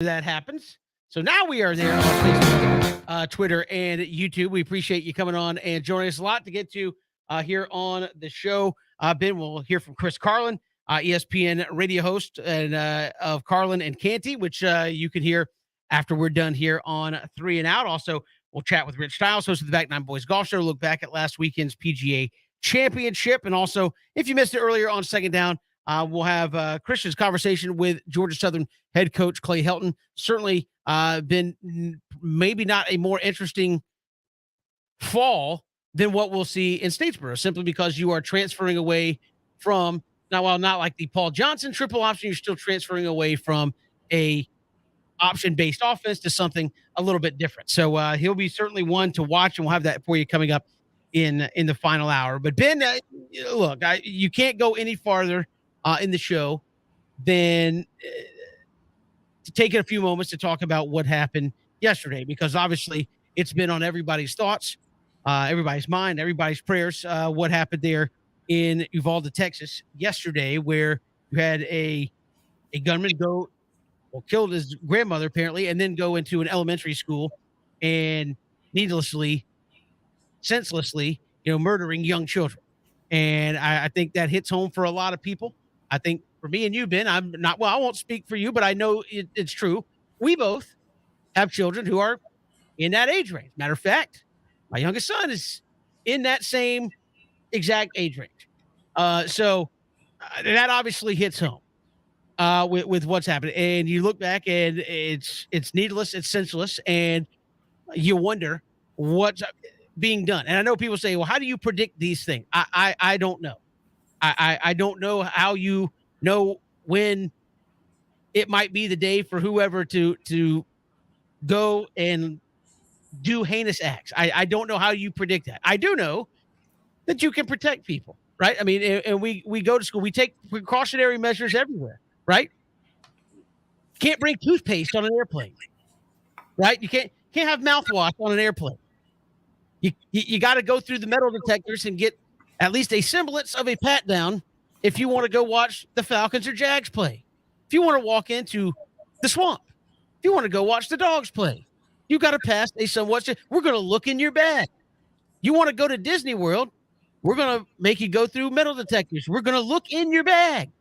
that happens. So now we are there on Facebook, Twitter, and YouTube. We appreciate you coming on and joining us. A lot to get to here on the show. Ben, we'll hear from Chris Carlin, ESPN radio host and of Carlin and Canty, which you can hear after we're done here on Three and Out. Also, we'll chat with Rich Stiles, host of the Back Nine Boys Golf Show. Look back at last weekend's PGA Championship, and also if you missed it earlier on Second Down. We'll have Christian's conversation with Georgia Southern head coach Clay Helton. Certainly been maybe not a more interesting fall than what we'll see in Statesboro, simply because you are transferring away from, now, while not like the Paul Johnson triple option, you're still transferring away from a option-based offense to something a little bit different. So he'll be certainly one to watch, and we'll have that for you coming up in the final hour. But Ben, look, you can't go any farther in the show than to take a few moments to talk about what happened yesterday, because obviously it's been on everybody's thoughts, everybody's mind, everybody's prayers, what happened there in Uvalde, Texas yesterday, where you had a gunman killed his grandmother apparently, and then go into an elementary school and needlessly, senselessly, murdering young children. And I think that hits home for a lot of people. I think for me and you, Ben, I won't speak for you, but I know it's true. We both have children who are in that age range. Matter of fact, my youngest son is in that same exact age range. So that obviously hits home with what's happened. And you look back and it's needless, it's senseless, and you wonder what's being done. And I know people say, well, how do you predict these things? I don't know. I don't know how you know when it might be the day for whoever to go and do heinous acts. I don't know how you predict that. I do know that you can protect people, right? I mean, and we go to school, we take precautionary measures everywhere, right? Can't bring toothpaste on an airplane, right? You can't have mouthwash on an airplane. You got to go through the metal detectors and get at least a semblance of a pat down if you want to go watch the Falcons or Jags play. If you want to walk into the swamp, if you want to go watch the Dogs play, you got to pass a somewhat. We're going to look in your bag. You want to go to Disney World, we're going to make you go through metal detectors. We're going to look in your bag.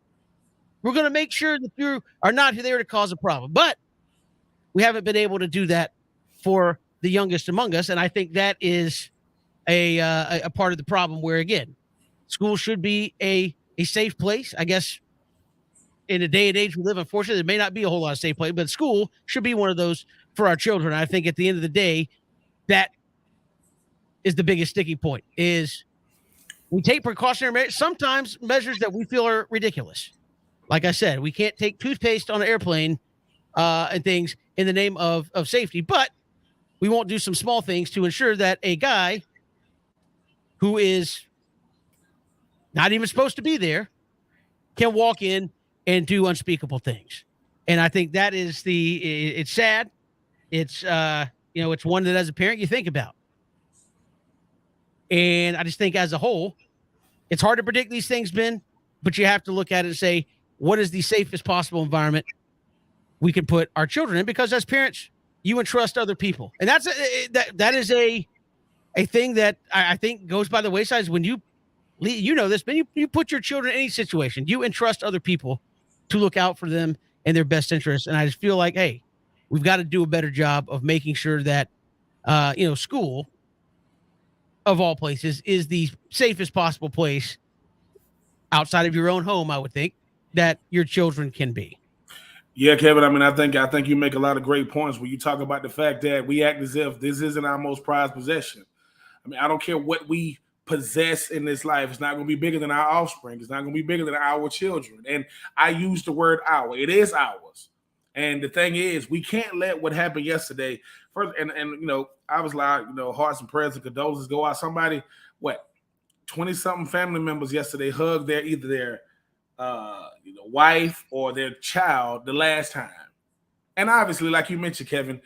We're going to make sure that you are not there to cause a problem. But we haven't been able to do that for the youngest among us, and I think that is a part of the problem, where, again, school should be a safe place. I guess in the day and age we live, unfortunately, there may not be a whole lot of safe place, but school should be one of those for our children. I think at the end of the day, that is the biggest sticking point, is we take precautionary measures, sometimes measures that we feel are ridiculous. Like I said, we can't take toothpaste on an airplane and things in the name of safety, but we won't do some small things to ensure that a guy who is not even supposed to be there can walk in and do unspeakable things. And I think that is it's sad. It's, it's one that as a parent you think about. And I just think as a whole, it's hard to predict these things, Ben, but you have to look at it and say, what is the safest possible environment we can put our children in? Because as parents, you entrust other people. And that is a thing that I think goes by the wayside, is when you know this, but you put your children in any situation, you entrust other people to look out for them and their best interests. And I just feel like, hey, we've got to do a better job of making sure that, school of all places is the safest possible place outside of your own home, I would think, that your children can be. Yeah, Kevin, I mean, I think you make a lot of great points when you talk about the fact that we act as if this isn't our most prized possession. I mean, I don't care what we possess in this life. It's not going to be bigger than our offspring. It's not going to be bigger than our children. And I use the word our. It is ours. And the thing is, we can't let what happened yesterday first. And I was like, hearts and prayers and condolences go out. Somebody, 20-something family members yesterday hugged either their wife or their child the last time. And obviously, like you mentioned, Kevin,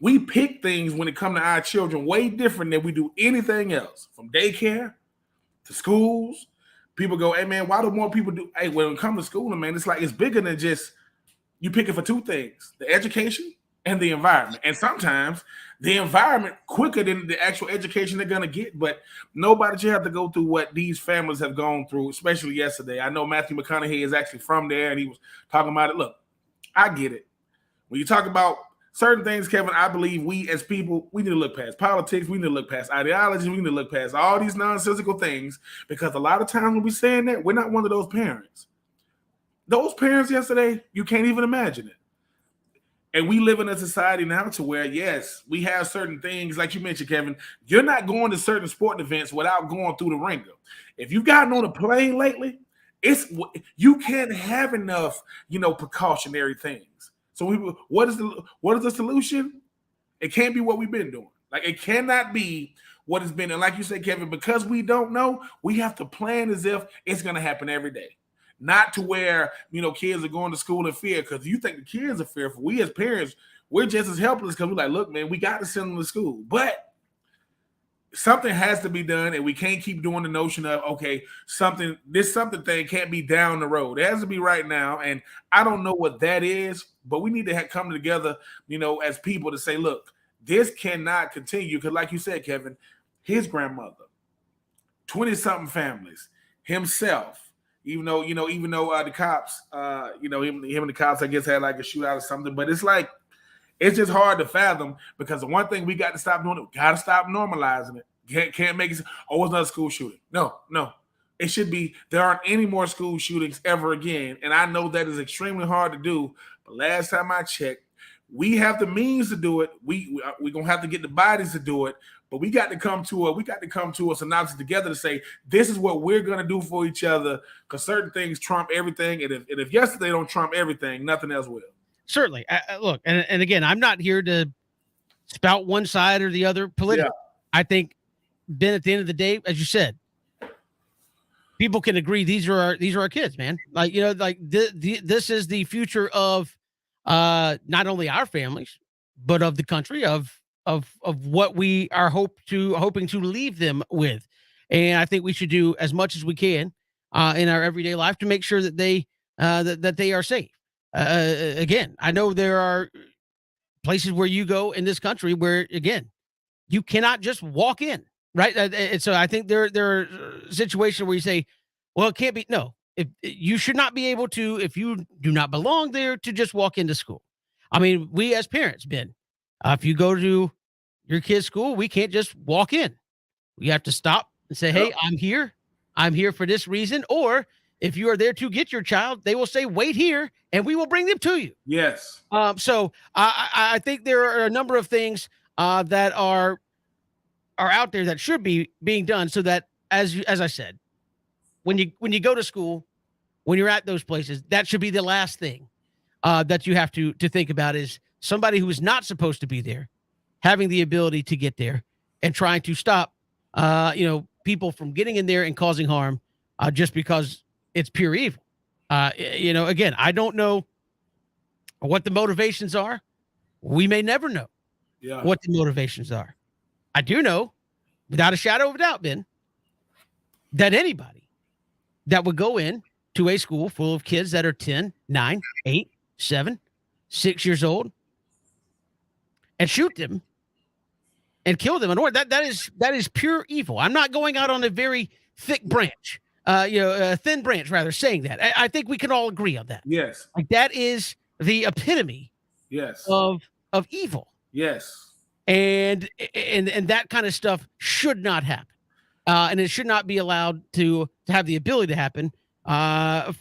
we pick things when it comes to our children way different than we do anything else. From daycare to schools, people go, hey, man, why do more people do? Hey, when it comes to schooling, man, it's like it's bigger than just, you pick it for two things: the education and the environment. And sometimes the environment quicker than the actual education they're gonna get. But nobody should have to go through what these families have gone through, especially yesterday. I know Matthew McConaughey is actually from there, and he was talking about it. Look, I get it. When you talk about certain things, Kevin, I believe we as people, we need to look past politics, we need to look past ideology, we need to look past all these nonsensical things, because a lot of times when we're saying that, we're not one of those parents. Those parents yesterday, you can't even imagine it. And we live in a society now to where, yes, we have certain things, like you mentioned, Kevin, you're not going to certain sporting events without going through the ringer. If you've gotten on a plane lately, you can't have enough, precautionary things. So what is the solution? It can't be what we've been doing. Like, it cannot be what has been. And like you said, Kevin, because we don't know, we have to plan as if it's going to happen every day. Not to where, kids are going to school in fear, because you think the kids are fearful. We as parents, we're just as helpless because we're like, look, man, we got to send them to school. But something has to be done, and we can't keep doing the notion of, okay, something thing can't be down the road. It has to be right now. And I don't know what that is, but we need to come together, as people to say, look, this cannot continue. Because like you said, Kevin, his grandmother, 20-something families, himself, even though the cops, him and the cops, I guess, had like a shootout or something. But it's like, it's just hard to fathom, because the one thing we got to stop doing, we got to stop normalizing it. Can't make it, oh, it's not a school shooting. No. It should be, there aren't any more school shootings ever again. And I know that is extremely hard to do. But last time I checked, we have the means to do it. We're going to have to get the bodies to do it. But we got to come to a synopsis together to say, this is what we're going to do for each other, because certain things trump everything. And if yesterday don't trump everything, nothing else will. Certainly. Look, and again, I'm not here to spout one side or the other politically. Yeah. I think, Ben, at the end of the day, as you said, people can agree these are our kids, man. Like, this is the future of not only our families, but of the country, of what we are hoping to leave them with. And I think we should do as much as we can in our everyday life to make sure that they are safe. Again, I know there are places where you go in this country where, again, you cannot just walk in, right? And so I think there are situations where you say, well, it can't be. No, if you should not be able to, if you do not belong there, to just walk into school. I mean, we as parents, Ben, if you go to your kid's school, we can't just walk in. We have to stop and say, hey, I'm here. I'm here for this reason. Or if you are there to get your child, they will say, wait here, and we will bring them to you. Yes. So I think there are a number of things that are out there that should be being done, so that, as I said, when you go to school, when you're at those places, that should be the last thing that you have to think about, is somebody who is not supposed to be there having the ability to get there and trying to stop people from getting in there and causing harm just because it's pure evil. Again, I don't know what the motivations are. We may never know what the motivations are. I do know, without a shadow of a doubt, Ben, that anybody that would go in to a school full of kids that are 10, 9, 8, 7, 6 years old and shoot them and kill them, that is pure evil. I'm not going out on a very thick branch. A thin branch, rather, saying that. I think we can all agree on that. Yes. Like, that is the epitome of evil. Yes. And that kind of stuff should not happen. And it should not be allowed to have the ability to happen again,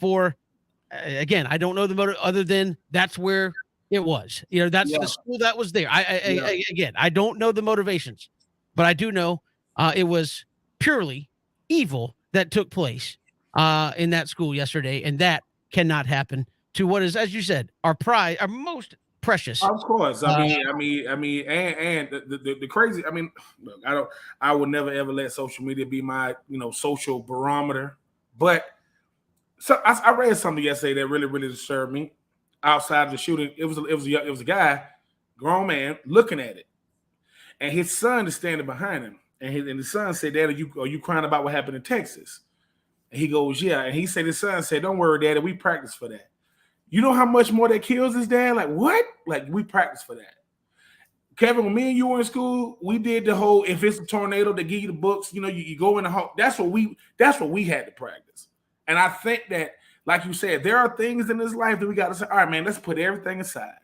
I don't know the motive other than that's where it was. That's the school that was there. Again, I don't know the motivations, but I do know it was purely evil that took place in that school yesterday, and that cannot happen to what is, as you said, our pride, our most precious. Of course. And the crazy. I mean, look, I would never ever let social media be my social barometer. But so I read something yesterday that really, really disturbed me. Outside of the shooting, it was a guy, grown man, looking at it, and his son is standing behind him. And the son said, "Dad, are you crying about what happened in Texas?" And he goes, "Yeah." And he said, his son said, "Don't worry, Daddy, we practiced for that." You know how much more that kills his dad? Like, what? Like, we practice for that. Kevin, when me and you were in school, we did the whole if it's a tornado, they give you the books, you go in the home. That's what we had to practice. And I think that, like you said, there are things in this life that we got to say, all right, man, let's put everything aside.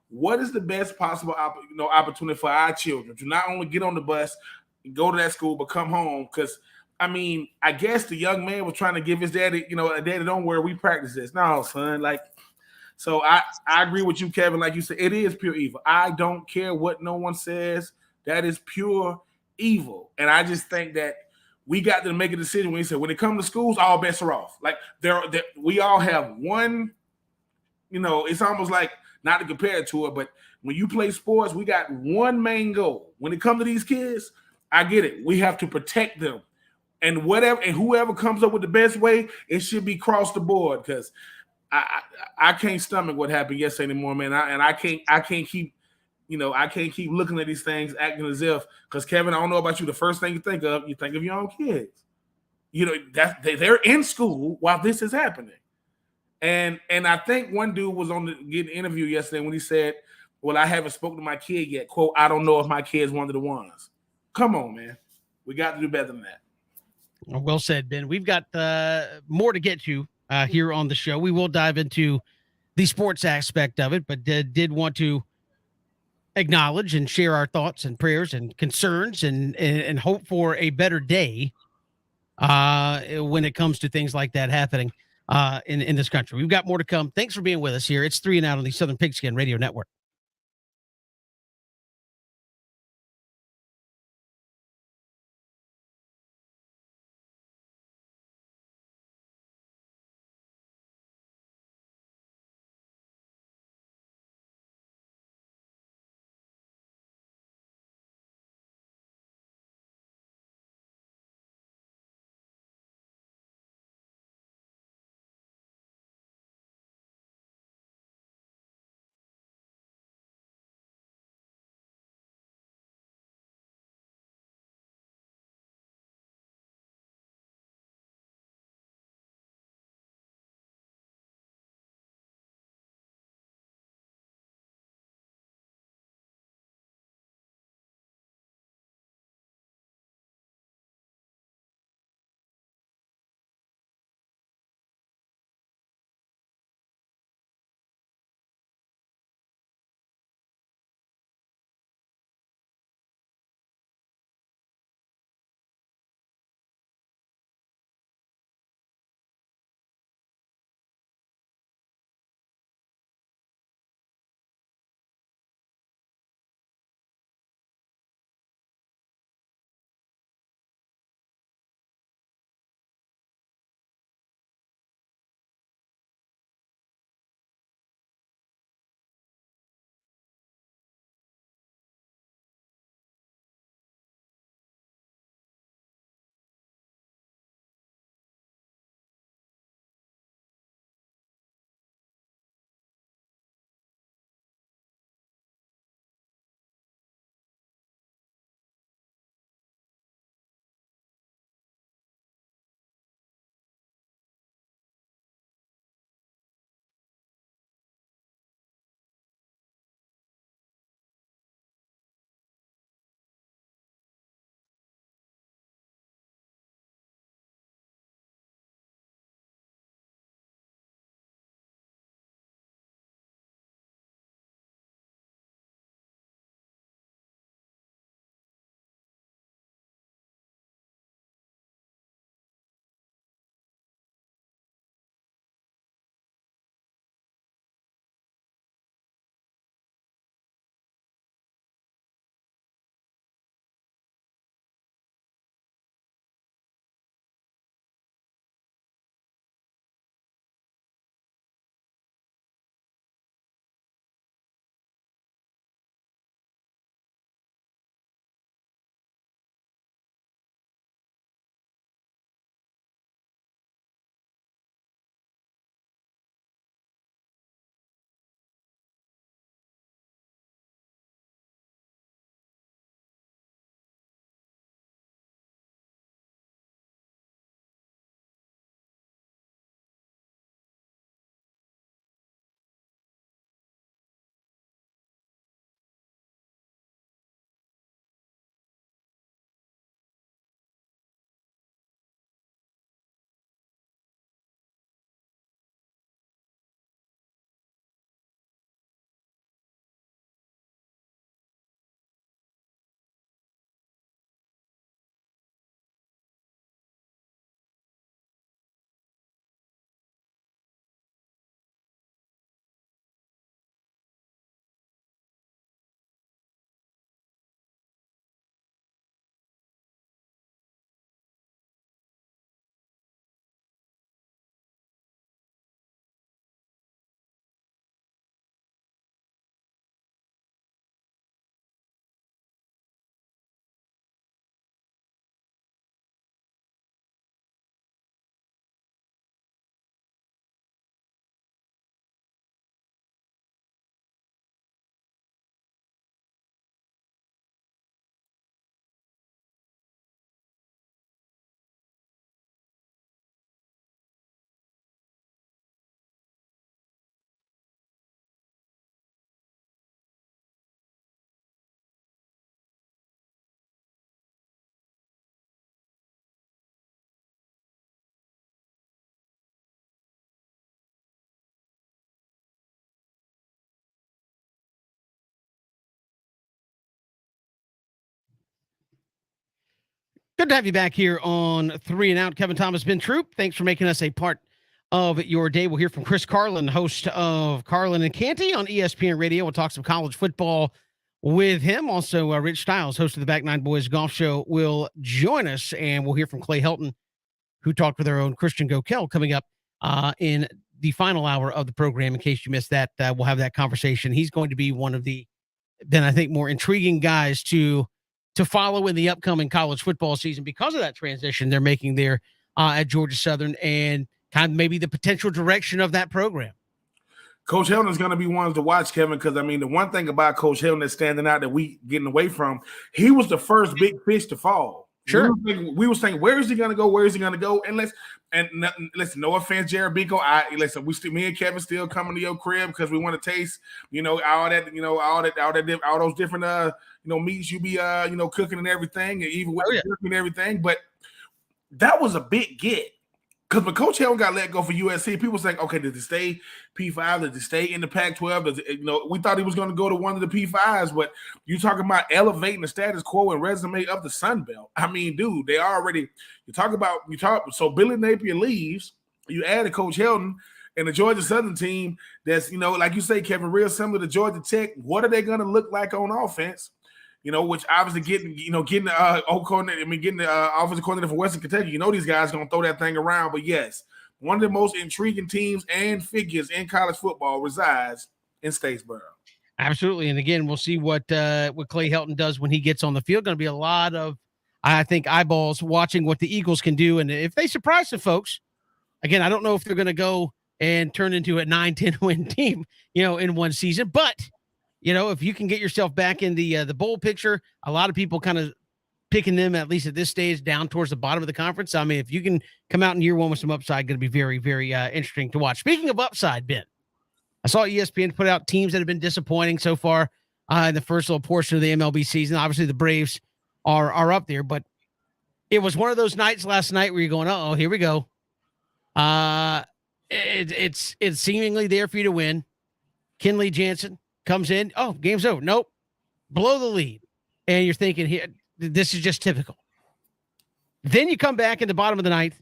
What is the best possible opportunity for our children to not only get on the bus, go to that school, but come home? Because I guess the young man was trying to give his daddy, daddy, don't worry, we practice this. No, son, like. So I agree with you, Kevin. Like you said, it is pure evil. I don't care what no one says. That is pure evil. And I just think that we got to make a decision when he said, when it comes to schools, all bets are off. Like we all have one, it's almost like, not to compare it to it, but when you play sports, we got one main goal. When it comes to these kids, I get it. We have to protect them. And whoever comes up with the best way, it should be across the board, because I can't stomach what happened yesterday anymore, man. I can't keep looking at these things acting as if, because Kevin, I don't know about you, the first thing you think of your own kids. They're in school while this is happening. And I think one dude was getting an interview yesterday when he said, well, I haven't spoken to my kid yet. Quote, I don't know if my kid's one of the ones. Come on, man. We got to do better than that. Well said, Ben. We've got more to get to here on the show. We will dive into the sports aspect of it, but did want to acknowledge and share our thoughts and prayers and concerns and hope for a better day when it comes to things like that happening in this country. We've got more to come. Thanks for being with us here. It's 3 and Out on the Southern Pigskin Radio Network. Good to have you back here on 3 and Out. Kevin Thomas, Ben Troop, thanks for making us a part of your day. We'll hear from Chris Carlin, host of Carlin and Canty on ESPN Radio. We'll talk some college football with him. Also, Rich Stiles, host of the Back Nine Boys Golf Show, will join us, and we'll hear from Clay Helton, who talked with our own Christian Gokel, coming up in the final hour of the program. In case you missed that, we'll have that conversation. He's going to be one of the, then I think, more intriguing guys to follow in the upcoming college football season because of that transition they're making there at Georgia Southern and kind of maybe the potential direction of that program. Coach Helton is going to be one to watch, Kevin, because, I mean, the one thing about Coach Helton that's standing out that we getting away from, he was the first big fish to fall. Sure. We was thinking, where is he going to go? Where is he going to go? And listen, no offense, Jared Bico. Me and Kevin still coming to your crib because we want to taste, all those different, meats you be, cooking and everything, and even with cooking and everything. But that was a big get. Because when Coach Helton got let go for USC, people saying, okay, did he stay P5? Did he stay in the Pac-12? We thought he was going to go to one of the P5s, but you talking about elevating the status quo and resume of the Sun Belt. I mean, dude, they already so Billy Napier leaves, you add a Coach Helton and the Georgia Southern team that's, like you say, Kevin, real similar to Georgia Tech. What are they going to look like on offense? Which obviously getting the offensive coordinator for Western Kentucky. These guys going to throw that thing around. But yes, one of the most intriguing teams and figures in college football resides in Statesboro. Absolutely. And again, we'll see what Clay Helton does when he gets on the field. Going to be a lot of, I think, eyeballs watching what the Eagles can do. And if they surprise some folks, again, I don't know if they're going to go and turn into a 9-10 win team, in one season, but if you can get yourself back in the bowl picture, a lot of people kind of picking them, at least at this stage, down towards the bottom of the conference. I mean, if you can come out in year one with some upside, going to be very, very interesting to watch. Speaking of upside, Ben, I saw ESPN put out teams that have been disappointing so far in the first little portion of the MLB season. Obviously, the Braves are up there, but it was one of those nights last night where you're going, uh-oh, here we go. It's seemingly there for you to win. Kenley Jansen comes in. Oh, game's over. Nope. Blow the lead. And you're thinking, here, this is just typical. Then you come back in the bottom of the ninth,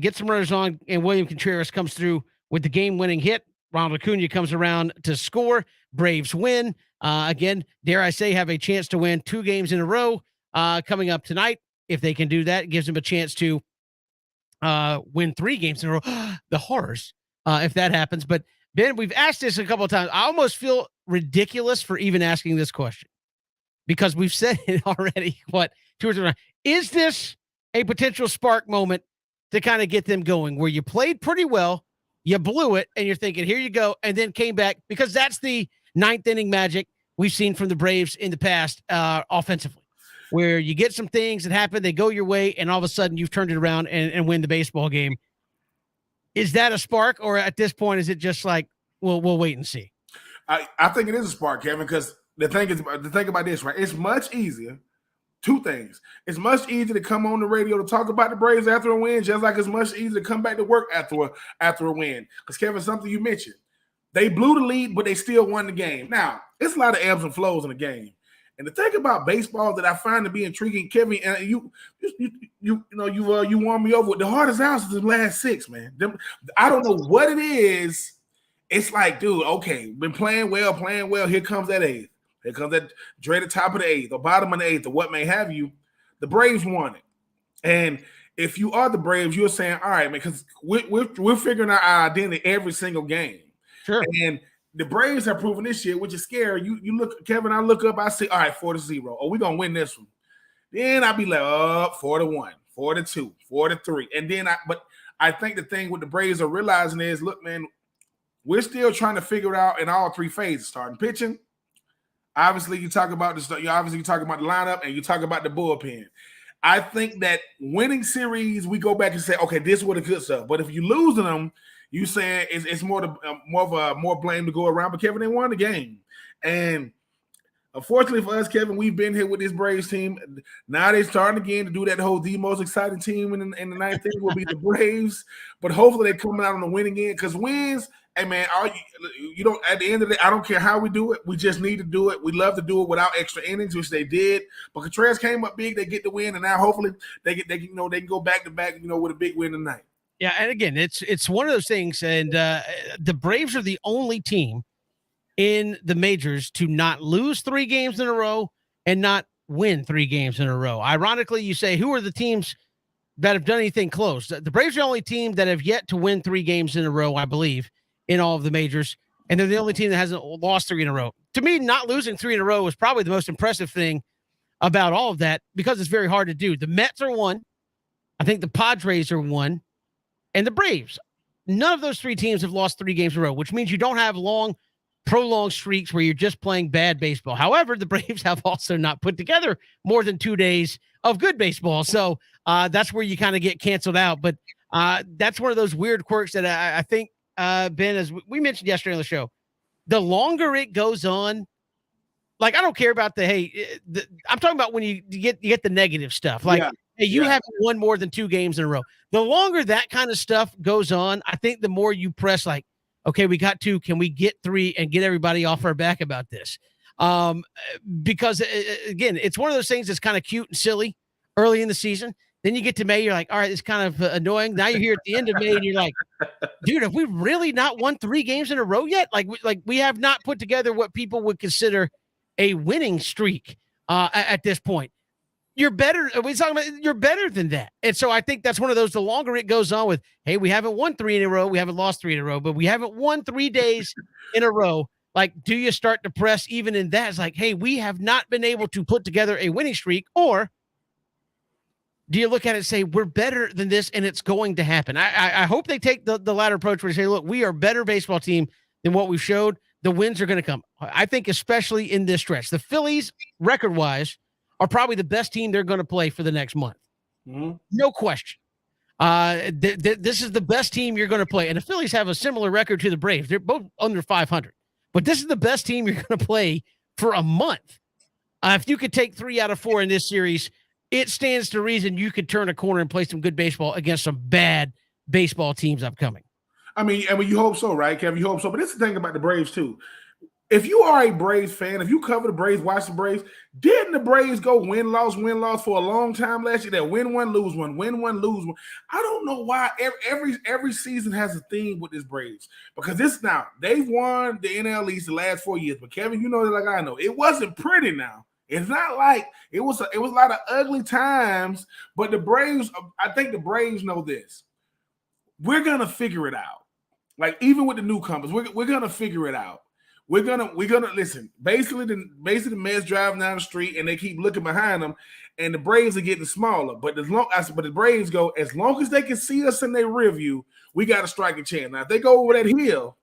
get some runners on, and William Contreras comes through with the game-winning hit. Ronald Acuna comes around to score. Braves win. Again, dare I say, have a chance to win 2 games in a row coming up tonight. If they can do that, it gives them a chance to win 3 games in a row. The horrors, if that happens. But Ben, we've asked this a couple of times. I almost feel ridiculous for even asking this question because we've said it already, 2 or 3 times. Is this a potential spark moment to kind of get them going where you played pretty well, you blew it, and you're thinking, here you go, and then came back? Because that's the 9th inning magic we've seen from the Braves in the past offensively, where you get some things that happen, they go your way, and all of a sudden you've turned it around and win the baseball game. Is that a spark, or at this point, is it just like, we'll wait and see? I think it is a spark, Kevin, because the thing about this, right? It's much easier. 2 things. It's much easier to come on the radio to talk about the Braves after a win, just like it's much easier to come back to work after a win. Because, Kevin, something you mentioned, they blew the lead, but they still won the game. Now, it's a lot of ebbs and flows in the game. And the thing about baseball that I find to be intriguing, Kevin, and you won me over with the hardest outs is the last 6, man. I don't know what it is. It's like, dude, okay, been playing well. Here comes that 8th. Here comes that dreaded top of the 8th or bottom of the 8th or what may have you. The Braves won it. And if you are the Braves, you're saying, all right, man, because we're figuring out our identity every single game. Sure. And the Braves have proven this year, which is scary. You look, Kevin, I look up, I see, all right, 4-0. Oh, we're going to win this one. Then I'll be like, 4-1, 4-2, 4-3. And then but I think the thing with the Braves are realizing is, look, man, we're still trying to figure it out in all 3 phases. Starting pitching. Obviously, you talk about the lineup, and you talk about the bullpen. I think that winning series, we go back and say, okay, this is what the good stuff. But if you losing them, you saying it's more blame to go around. But Kevin, they won the game, and unfortunately for us, Kevin, we've been here with this Braves team. Now they're starting again to do that whole the most exciting team in the 9th inning will be the Braves. But hopefully they're coming out on the winning end because wins Hey man, you don't. At the end of the day, I don't care how we do it. We just need to do it. We love to do it without extra innings, which they did. But Contreras came up big. They get the win, and now hopefully they can go back to back, with a big win tonight. Yeah, and again, it's one of those things, and the Braves are the only team in the majors to not lose 3 games in a row and not win 3 games in a row. Ironically, you say, who are the teams that have done anything close? The Braves are the only team that have yet to win 3 games in a row, I believe, in all of the majors, and they're the only team that hasn't lost 3 in a row. To me, not losing 3 in a row is probably the most impressive thing about all of that, because it's very hard to do. The Mets are 1. I think the Padres are 1. And the Braves. None of those 3 teams have lost 3 games in a row, which means you don't have prolonged streaks where you're just playing bad baseball. However, the Braves have also not put together more than 2 days of good baseball. So that's where you kind of get canceled out. But that's one of those weird quirks that I think, Ben, as we mentioned yesterday on the show, the longer it goes on, like, I don't care about I'm talking about when you get the negative stuff. Like, hey, you haven't won more than 2 games in a row. The longer that kind of stuff goes on, I think the more you press, like, okay, we got 2. Can we get 3 and get everybody off our back about this? Because again, it's one of those things that's kind of cute and silly early in the season. Then you get to May, you're like, all right, it's kind of annoying. Now you're here at the end of May, and you're like, dude, have we really not won 3 games in a row yet? Like we have not put together what people would consider a winning streak at this point. You're better. We're talking about you're better than that. And so I think that's one of those, the longer it goes on with, hey, we haven't won 3 in a row. We haven't lost 3 in a row, but we haven't won 3 days in a row. Like, do you start to press even in that? It's like, hey, we have not been able to put together a winning streak. Or do you look at it and say, we're better than this and it's going to happen? I hope they take the latter approach where they say, look, we are a better baseball team than what we've showed. The wins are going to come. I think especially in this stretch. The Phillies, record-wise, are probably the best team they're going to play for the next month. Mm-hmm. No question. This is the best team you're going to play. And the Phillies have a similar record to the Braves. They're both under 500. But this is the best team you're going to play for a month. If you could take 3 out of 4 in this series, it stands to reason you could turn a corner and play some good baseball against some bad baseball teams upcoming. I mean, you hope so, right, Kevin? You hope so. But this is the thing about the Braves, too. If you are a Braves fan, if you cover the Braves, watch the Braves, didn't the Braves go win-loss for a long time last year? That win one, lose one, win one, lose one. I don't know why every season has a theme with this Braves. Because they've won the NL East the last 4 years. But Kevin, you know that like I know. It wasn't pretty now. It's not like it was a lot of ugly times. But the Braves, I think the Braves know this. We're gonna figure it out. Like, even with the newcomers, we're gonna figure it out. We're gonna listen. Basically, the Mets driving down the street and they keep looking behind them, and the Braves are getting smaller. But the Braves go, as long as they can see us in their rear view, we got to strike a chance. Now, if they go over that hill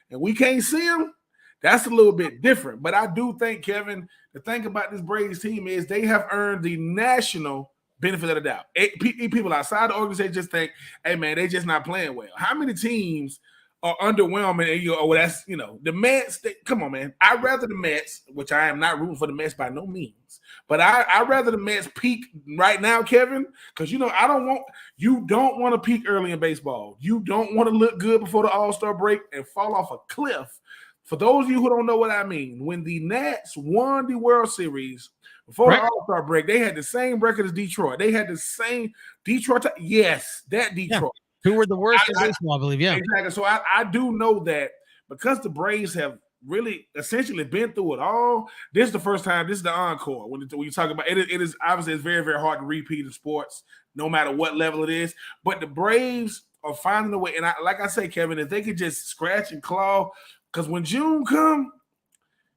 and we can't see them, that's a little bit different. But I do think, Kevin, the thing about this Braves team is they have earned the national benefit of the doubt. People outside the organization just think, hey man, they just not playing well. How many teams are underwhelming, and that's the Mets. Come on, man. I'd rather the Mets, which I am not rooting for the Mets by no means, but I'd rather the Mets peak right now, Kevin, because you don't want to peak early in baseball. You don't want to look good before the All-Star break and fall off a cliff. For those of you who don't know what I mean, when the Nats won the World Series before the All-Star break, they had the same record as Detroit. They had the same Detroit. Yes, that Detroit. Yeah. Who were the worst in baseball, I believe. Yeah, exactly. So I do know that because the Braves have really essentially been through it all. This is the first time. This is the encore. When you talk about it, it is obviously it's very, very hard to repeat in sports, no matter what level it is. But the Braves are finding a way. And like I say, Kevin, if they could just scratch and claw, because when June come,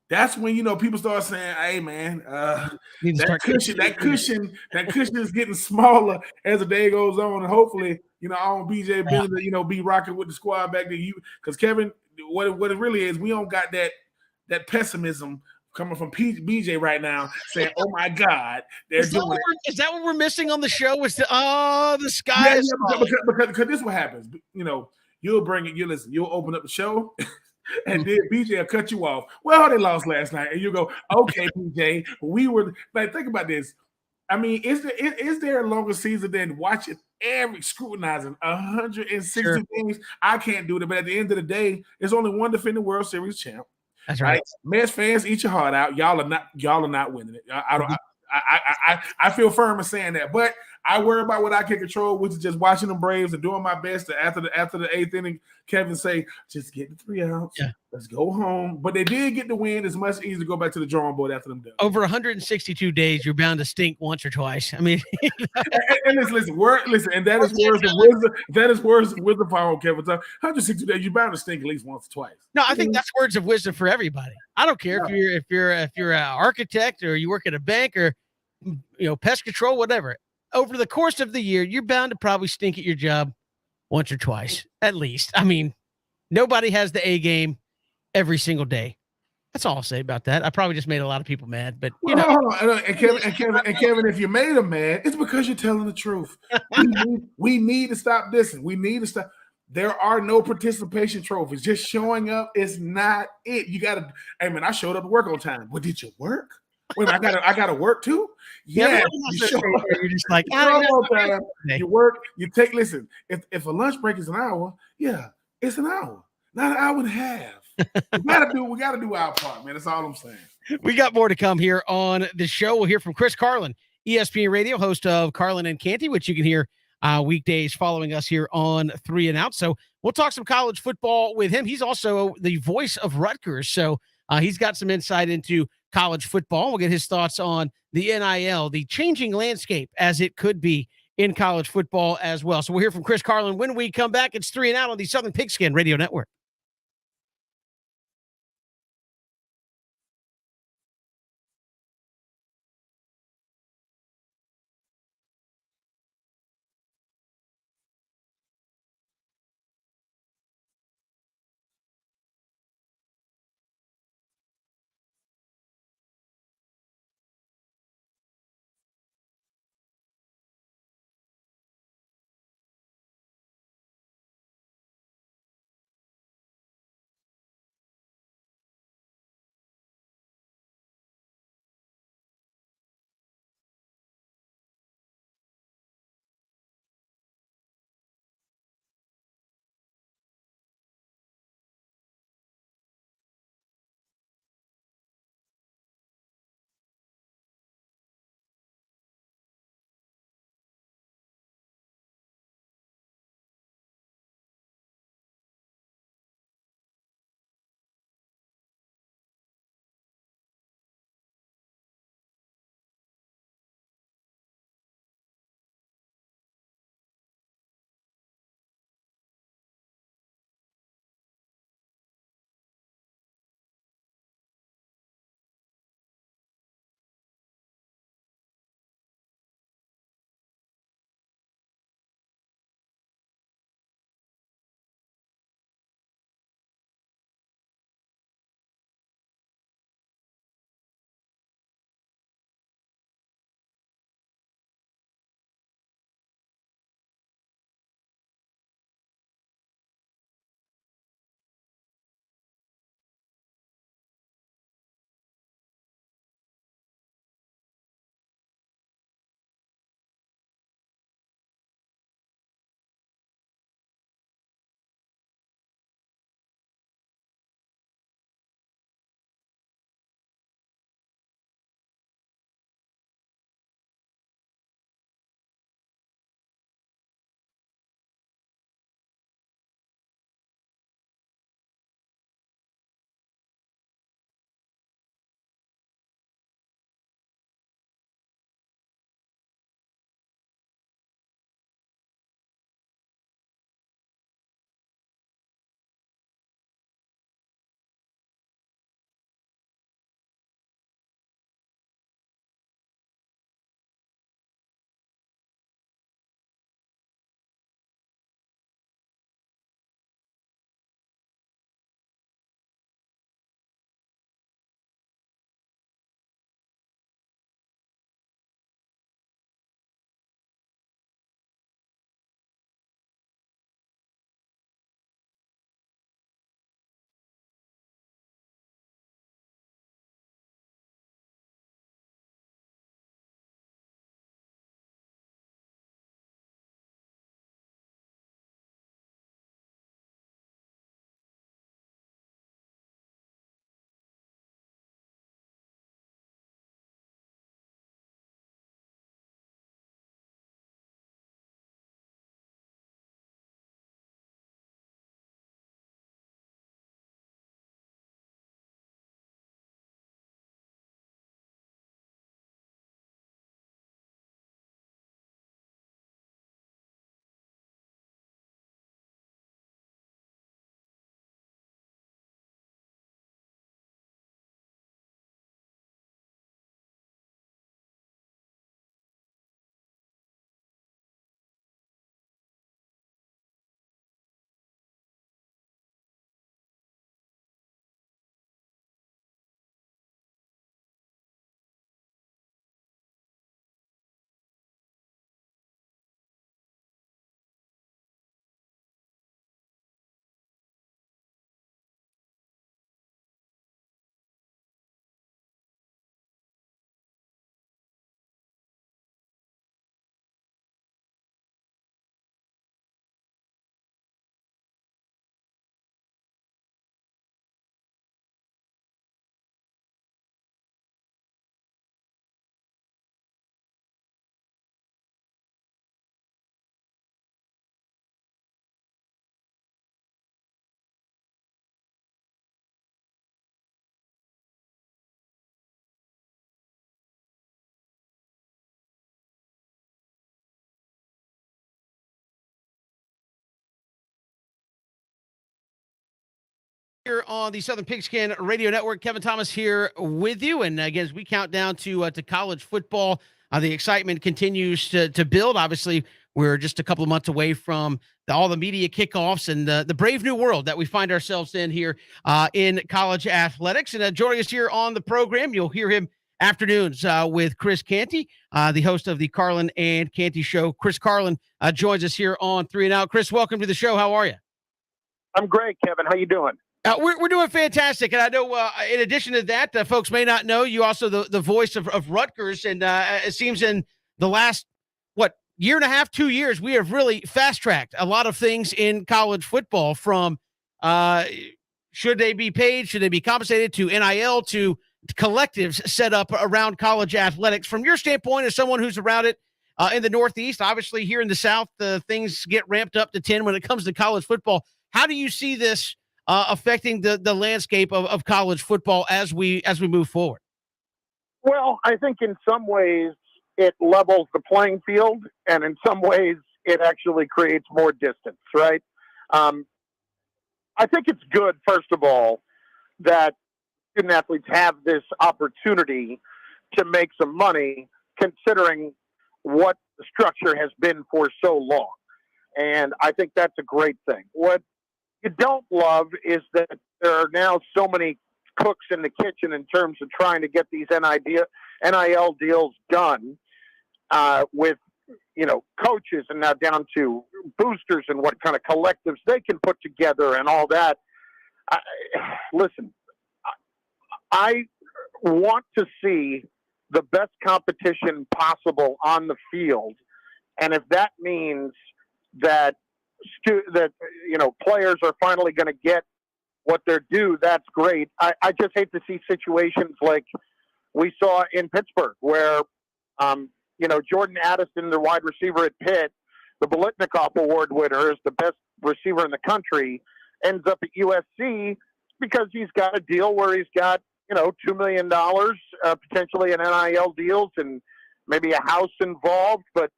that's when people start saying, "Hey, man, that cushion is getting smaller as the day goes on, and hopefully, I want BJ Bennett to, be rocking with the squad back there." Because Kevin, what it really is, we don't got that pessimism coming from BJ right now, saying, "Oh my God, they're doing it." Is that what we're missing on the show? Is the sky? Yeah, because this is what happens. You'll bring it. You'll open up the show. And then BJ will cut you off. Well, they lost last night. And you go, okay, BJ, we were like, think about this. I mean, is there a longer season than watching every scrutinizing 160 Sure. games? I can't do that. But at the end of the day, there's only one defending World Series champ. That's Right? right. Mets fans, eat your heart out. Y'all are not winning it. I don't. I feel firm in saying that, but I worry about what I can control, which is just watching the Braves and doing my best to after the eighth inning, Kevin say, just get the 3 outs. Yeah. Let's go home. But they did get the win. It's much easier to go back to the drawing board after them done. Over 162 days, you're bound to stink once or twice. I mean, And listen, and that is words of wisdom. That is words of wisdom for our Kevin. 160 days, you're bound to stink at least once or twice. no, I think that's words of wisdom for everybody. I don't care if you're an architect or you work at a bank or pest control, whatever. Over the course of the year, you're bound to probably stink at your job once or twice, at least. I mean, nobody has the A game every single day. That's all I'll say about that. I probably just made a lot of people mad, but Hold on. And Kevin, if you made them mad, it's because you're telling the truth. We need to stop this. We need to stop. There are no participation trophies. Just showing up is not it. You gotta. Hey man, I showed up to work on time. Well, did you work? Wait, I gotta work too. Yeah, you're just like, you work. You take. Listen, if a lunch break is an hour, yeah, it's an hour, not an hour and a half. We gotta do our part, man. That's all I'm saying. We got more to come here on the show. We'll hear from Chris Carlin, ESPN Radio, host of Carlin and Canty, which you can hear weekdays following us here on 3 and Out. So we'll talk some college football with him. He's also the voice of Rutgers, so he's got some insight into college football. We'll get his thoughts on the NIL, the changing landscape as it could be in college football as well. So we'll hear from Chris Carlin when we come back. It's 3 and Out on the Southern Pigskin Radio Network. Here on the Southern Pigskin Radio Network. Kevin Thomas here with you. And again, as we count down to college football, the excitement continues to build. Obviously, we're just a couple of months away from all the media kickoffs and the brave new world that we find ourselves in here in college athletics. And joining us here on the program, you'll hear him afternoons with Chris Canty, the host of the Carlin and Canty Show. Chris Carlin joins us here on 3 and Out. Chris, welcome to the show. How are you? I'm great, Kevin. How you doing? We're doing fantastic. And I know in addition to that, folks may not know you also the voice of Rutgers. And it seems in the last, year and a half, 2 years, we have really fast-tracked a lot of things in college football from should they be paid, should they be compensated, to NIL, to collectives set up around college athletics. From your standpoint, as someone who's around it in the Northeast, obviously here in the South, things get ramped up to 10 when it comes to college football. How do you see this affecting the landscape of college football as we move forward? Well, I think in some ways it levels the playing field, and in some ways it actually creates more distance, right? I think it's good, first of all, that student athletes have this opportunity to make some money, considering what the structure has been for so long. And I think that's a great thing. What you don't love is that there are now so many cooks in the kitchen in terms of trying to get these NIL deals done with, coaches, and now down to boosters and what kind of collectives they can put together and all that. Listen, I want to see the best competition possible on the field. And if that means that players are finally going to get what they're due, that's great. I just hate to see situations like we saw in Pittsburgh where, Jordan Addison, the wide receiver at Pitt, the Biletnikoff Award winner, is the best receiver in the country, ends up at USC because he's got a deal where he's got, $2 million potentially in NIL deals and maybe a house involved. But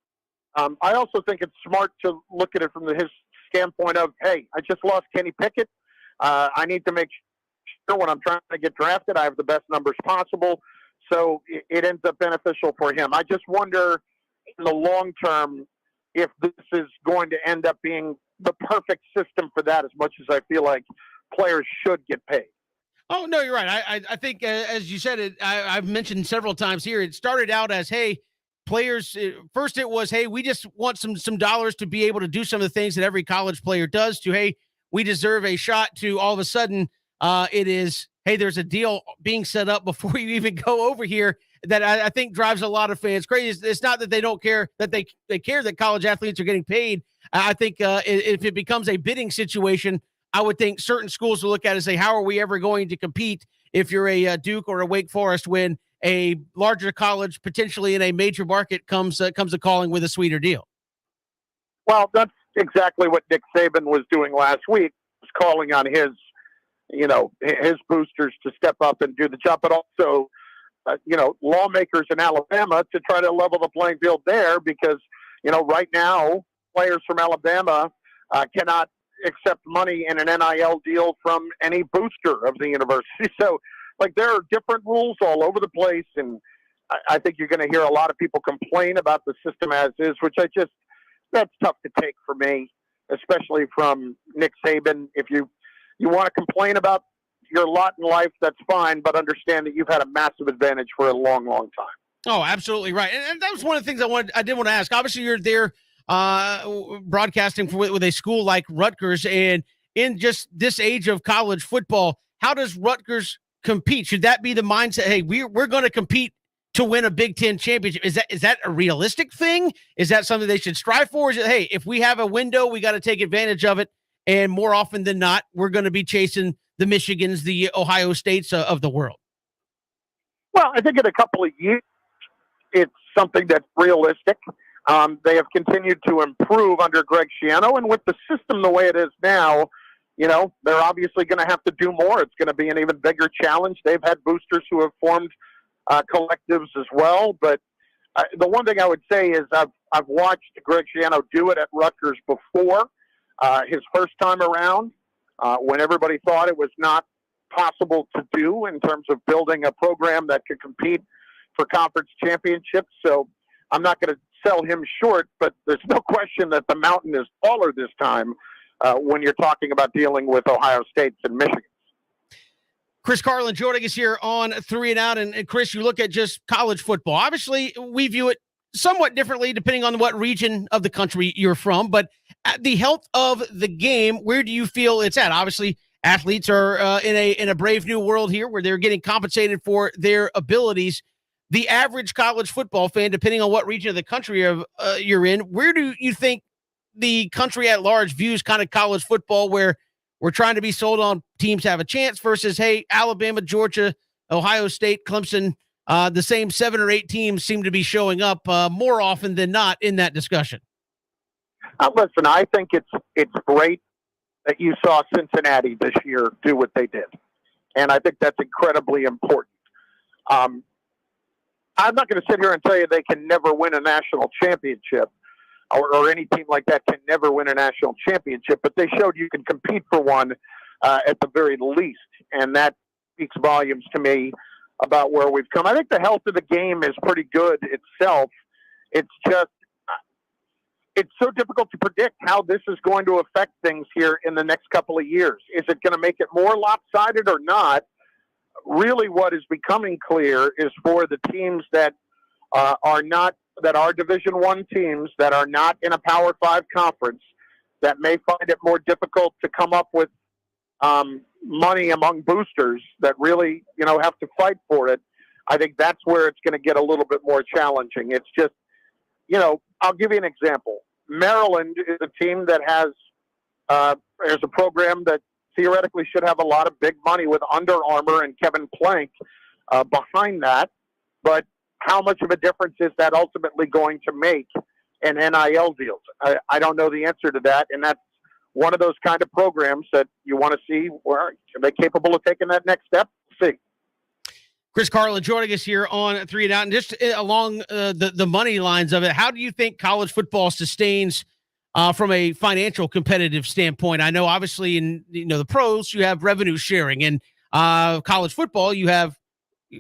I also think it's smart to look at it from his standpoint of, hey, I just lost Kenny Pickett. I need to make sure when I'm trying to get drafted, I have the best numbers possible. So it ends up beneficial for him. I just wonder in the long term if this is going to end up being the perfect system for that, as much as I feel like players should get paid. Oh, no, you're right. I think, as you said, I've mentioned several times here, it started out as, hey, players, first it was, hey, we just want some dollars to be able to do some of the things that every college player does, to, hey, we deserve a shot, to all of a sudden it is, hey, there's a deal being set up before you even go over here that I think drives a lot of fans crazy. It's not that they don't care, that they care that college athletes are getting paid. I think if it becomes a bidding situation, I would think certain schools will look at it and say, how are we ever going to compete if you're a Duke or a Wake Forest when a larger college, potentially in a major market, comes a calling with a sweeter deal? Well, that's exactly what Nick Saban was doing last week, was calling on his boosters to step up and do the job, but also, lawmakers in Alabama to try to level the playing field there, because, right now players from Alabama cannot accept money in an NIL deal from any booster of the university. So, there are different rules all over the place, and I think you're going to hear a lot of people complain about the system as is, which that's tough to take for me, especially from Nick Saban. If you want to complain about your lot in life, that's fine, but understand that you've had a massive advantage for a long, long time. Oh, absolutely right. And that was one of the things I did want to ask. Obviously, you're there broadcasting with a school like Rutgers, and in just this age of college football, how does Rutgers compete? Should that be the mindset? Hey, we're going to compete to win a Big Ten championship. Is that a realistic thing? Is that something they should strive for? Is it, hey, if we have a window, we got to take advantage of it, and more often than not, we're going to be chasing the Michigans, the Ohio States of the world? Well, I think in a couple of years, it's something that's realistic. They have continued to improve under Greg Schiano, and with the system the way it is now, they're obviously going to have to do more. It's going to be an even bigger challenge. They've had boosters who have formed collectives as well. But the one thing I would say is I've watched Greg Schiano do it at Rutgers before, his first time around. when everybody thought it was not possible to do in terms of building a program that could compete for conference championships. So I'm not going to sell him short, but there's no question that the mountain is taller this time when you're talking about dealing with Ohio States and Michigan. Chris Carlin joining us here on 3 and Out. And Chris, you look at just college football. Obviously, we view it somewhat differently depending on what region of the country you're from. But at the health of the game, where do you feel it's at? Obviously, athletes are in a brave new world here where they're getting compensated for their abilities. The average college football fan, depending on what region of the country you're in, where do you think the country at large views kind of college football, where we're trying to be sold on teams have a chance versus, hey, Alabama, Georgia, Ohio State, Clemson, the same 7 or 8 teams seem to be showing up more often than not in that discussion? Listen, I think it's great that you saw Cincinnati this year do what they did. And I think that's incredibly important. I'm not going to sit here and tell you they can never win a national championship, or any team like that can never win a national championship, but they showed you can compete for one at the very least. And that speaks volumes to me about where we've come. I think the health of the game is pretty good itself. It's just, it's so difficult to predict how this is going to affect things here in the next couple of years. Is it going to make it more lopsided or not? Really, what is becoming clear is for the teams that are not, that are Division I teams that are not in a Power 5 conference, that may find it more difficult to come up with money among boosters that really, have to fight for it. I think that's where it's going to get a little bit more challenging. It's just, I'll give you an example. Maryland is a team that has, there's a program that theoretically should have a lot of big money with Under Armour and Kevin Plank behind that. But how much of a difference is that ultimately going to make in NIL deals? I don't know the answer to that. And that's one of those kind of programs that you want to see where are they capable of taking that next step? See. Chris Carlin joining us here on 3 and Out. And just along the money lines of it, how do you think college football sustains from a financial competitive standpoint? I know obviously in the pros, you have revenue sharing, and college football, you have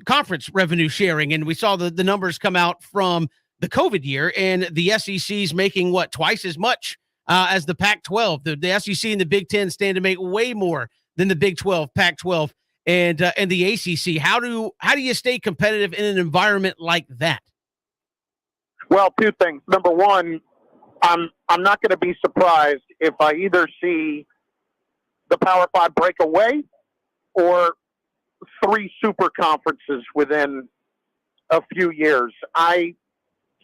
conference revenue sharing. And we saw the numbers come out from the COVID year, and the SEC's making twice as much as the Pac-12. The SEC and the Big Ten stand to make way more than the Big 12, Pac-12, and the ACC. How do you stay competitive in an environment like that? Well, 2 things. Number one, I'm not going to be surprised if I either see the Power 5 break away or 3 super conferences within a few years. I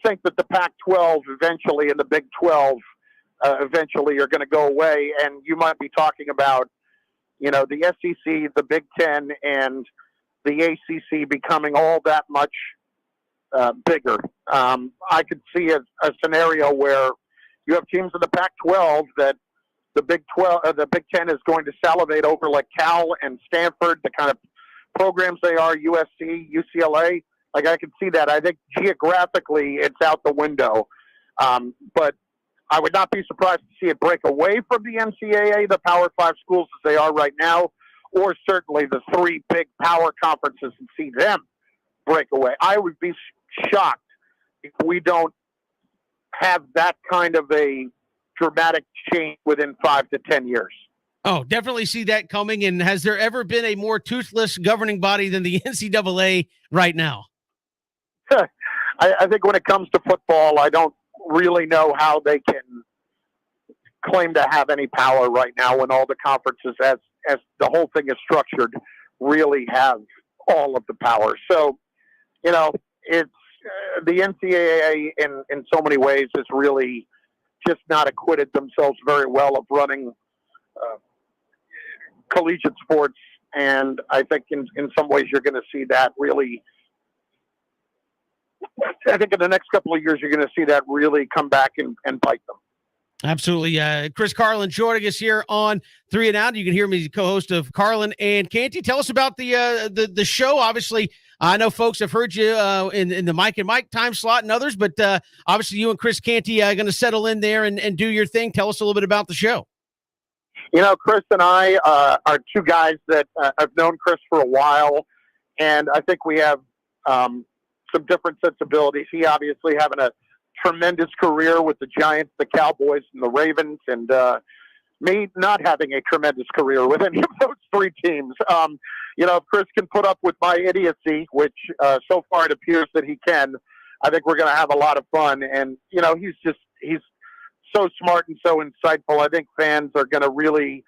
think that the Pac-12 eventually and the Big 12 eventually are going to go away, and you might be talking about, the SEC, the Big Ten, and the ACC becoming all that much bigger. I could see a scenario where you have teams in the Pac-12 that the Big 10 is going to salivate over, like Cal and Stanford, the kind of programs they are, USC, UCLA. Like, I can see that. I think geographically it's out the window. But I would not be surprised to see it break away from the NCAA, the Power 5 schools as they are right now, or certainly the 3 big power conferences, and see them break away. I would be shocked if we don't have that kind of a dramatic change within 5 to 10 years. Oh, definitely see that coming. And has there ever been a more toothless governing body than the NCAA right now? I think when it comes to football, I don't really know how they can claim to have any power right now when all the conferences, as the whole thing is structured, really have all of the power. So, it's the NCAA in so many ways has really just not acquitted themselves very well of running collegiate sports. And I think in some ways you're going to see that really, I think in the next couple of years, you're going to see that really come back and bite them. Absolutely. Chris Carlin joining us here on 3 and Out. You can hear me as co-host of Carlin and Canty. Tell us about the show. Obviously, I know folks have heard you in the Mike and Mike time slot and others, but obviously you and Chris Canty are going to settle in there and do your thing. Tell us a little bit about the show. Chris and I are two guys that have known Chris for a while, and I think we have some different sensibilities. He obviously having a tremendous career with the Giants, the Cowboys, and the Ravens, and me not having a tremendous career with any of those three teams. If Chris can put up with my idiocy, which so far it appears that he can, I think we're going to have a lot of fun. And, he's so smart and so insightful. I think fans are going to really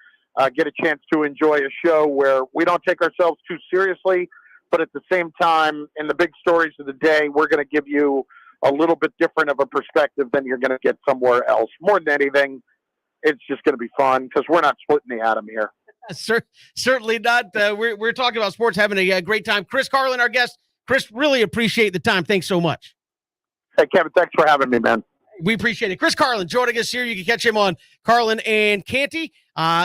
get a chance to enjoy a show where we don't take ourselves too seriously, but at the same time, in the big stories of the day, we're going to give you a little bit different of a perspective than you're going to get somewhere else. More than anything, it's just going to be fun because we're not splitting the atom here. Certainly not. We're talking about sports, having a great time. Chris Carlin, our guest. Chris, really appreciate the time. Thanks so much. Hey, Kevin, thanks for having me, man. We appreciate it. Chris Carlin joining us here. You can catch him on Carlin and Canty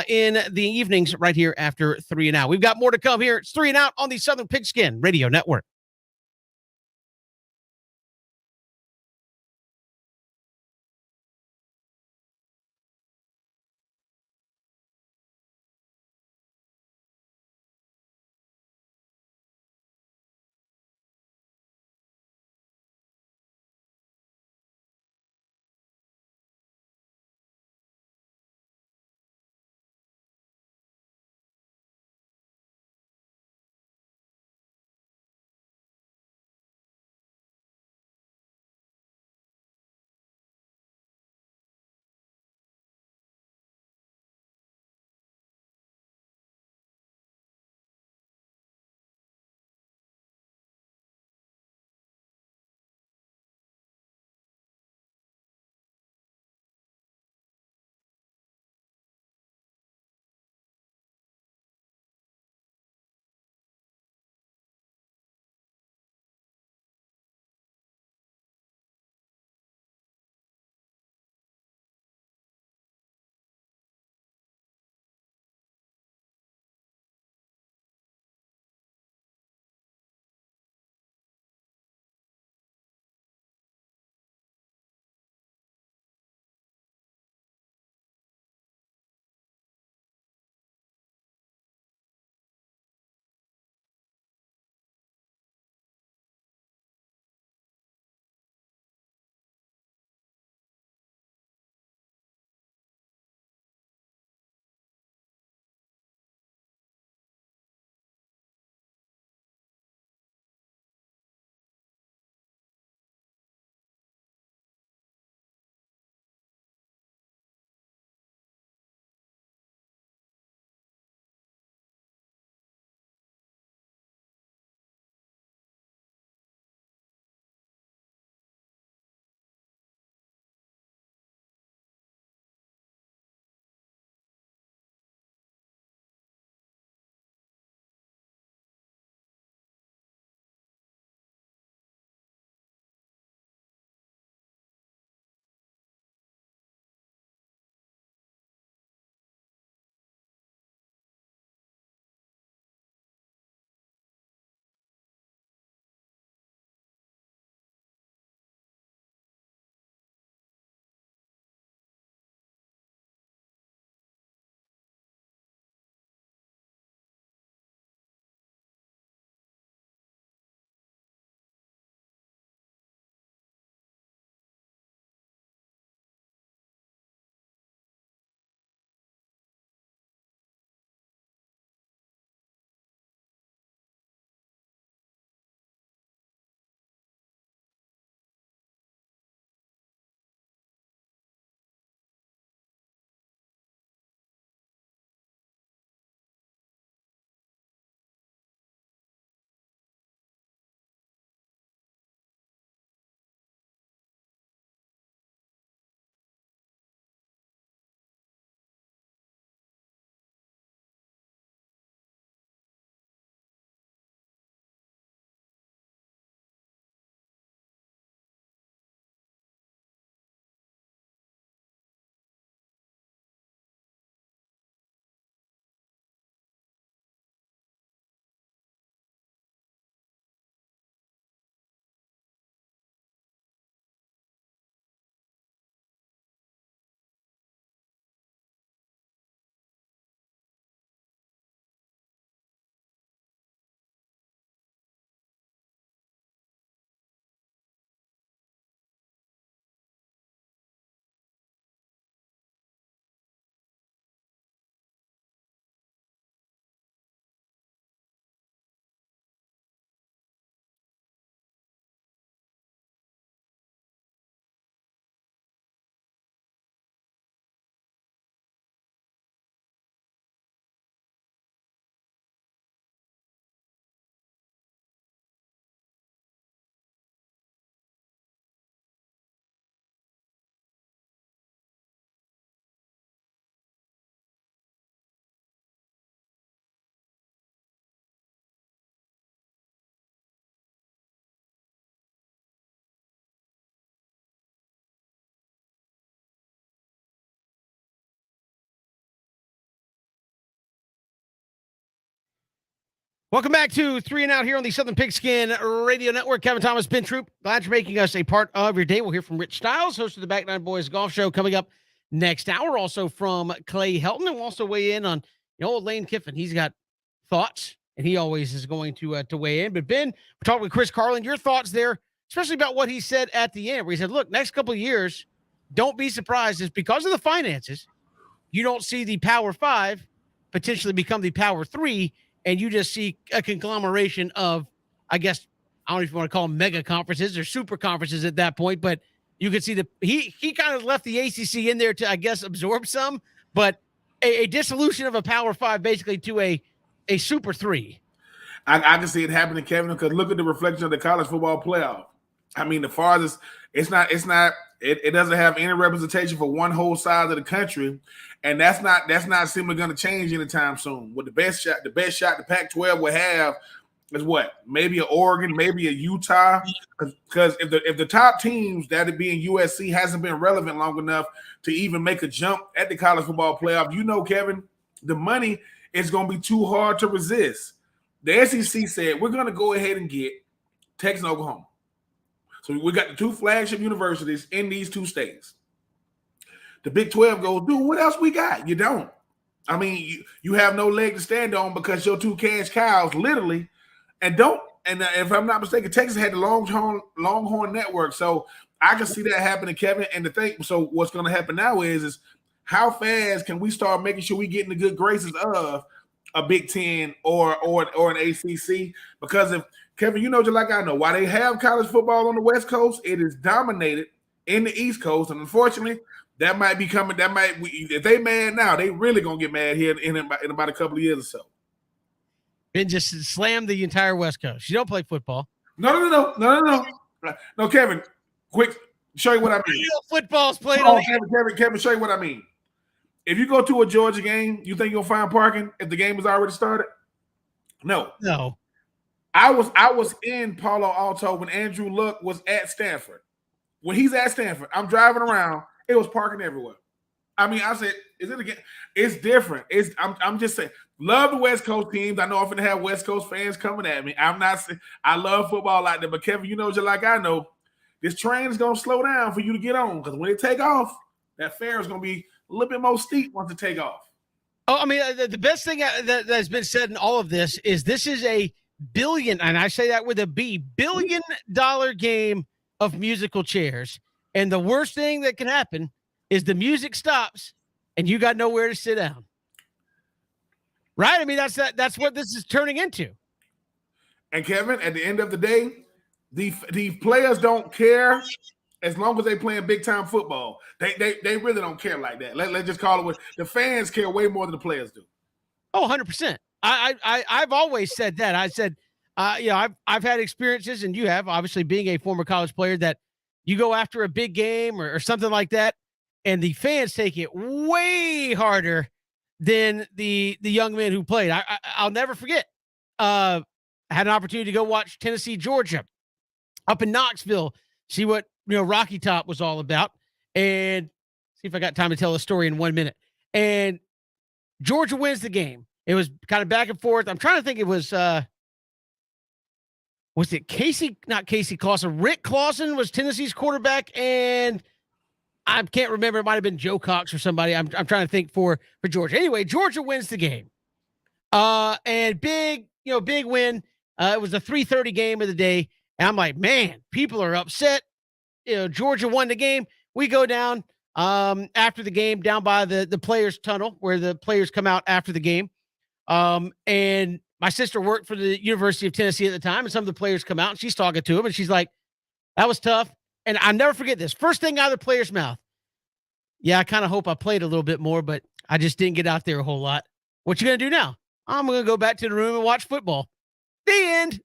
in the evenings right here after 3 and Out. We've got more to come here. It's 3 and Out on the Southern Pigskin Radio Network. Welcome back to Three and Out here on the Southern Pigskin Radio Network. Kevin Thomas, Ben Troop, glad you're making us a part of your day. We'll hear from Rich Stiles, host of the Back Nine Boys Golf Show, coming up next hour. Also from Clay Helton, and we'll also weigh in on old Lane Kiffin. He's got thoughts, and he always is going to weigh in. But Ben, we're talking with Chris Carlin. Your thoughts there, especially about what he said at the end, where he said, "Look, next couple of years, don't be surprised. It's because of the finances, you don't see the Power Five potentially become the Power Three." And you just see a conglomeration of, I guess, I don't know if you want to call them mega conferences or super conferences at that point, but you could see he kind of left the ACC in there to, I guess, absorb some, but a dissolution of a Power Five basically to a Super Three. I can see it happening, Kevin, because look at the reflection of the college football playoff. I mean, the farthest, it doesn't have any representation for one whole side of the country, and that's not simply going to change anytime soon. With the best shot the Pac-12 will have is what? Maybe a Oregon, maybe a Utah, because if the top teams, that'd be in USC, hasn't been relevant long enough to even make a jump at the college football playoff, Kevin, the money is going to be too hard to resist. The SEC said we're going to go ahead and get Texas and Oklahoma. So we got the two flagship universities in these two states. The Big 12 goes, dude, what else we got? You don't. I mean, you have no leg to stand on because your two cash cows literally, and if I'm not mistaken, Texas had the Longhorn network. So I can see that happening, Kevin. And the thing, so what's going to happen now is how fast can we start making sure we get in the good graces of a Big 10 or an ACC? Because if Kevin, just like I know, why they have college football on the West Coast, it is dominated in the East Coast, and unfortunately, that might be coming. If they mad now, they really gonna get mad here in about a couple of years or so. Ben just slammed the entire West Coast. You don't play football. No, Kevin, quick, show you what I mean. Real football's played on Kevin, show you what I mean. If you go to a Georgia game, you think you'll find parking if the game has already started? No. I was in Palo Alto when Andrew Luck was at Stanford. When he's at Stanford, I'm driving around. It was parking everywhere. I mean, I said, "Is it again?" It's different. I'm just saying. Love the West Coast teams. I know I'm gonna have West Coast fans coming at me. I'm not saying I love football like that, but Kevin, just like I know, this train is gonna slow down for you to get on because when it take off, that fare is gonna be a little bit more steep once it take off. Oh, I mean, the best thing that has been said in all of this is a billion, and I say that with a B, $1 billion game of musical chairs. And the worst thing that can happen is the music stops and you got nowhere to sit down. Right? I mean, that's what this is turning into. And Kevin, at the end of the day, the players don't care as long as they playing big time football. They really don't care like that. Let's just call it what the fans care way more than the players do. Oh, 100%. I've always said that. I said, I've had experiences, and you have, obviously, being a former college player, that you go after a big game or something like that, and the fans take it way harder than the young men who played. I'll never forget. I had an opportunity to go watch Tennessee, Georgia, up in Knoxville, see what Rocky Top was all about, and see if I got time to tell the story in 1 minute. And Georgia wins the game. It was kind of back and forth. I'm trying to think. It was it Casey? Not Casey Clausen. Rick Clausen was Tennessee's quarterback, and I can't remember. It might have been Joe Cox or somebody. I'm trying to think for Georgia. Anyway, Georgia wins the game. And big win. It was a 3:30 game of the day, and I'm like, man, people are upset. Georgia won the game. We go down after the game down by the players' tunnel where the players come out after the game. And my sister worked for the University of Tennessee at the time, and some of the players come out, and she's talking to him, and she's like, that was tough. And I'll never forget this. First thing out of the player's mouth. Yeah, I kind of hope I played a little bit more, but I just didn't get out there a whole lot. What you going to do now? I'm going to go back to the room and watch football. The end.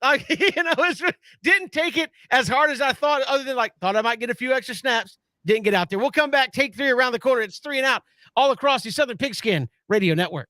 Didn't take it as hard as I thought, other than thought I might get a few extra snaps. Didn't get out there. We'll come back, take three around the corner. It's 3 and Out all across the Southern Pigskin Radio Network.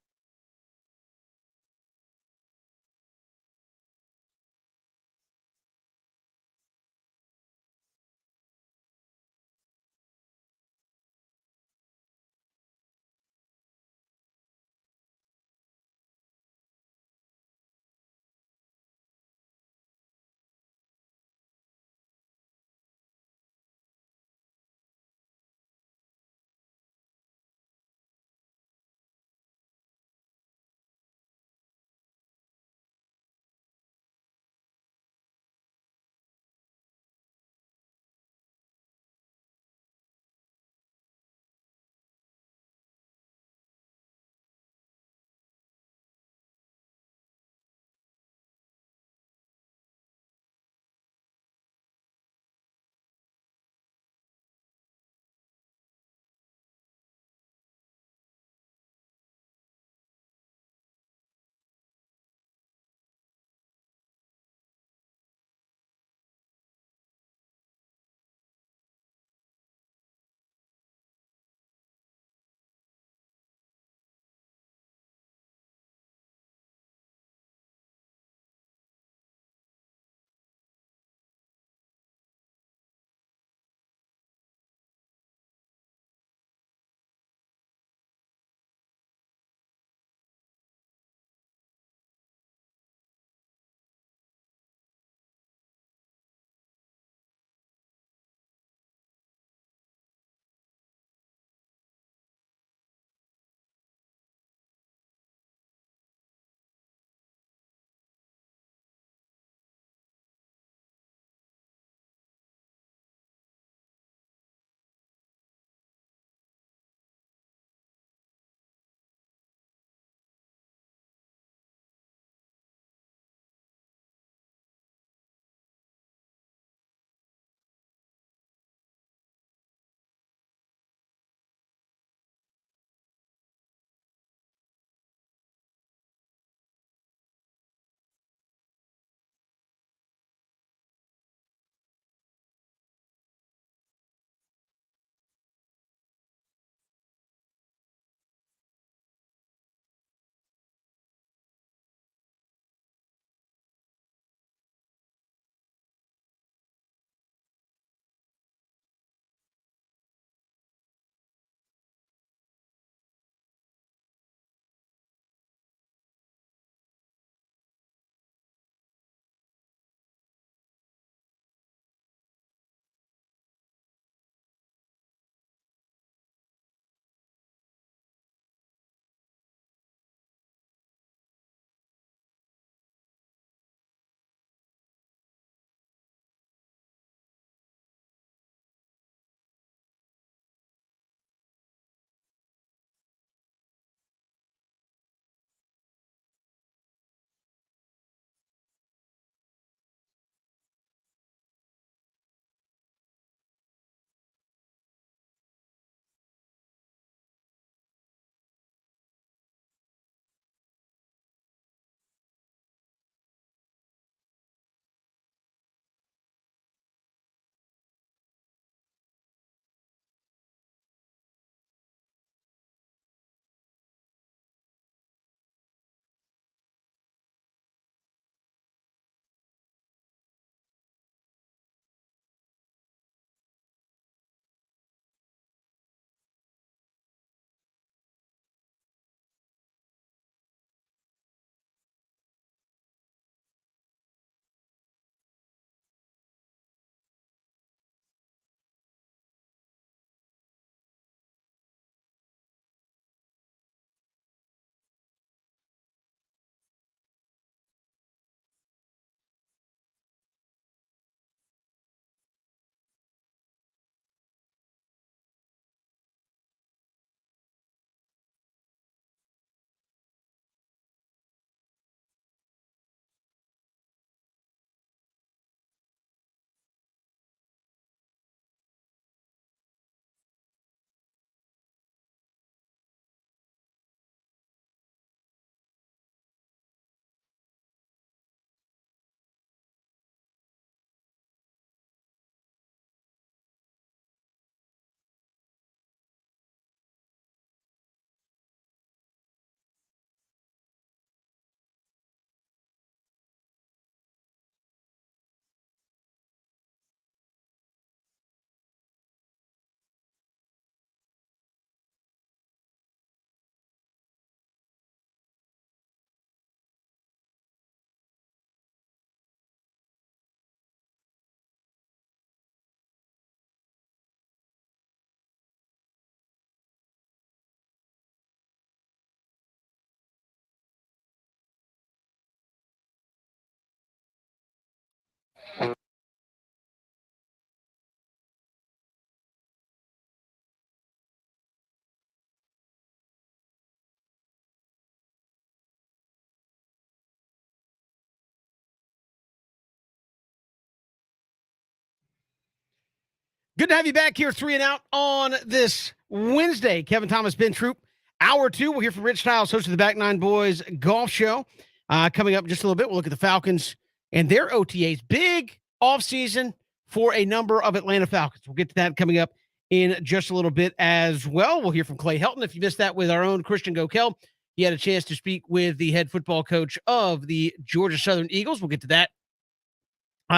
Good to have you back here, 3 and Out on this Wednesday. Kevin Thomas, Ben Troop, hour 2. We'll hear from Rich Stiles, host of the Back Nine Boys Golf Show. Coming up in just a little bit, we'll look at the Falcons and their OTAs. Big offseason for a number of Atlanta Falcons. We'll get to that coming up in just a little bit as well. We'll hear from Clay Helton. If you missed that with our own Christian Gokel, he had a chance to speak with the head football coach of the Georgia Southern Eagles. We'll get to that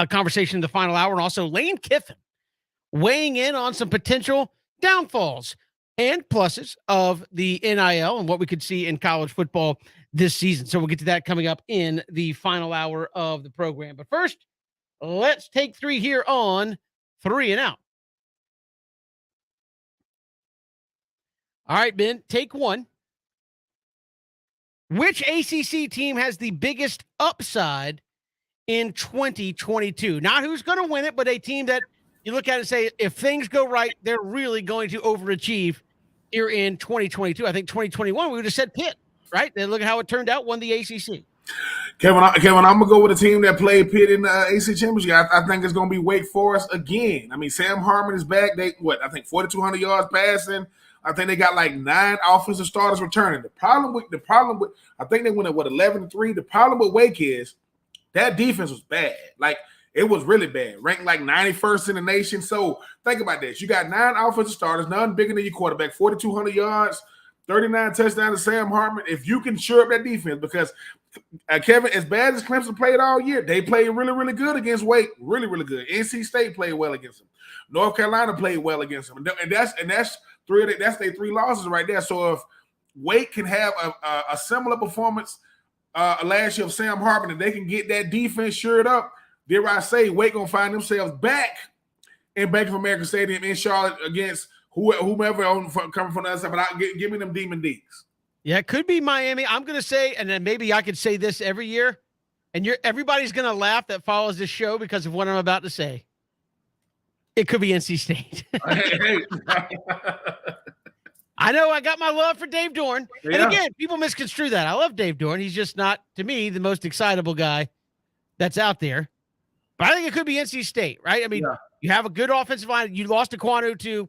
conversation in the final hour. And also Lane Kiffin weighing in on some potential downfalls and pluses of the NIL and what we could see in college football this season. So we'll get to that coming up in the final hour of the program. But first, let's take 3 here on 3 and Out. All right, Ben, take 1. Which ACC team has the biggest upside in 2022? Not who's going to win it, but a team that you look at it and say, if things go right, they're really going to overachieve here in 2022. I think 2021, we would have said Pitt, right? Then look at how it turned out, won the ACC. Kevin, I'm going to go with a team that played Pitt in the ACC Championship. I think it's going to be Wake Forest again. I mean, Sam Hartman is back. I think 4,200 yards passing. I think they got like 9 offensive starters returning. The problem with I think they went at 11-3. The problem with Wake is that defense was bad. Like, it was really bad. Ranked like 91st in the nation. So think about this. You got 9 offensive starters, none bigger than your quarterback, 4,200 yards, 39 touchdowns to Sam Hartman. If you can shore up that defense, because Kevin, as bad as Clemson played all year, they played really, really good against Wake. Really, really good. NC State played well against them. North Carolina played well against them. And that's their 3 losses right there. So if Wake can have a similar performance last year of Sam Hartman, and they can get that defense shored up, dare I say, Wake gonna find themselves back in Bank of America Stadium in Charlotte against whomever coming from the other side. But give me them Demon Deeks. Yeah, it could be Miami. I'm gonna say, and then maybe I could say this every year, and everybody's gonna laugh that follows this show because of what I'm about to say. It could be NC State. I know I got my love for Dave Dorn. Yeah. And again, people misconstrue that. I love Dave Dorn. He's just not, to me, the most excitable guy that's out there. But I think it could be NC State, right? I mean, You have a good offensive line. You lost Aquanu to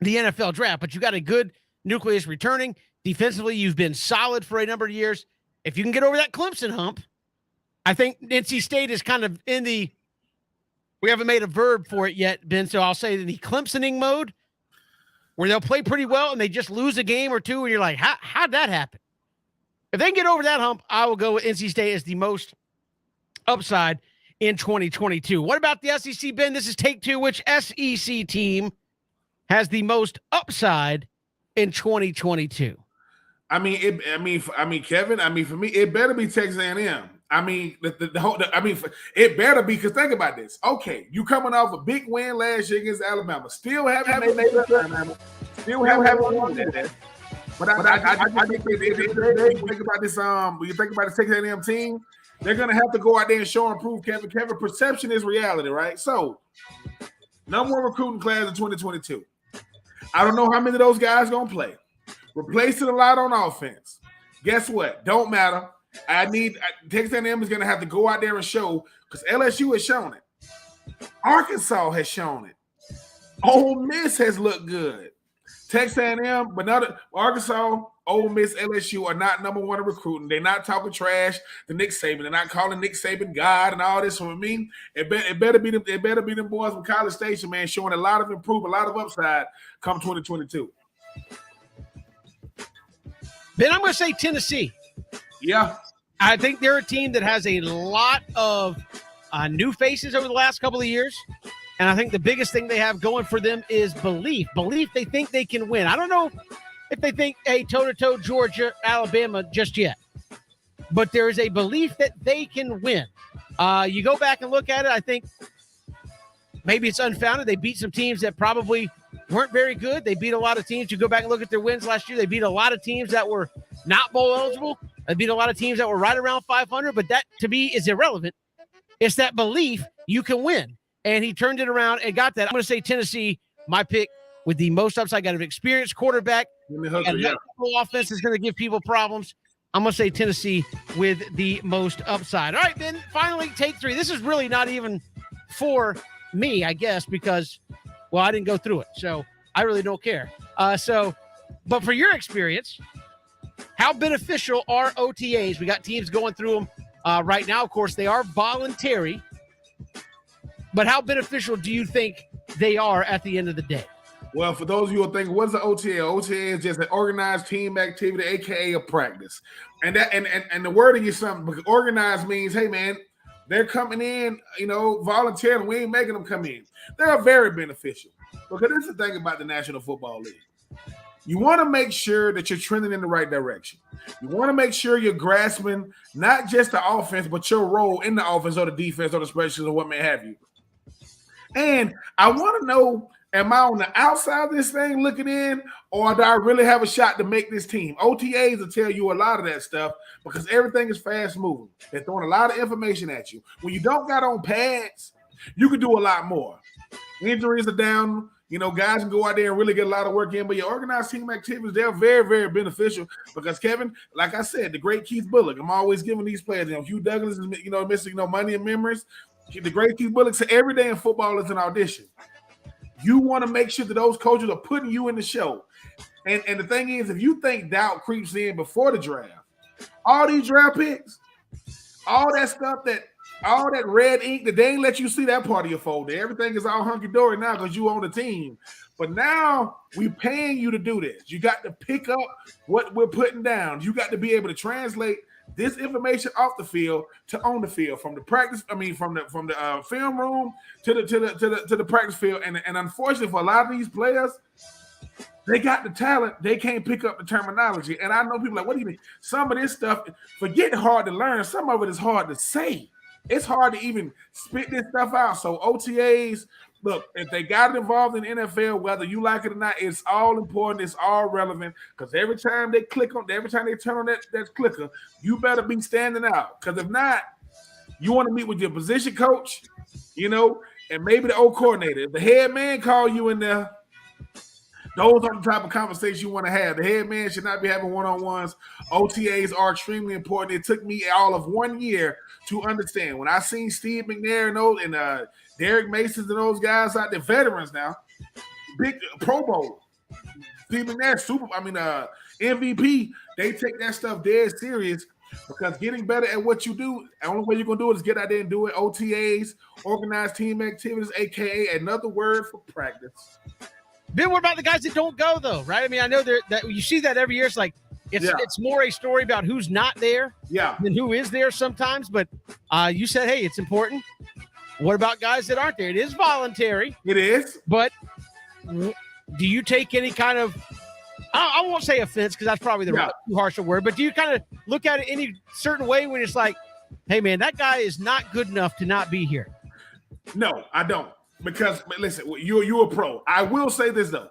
the NFL draft, but you got a good nucleus returning. Defensively, you've been solid for a number of years. If you can get over that Clemson hump, I think NC State is kind of in the – we haven't made a verb for it yet, Ben, so I'll say in the Clemsoning mode where they'll play pretty well and they just lose a game or two and you're like, how'd that happen? If they can get over that hump, I will go with NC State as the most upside in 2022. What about the SEC, Ben? This is take 2. Which SEC team has the most upside in 2022? Kevin. For me, it better be Texas A&M. It better be, because think about this. Okay, you coming off a big win last year against Alabama, still haven't won that. But I think if you think about this, when you think about the Texas A&M team, they're gonna have to go out there and show and prove. Kevin, perception is reality, right? So, number 1 recruiting class in 2022. I don't know how many of those guys gonna play. Replacing a lot on offense. Guess what? Don't matter. Texas A&M is going to have to go out there and show, because LSU has shown it. Arkansas has shown it. Ole Miss has looked good. Texas A&M, but not Arkansas, Ole Miss, LSU are not number 1 in recruiting. They're not talking trash to Nick Saban. They're not calling Nick Saban God and all this. For me, it better be them boys from College Station, man, showing a lot of improvement, a lot of upside come 2022. Ben, I'm going to say Tennessee. Yeah. I think they're a team that has a lot of new faces over the last couple of years. And I think the biggest thing they have going for them is belief. Belief they think they can win. I don't know if they think, hey, toe-to-toe Georgia, Alabama just yet. But there is a belief that they can win. You go back and look at it, I think maybe it's unfounded. They beat some teams that probably weren't very good. They beat a lot of teams. You go back and look at their wins last year. They beat a lot of teams that were not bowl eligible. They beat a lot of teams that were right around 500, but that to me is irrelevant. It's that belief you can win. And he turned it around and got that. I'm going to say Tennessee, my pick with the most upside. Got an experienced quarterback. And offense is going to give people problems. I'm going to say Tennessee with the most upside. All right, then finally take 3. This is really not even for me, I guess, because Well, I didn't go through it, so I really don't care. But for your experience, how beneficial are OTAs? We got teams going through them right now. Of course, they are voluntary, but how beneficial do you think they are at the end of the day? Well, for those of you who think, what's an OTA? OTA is just an organized team activity, aka a practice. And that and the wording is something, because organized means, hey man, they're coming in, voluntarily. We ain't making them come in. They're very beneficial. Because this is the thing about the National Football League. You want to make sure that you're trending in the right direction. You want to make sure you're grasping not just the offense, but your role in the offense or the defense or the specials or what may have you. And I want to know, am I on the outside of this thing looking in, or do I really have a shot to make this team? OTAs will tell you a lot of that stuff because everything is fast moving. They're throwing a lot of information at you. When you don't got on pads, you can do a lot more. Injuries are down. Guys can go out there and really get a lot of work in, but your organized team activities, they're very, very beneficial because, Kevin, like I said, the great Keith Bullock, I'm always giving these players, Hugh Douglas is, missing, money and memories. The great Keith Bullock said every day in football is an audition. You want to make sure that those coaches are putting you in the show. And the thing is, if you think doubt creeps in before the draft, all these draft picks, all that stuff all that red ink, that they ain't let you see that part of your folder. Everything is all hunky-dory now because you own the team. But now we're paying you to do this. You got to pick up what we're putting down. You got to be able to translate this information off the field to on the field, from the practice. I mean, from the film room to the practice field. And unfortunately for a lot of these players, they got the talent. They can't pick up the terminology. And I know people like, what do you mean? Some of this stuff, forget hard to learn. Some of it is hard to say. It's hard to even spit this stuff out. So OTAs, look, if they got it involved in the NFL, whether you like it or not, it's all important. It's all relevant, because every time they turn on that clicker, you better be standing out. Because if not, you want to meet with your position coach, and maybe the old coordinator. If the head man call you in there, those are the type of conversations you want to have. The head man should not be having one-on-ones. OTAs are extremely important. It took me all of 1 year to understand. When I seen Steve McNair and Derek Masons and those guys out there, veterans now, big Pro Bowl, Steve McNair, MVP, they take that stuff dead serious, because getting better at what you do, the only way you're going to do it is get out there and do it. OTAs, organized team activities, a.k.a. another word for practice. Ben, what about the guys that don't go, though, right? I mean, I know that you see that every year. It's like it's more a story about who's not there than who is there sometimes. But you said, hey, it's important. What about guys that aren't there? It is voluntary. It is. But do you take any kind of, I won't say offense, because that's probably too harsh a word, but do you kind of look at it any certain way when it's like, hey, man, that guy is not good enough to not be here? No, I don't. Because, listen, you're a pro. I will say this, though.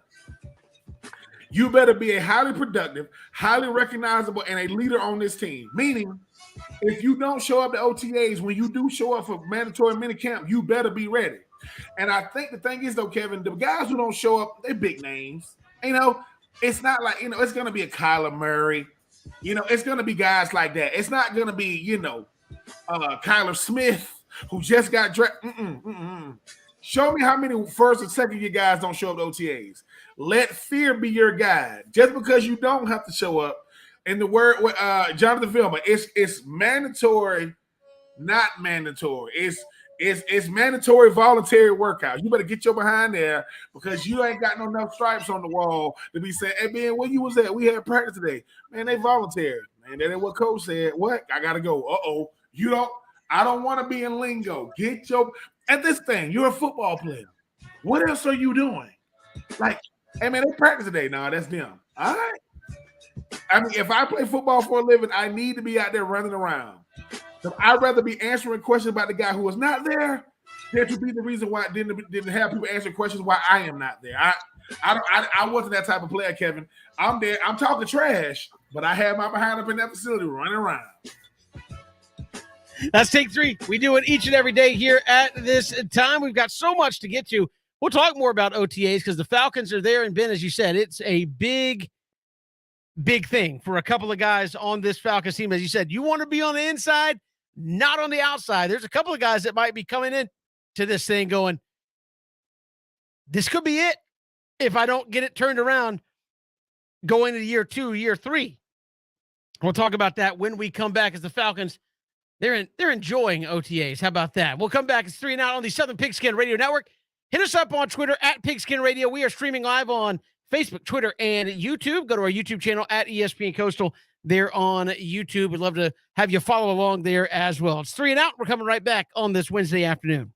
You better be a highly productive, highly recognizable, and a leader on this team. Meaning, if you don't show up to OTAs, when you do show up for mandatory minicamp, you better be ready. And I think the thing is, though, Kevin, the guys who don't show up, they're big names. It's not like, it's going to be a Kyler Murray. It's going to be guys like that. It's not going to be, Kyler Smith, who just got drafted. Show me how many first and second year guys don't show up to OTAs. Let fear be your guide. Just because you don't have to show up, in the word Jonathan Vilma, it's mandatory, not mandatory. It's mandatory voluntary workout. You better get your behind there, because you ain't got no enough stripes on the wall to be saying, hey man, where you was at? We had practice today. Man, they voluntary. Man, that ain't what coach said. What? I gotta go. I don't want to be in lingo. At this thing, you're a football player. What else are you doing? Like, hey man, they practice today. No, that's them. All right. I mean, if I play football for a living, I need to be out there running around. So I'd rather be answering questions about the guy who was not there than to be the reason why I didn't have people answering questions why I am not there. I wasn't that type of player, Kevin. I'm there. I'm talking trash, but I had my behind up in that facility running around. That's Take 3. We do it each and every day here at this time. We've got so much to get to. We'll talk more about OTAs because the Falcons are there. And Ben, as you said, it's a big thing for a couple of guys on this Falcons team. As you said, you want to be on the inside, not on the outside. There's a couple of guys that might be coming in to this thing going, this could be it if I don't get it turned around going into year 2, year 3. We'll talk about that when we come back as the Falcons. They're enjoying OTAs. How about that? We'll come back. It's 3 and Out on the Southern Pigskin Radio Network. Hit us up on Twitter at Pigskin Radio. We are streaming live on Facebook, Twitter, and YouTube. Go to our YouTube channel at ESPN Coastal there on YouTube. We'd love to have you follow along there as well. It's 3 and Out. We're coming right back on this Wednesday afternoon.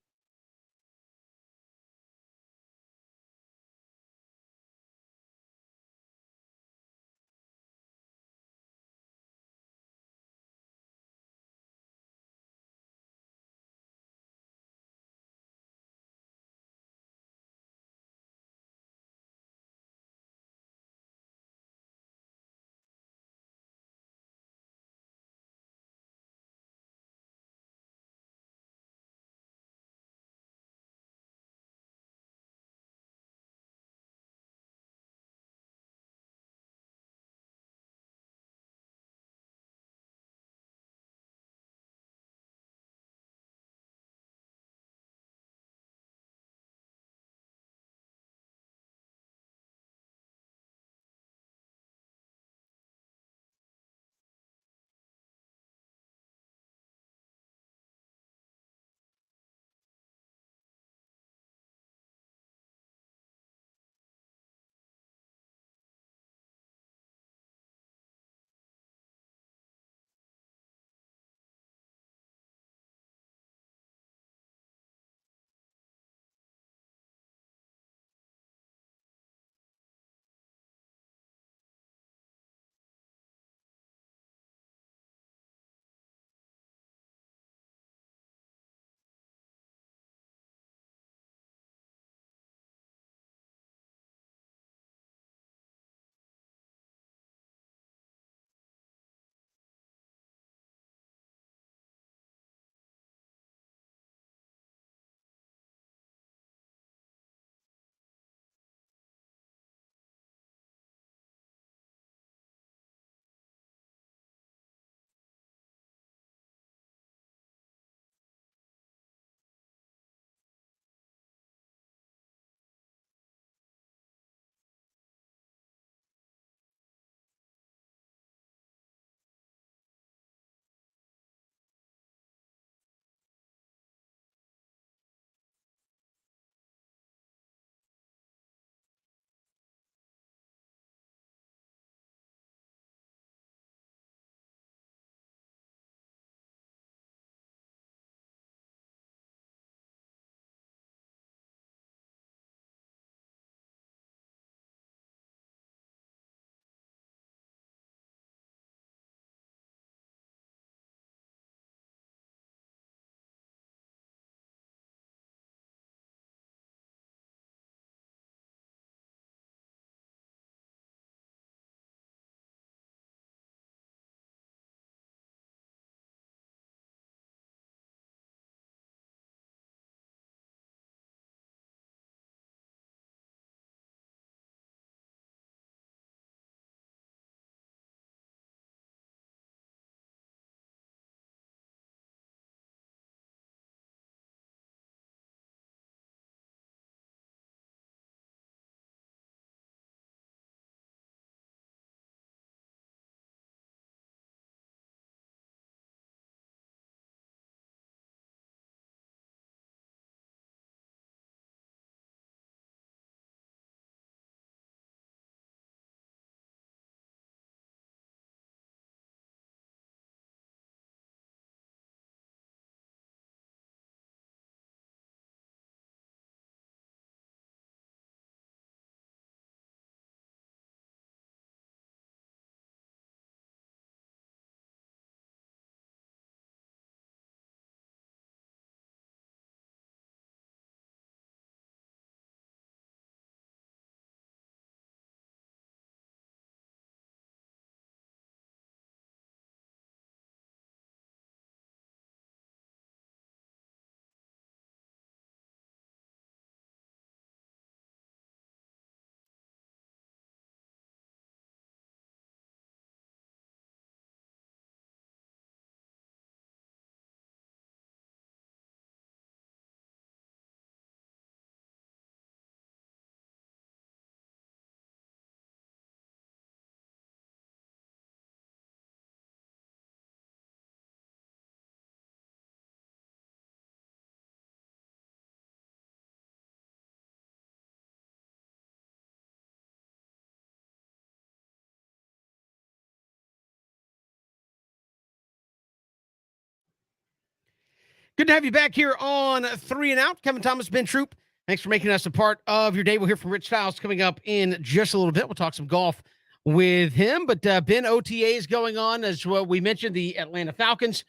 Good to have you back here on 3 and Out. Kevin Thomas, Ben Troop, thanks for making us a part of your day. We'll hear from Rich Stiles coming up in just a little bit. We'll talk some golf with him. But Ben, OTA is going on, as well. We mentioned the Atlanta Falcons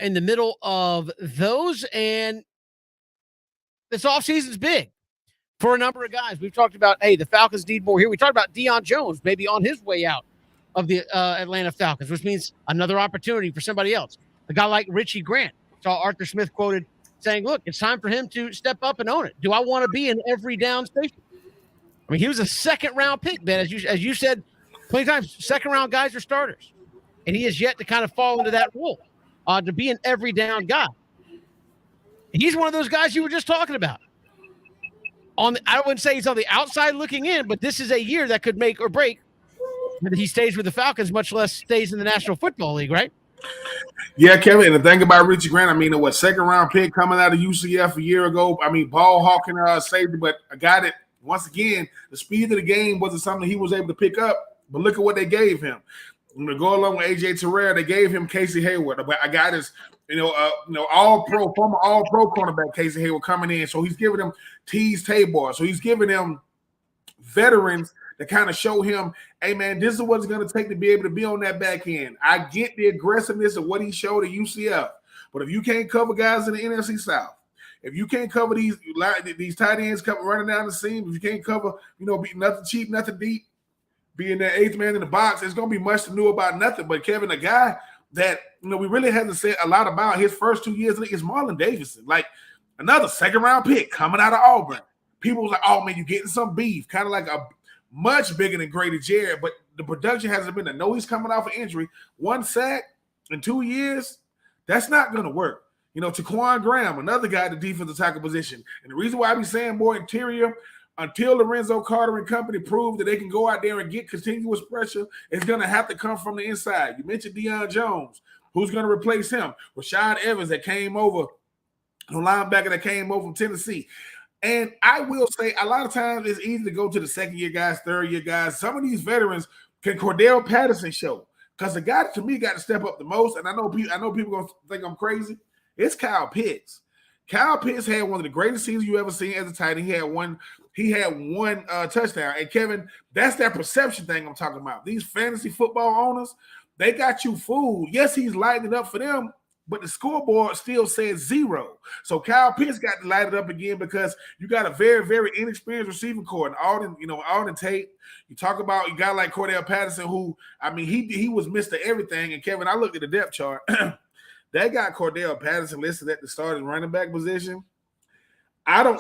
in the middle of those. And this offseason is big for a number of guys. We've talked about, hey, the Falcons need more here. We talked about Deion Jones maybe on his way out of the Atlanta Falcons, which means another opportunity for somebody else. A guy like Richie Grant. Saw Arthur Smith quoted saying, look, it's time for him to step up and own it. Do I want to be an every down station? I mean, he was a second-round pick, Ben. As you said plenty of times, second-round guys are starters. And he has yet to kind of fall into that role to be an every down guy. And he's one of those guys you were just talking about. I wouldn't say he's on the outside looking in, but this is a year that could make or break whether he stays with the Falcons, much less stays in the National Football League, right? Yeah, Kevin, and the thing about Richie Grant, I mean, second-round pick coming out of UCF a year ago. I mean, ball hawking safety, but a guy that, once again, the speed of the game wasn't something he was able to pick up. But look at what they gave him. To go along with A.J. Terrell, they gave him Casey Hayward. A guy that's, all-pro, former all-pro cornerback Casey Hayward coming in. So he's giving him Tease Tabor. So he's giving them veterans to kind of show him, hey, man, this is what it's going to take to be able to be on that back end. I get the aggressiveness of what he showed at UCF, but if you can't cover guys in the NFC South, if you can't cover these tight ends running down the seam, if you can't cover, be nothing cheap, nothing deep, being that eighth man in the box, it's going to be much to know about nothing. But Kevin, a guy that, we really haven't said a lot about his first 2 years is Marlon Davidson, like another second-round pick coming out of Auburn. People was like, oh, man, you're getting some beef, kind of like a much bigger than Grady Jarrett, but the production hasn't been to know he's coming off an injury. 1 sack in 2 years, that's not going to work. Taquan Graham, another guy at the defensive tackle position. And the reason why I be saying more interior, until Lorenzo Carter and company prove that they can go out there and get continuous pressure, it's going to have to come from the inside. You mentioned Deion Jones. Who's going to replace him? Rashad Evans that came over, the linebacker that came over from Tennessee. And I will say a lot of times it's easy to go to the second-year guys, third-year guys. Some of these veterans can Cordell Patterson show, because the guy to me got to step up the most. And I know people going to think I'm crazy. It's Kyle Pitts. Kyle Pitts had one of the greatest seasons you ever seen as a tight end. He had one touchdown. And Kevin, that's that perception thing I'm talking about. These fantasy football owners, they got you fooled. Yes, he's lighting it up for them, but the scoreboard still says 0. So Kyle Pitts got to light it up again because you got a very, very inexperienced receiving core. And Alden Tate. You talk about a guy like Cordell Patterson, who, I mean, he was Mr. Everything. And Kevin, I looked at the depth chart. That guy Cordell Patterson listed at the starting running back position.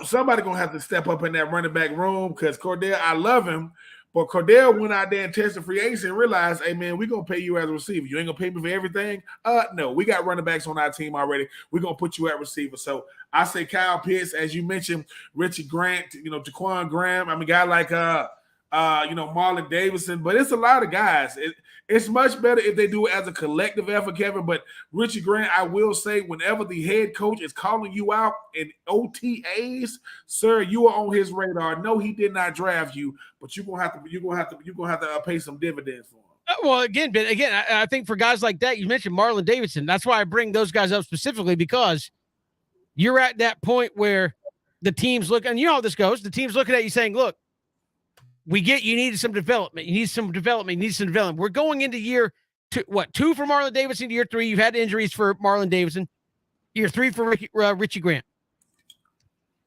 Somebody gonna have to step up in that running back room, because Cordell, I love him. But Cordell went out there and tested free agency and realized, hey, man, we're going to pay you as a receiver. You ain't going to pay me for everything? No, we got running backs on our team already. We're going to put you at receiver. So I say Kyle Pitts, as you mentioned, Richie Grant, Taquan Graham. I mean, a guy like, Marlon Davidson. But it's a lot of guys. It's much better if they do it as a collective effort, Kevin. But Richie Grant, I will say, whenever the head coach is calling you out in OTAs, sir, you are on his radar. No, he did not draft you, but you're gonna have to pay some dividends for him. Well, again, I think for guys like that, you mentioned Marlon Davidson. That's why I bring those guys up specifically, because you're at that point where the team's looking, and you know how this goes. The team's looking at you saying, look, we get you need some development. You need some development. You need some development. We're going into year 2 for Marlon Davidson, year 3. You've had injuries for Marlon Davidson. Year 3 for Richie Grant.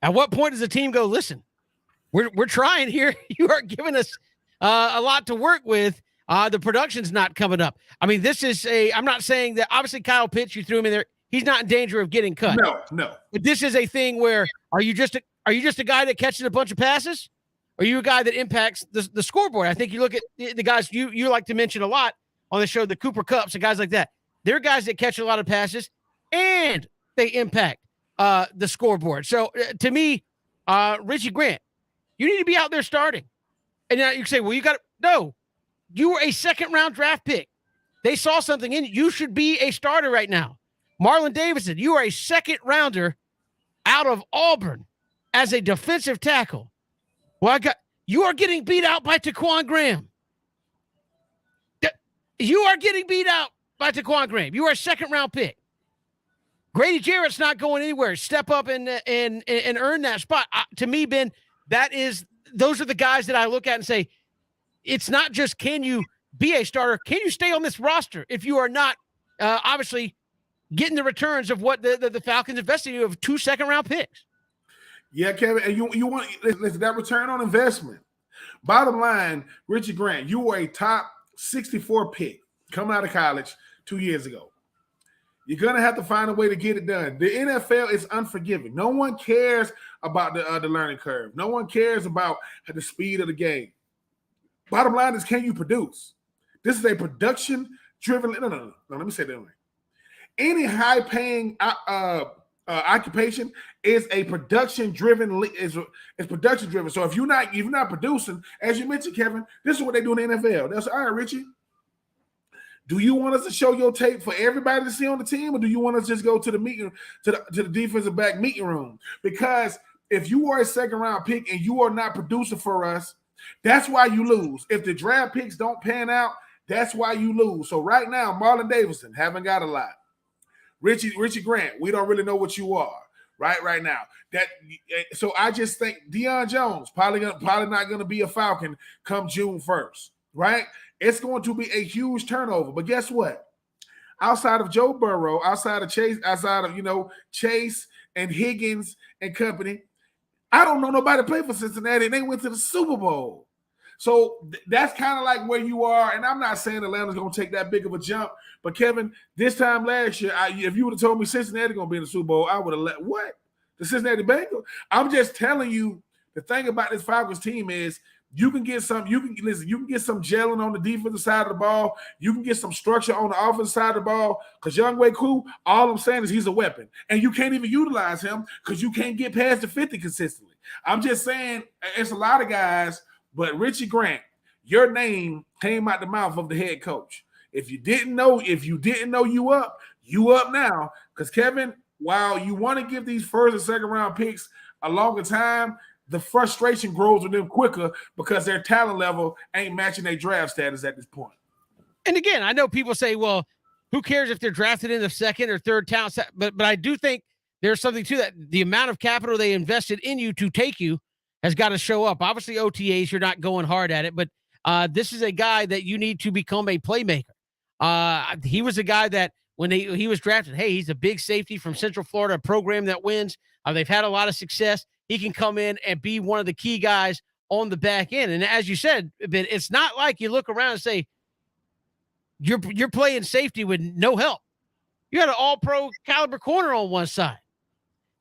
At what point does the team go, listen, we're trying here. You are giving us a lot to work with. The production's not coming up. I mean, I'm not saying that, obviously Kyle Pitts, you threw him in there. He's not in danger of getting cut. No. But this is a thing where, are you just a guy that catches a bunch of passes? Are you a guy that impacts the scoreboard? I think you look at the guys you like to mention a lot on the show, the Cooper Kupps and guys like that. They're guys that catch a lot of passes and they impact the scoreboard. So to me, Richie Grant, you need to be out there starting. And now you say, well, no, you were a second-round draft pick. They saw something in you. You should be a starter right now. Marlon Davidson, you are a second-rounder out of Auburn as a defensive tackle. Well, you are getting beat out by Taquan Graham. You are getting beat out by Taquan Graham. You are a second-round pick. Grady Jarrett's not going anywhere. Step up and earn that spot. To me, Ben, those are the guys that I look at and say, it's not just can you be a starter, can you stay on this roster if you are not obviously getting the returns of what the Falcons invested in you of 2 second-round picks. Yeah, Kevin, and you want listen, that return on investment. Bottom line, Richie Grant, you were a top 64 pick coming out of college 2 years ago. You're going to have to find a way to get it done. The NFL is unforgiving. No one cares about the learning curve. No one cares about the speed of the game. Bottom line is, can you produce? This is a production-driven – no, let me say that way. Any high-paying occupation is a production-driven is production-driven. So if you're not producing, as you mentioned, Kevin, this is what they do in the NFL. They'll say, all right, Richie, do you want us to show your tape for everybody to see on the team, or do you want us to just go to the meeting to the defensive back meeting room? Because if you are a second-round pick and you are not producing for us, that's why you lose. If the draft picks don't pan out, that's why you lose. So right now, Marlon Davidson haven't got a lot. Richie Grant, we don't really know what you are right now. So I just think Deion Jones probably not going to be a Falcon come June 1st, right? It's going to be a huge turnover. But guess what? Outside of Joe Burrow, outside of Chase and Higgins and company, I don't know nobody play for Cincinnati, and they went to the Super Bowl. So that's kind of like where you are. And I'm not saying Atlanta's going to take that big of a jump. But, Kevin, this time last year, if you would have told me Cincinnati going to be in the Super Bowl, I would have let – what? The Cincinnati Bengals? I'm just telling you, the thing about this Falcons team is you can get some – you can get some gelling on the defensive side of the ball. You can get some structure on the offensive side of the ball because Younghoe Koo, all I'm saying is he's a weapon. And you can't even utilize him because you can't get past the 50 consistently. I'm just saying it's a lot of guys – but Richie Grant, your name came out the mouth of the head coach. If you didn't know you up now. Because Kevin, while you want to give these first and second round picks a longer time, the frustration grows with them quicker because their talent level ain't matching their draft status at this point. And again, I know people say, well, who cares if they're drafted in the second or third talent? But I do think there's something to that. The amount of capital they invested in you to take you has got to show up. Obviously, OTAs, you're not going hard at it, but this is a guy that you need to become a playmaker. He was a guy that when he was drafted, hey, he's a big safety from Central Florida, a program that wins. They've had a lot of success. He can come in and be one of the key guys on the back end. And as you said, it's not like you look around and say, you're playing safety with no help. You got an all-pro caliber corner on one side.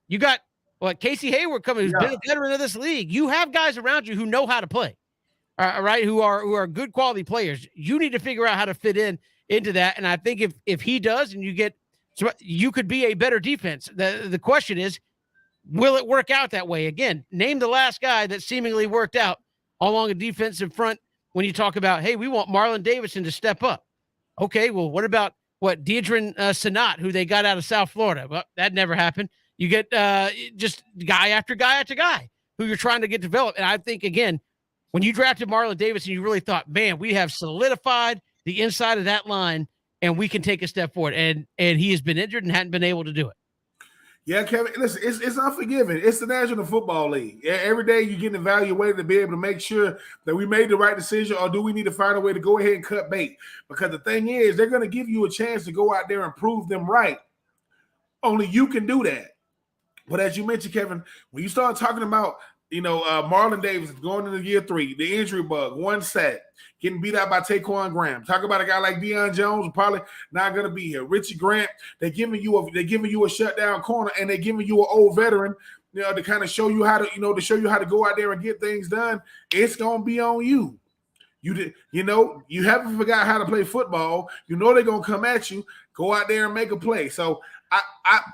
You got Casey Hayward coming, who's been a veteran of this league. You have guys around you who know how to play, all right, who are good quality players. You need to figure out how to fit into that. And I think if he does, and you could be a better defense. The question is, will it work out that way? Again, name the last guy that seemingly worked out along a defensive front when you talk about, hey, we want Marlon Davidson to step up. Okay, well, what about Deidre Sanat, who they got out of South Florida? Well, that never happened. You get just guy after guy after guy who you're trying to get developed. And I think, again, when you drafted Marlon Davidson, you really thought, man, we have solidified the inside of that line and we can take a step forward. And he has been injured and hadn't been able to do it. Yeah, Kevin, listen, it's unforgiving. It's the National Football League. Every day you're getting evaluated to be able to make sure that we made the right decision, or do we need to find a way to go ahead and cut bait? Because the thing is, they're going to give you a chance to go out there and prove them right. Only you can do that. But as you mentioned, Kevin, when you start talking about, Marlon Davidson going into year 3, the injury bug, 1 sack, getting beat out by Taquan Graham. Talk about a guy like Deion Jones, probably not going to be here. Richie Grant, they're giving you a shutdown corner, and they're giving you an old veteran, to kind of show you how to go out there and get things done. It's going to be on you. You haven't forgot how to play football. They're going to come at you. Go out there and make a play. So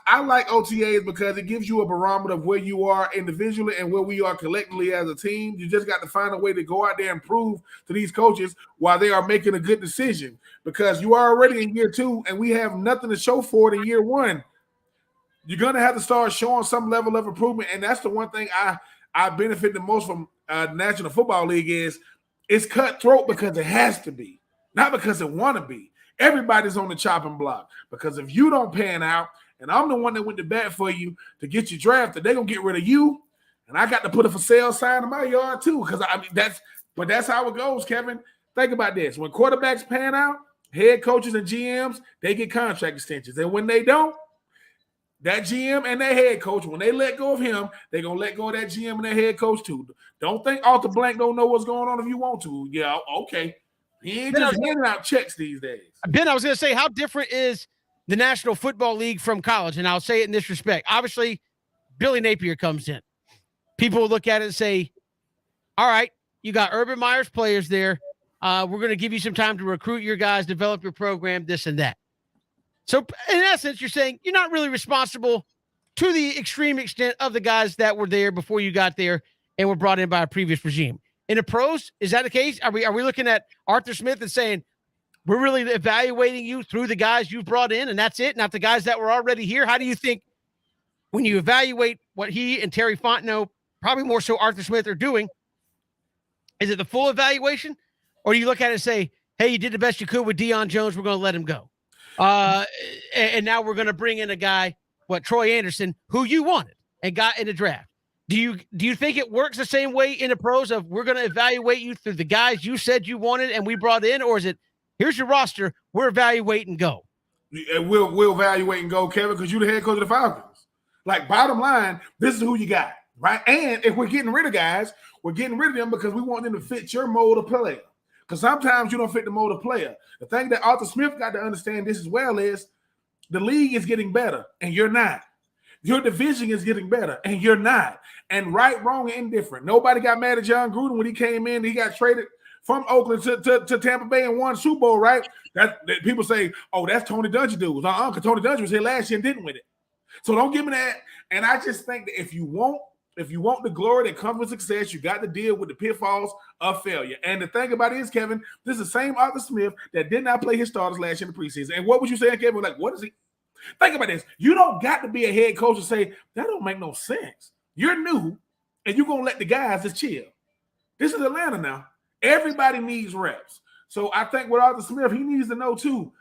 I like OTAs because it gives you a barometer of where you are individually and where we are collectively as a team. You just got to find a way to go out there and prove to these coaches while they are making a good decision, because you are already in year 2 and we have nothing to show for it in year 1. You're going to have to start showing some level of improvement. And that's the one thing I benefit the most from National Football League is it's cutthroat because it has to be, not because it want to be. Everybody's on the chopping block, because if you don't pan out and I'm the one that went to bat for you to get you drafted, they're gonna get rid of you, and I got to put a for sale sign in my yard too. Because I mean that's how it goes, Kevin. Think about this: when quarterbacks pan out, head coaches and GMs they get contract extensions, and when they don't, that GM and that head coach, when they let go of him, they're gonna let go of that GM and that head coach too. Don't think Arthur Blank don't know what's going on if you want to. Yeah, okay. He ain't just handing out checks these days. Ben, I was going to say, how different is the National Football League from college? And I'll say it in this respect. Obviously, Billy Napier comes in. People will look at it and say, all right, you got Urban Meyer's players there. We're going to give you some time to recruit your guys, develop your program, this and that. So in essence, you're saying you're not really responsible to the extreme extent of the guys that were there before you got there and were brought in by a previous regime. In the pros, is that the case? Are we looking at Arthur Smith and saying, we're really evaluating you through the guys you've brought in, and that's it, not the guys that were already here? How do you think when you evaluate what he and Terry Fontenot, probably more so Arthur Smith, are doing, is it the full evaluation? Or do you look at it and say, hey, you did the best you could with Deion Jones, we're going to let him go? And now we're going to bring in a guy, Troy Anderson, who you wanted and got in the draft. Do you think it works the same way in the pros of we're going to evaluate you through the guys you said you wanted and we brought in, or is it here's your roster, we're evaluating go? We'll evaluate and go, Kevin, because you're the head coach of the Falcons. Like, bottom line, this is who you got, right? And if we're getting rid of guys, we're getting rid of them because we want them to fit your mold of player. Because sometimes you don't fit the mold of player. The thing that Arthur Smith got to understand this as well is the league is getting better, and you're not. Your division is getting better, and you're not. And right, wrong, and indifferent. Nobody got mad at John Gruden when he came in. He got traded from Oakland to Tampa Bay and won Super Bowl, right? That people say, oh, that's Tony Dungy dudes. Because Tony Dungy was here last year and didn't win it. So don't give me that. And I just think that if you want the glory that comes with success, you got to deal with the pitfalls of failure. And the thing about it is, Kevin, this is the same Arthur Smith that did not play his starters last year in the preseason. And what was you saying, Kevin? Like, what is he? Think about this. You don't got to be a head coach and say, that don't make no sense. You're new, and you're going to let the guys just chill. This is Atlanta now. Everybody needs reps. So I think with Arthur Smith, he needs to know, too.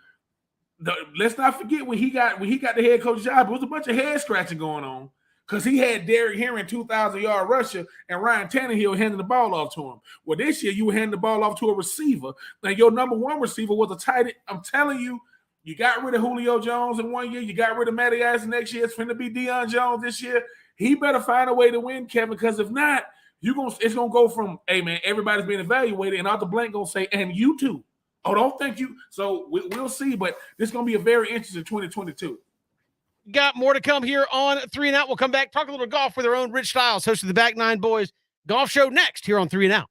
Let's not forget when he got the head coach job, it was a bunch of head scratching going on because he had Derrick Henry 2,000-yard rusher and Ryan Tannehill handing the ball off to him. Well, this year you were handing the ball off to a receiver, and your number one receiver was a tight end. I'm telling you, you got rid of Julio Jones in 1 year. You got rid of Matty Ice next year. It's going to be Deion Jones this year. He better find a way to win, Kevin, because if not, it's going to go from, hey, man, everybody's being evaluated, and Arthur Blank going to say, and you too. Oh, don't think you. So we'll see, but this is going to be a very interesting 2022. Got more to come here on 3 and Out. We'll come back, talk a little golf with our own Rich Styles, host of the Back Nine Boys Golf Show, next here on 3 and Out.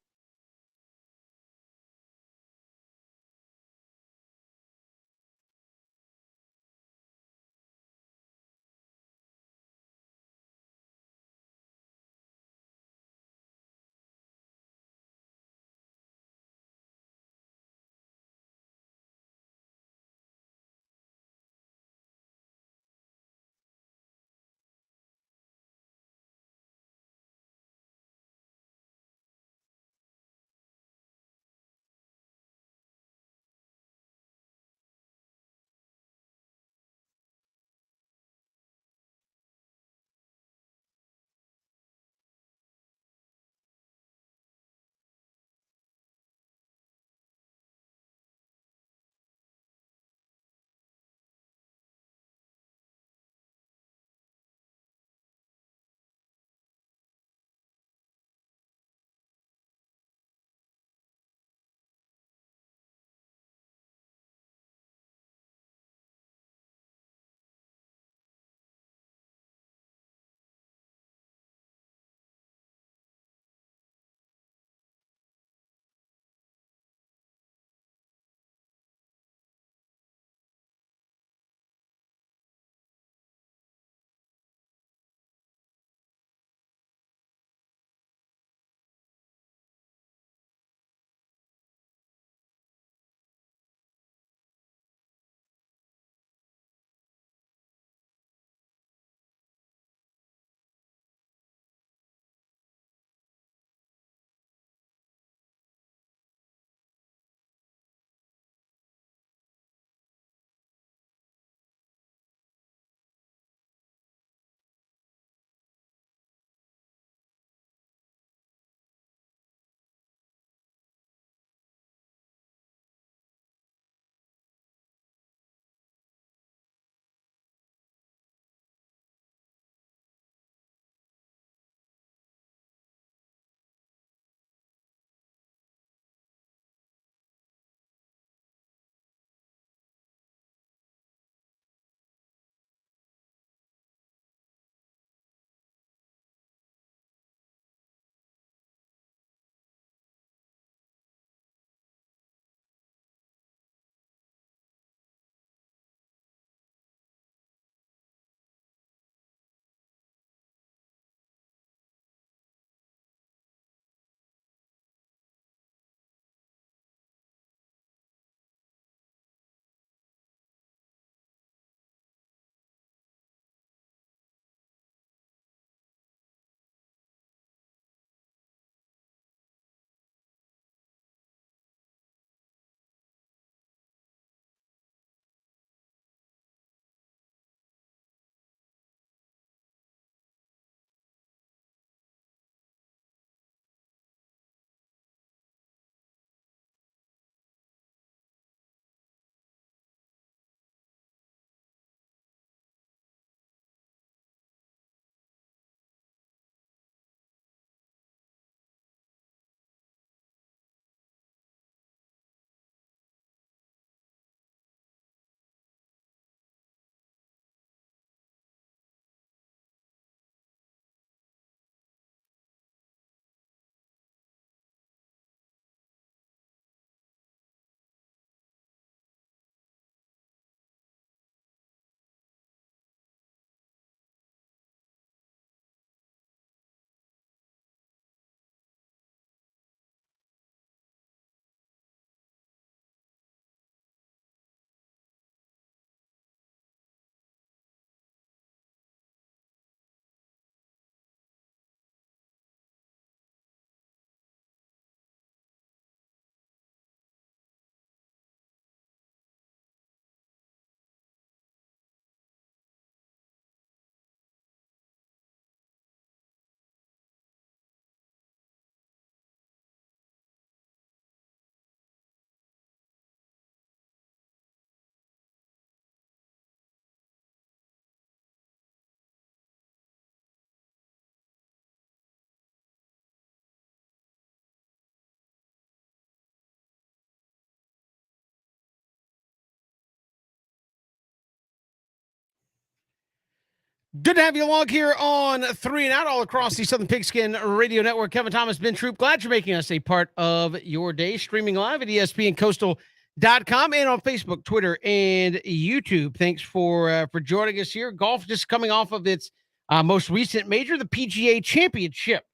Good to have you along here on 3 and Out all across the Southern Pigskin Radio Network. Kevin Thomas, Ben Troop, glad you're making us a part of your day. Streaming live at ESPNCoastal.com and on Facebook, Twitter, and YouTube. Thanks for joining us here. Golf just coming off of its most recent major, the PGA Championship,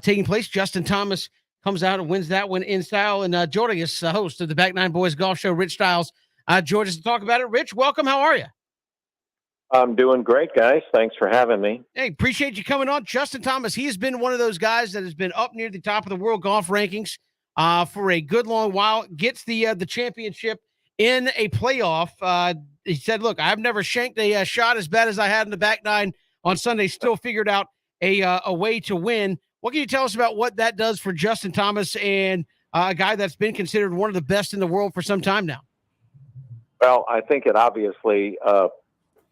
taking place. Justin Thomas comes out and wins that one in style. And joining us, host of the Back Nine Boys Golf Show, Rich Stiles, joined us to talk about it. Rich, welcome. How are you? I'm doing great, guys. Thanks for having me. Hey, appreciate you coming on. Justin Thomas, he has been one of those guys that has been up near the top of the world golf rankings for a good long while. Gets the championship in a playoff. He said, look, I've never shanked a shot as bad as I had in the back nine on Sunday. Still figured out a way to win. What can you tell us about what that does for Justin Thomas and a guy that's been considered one of the best in the world for some time now? Well, I think it obviously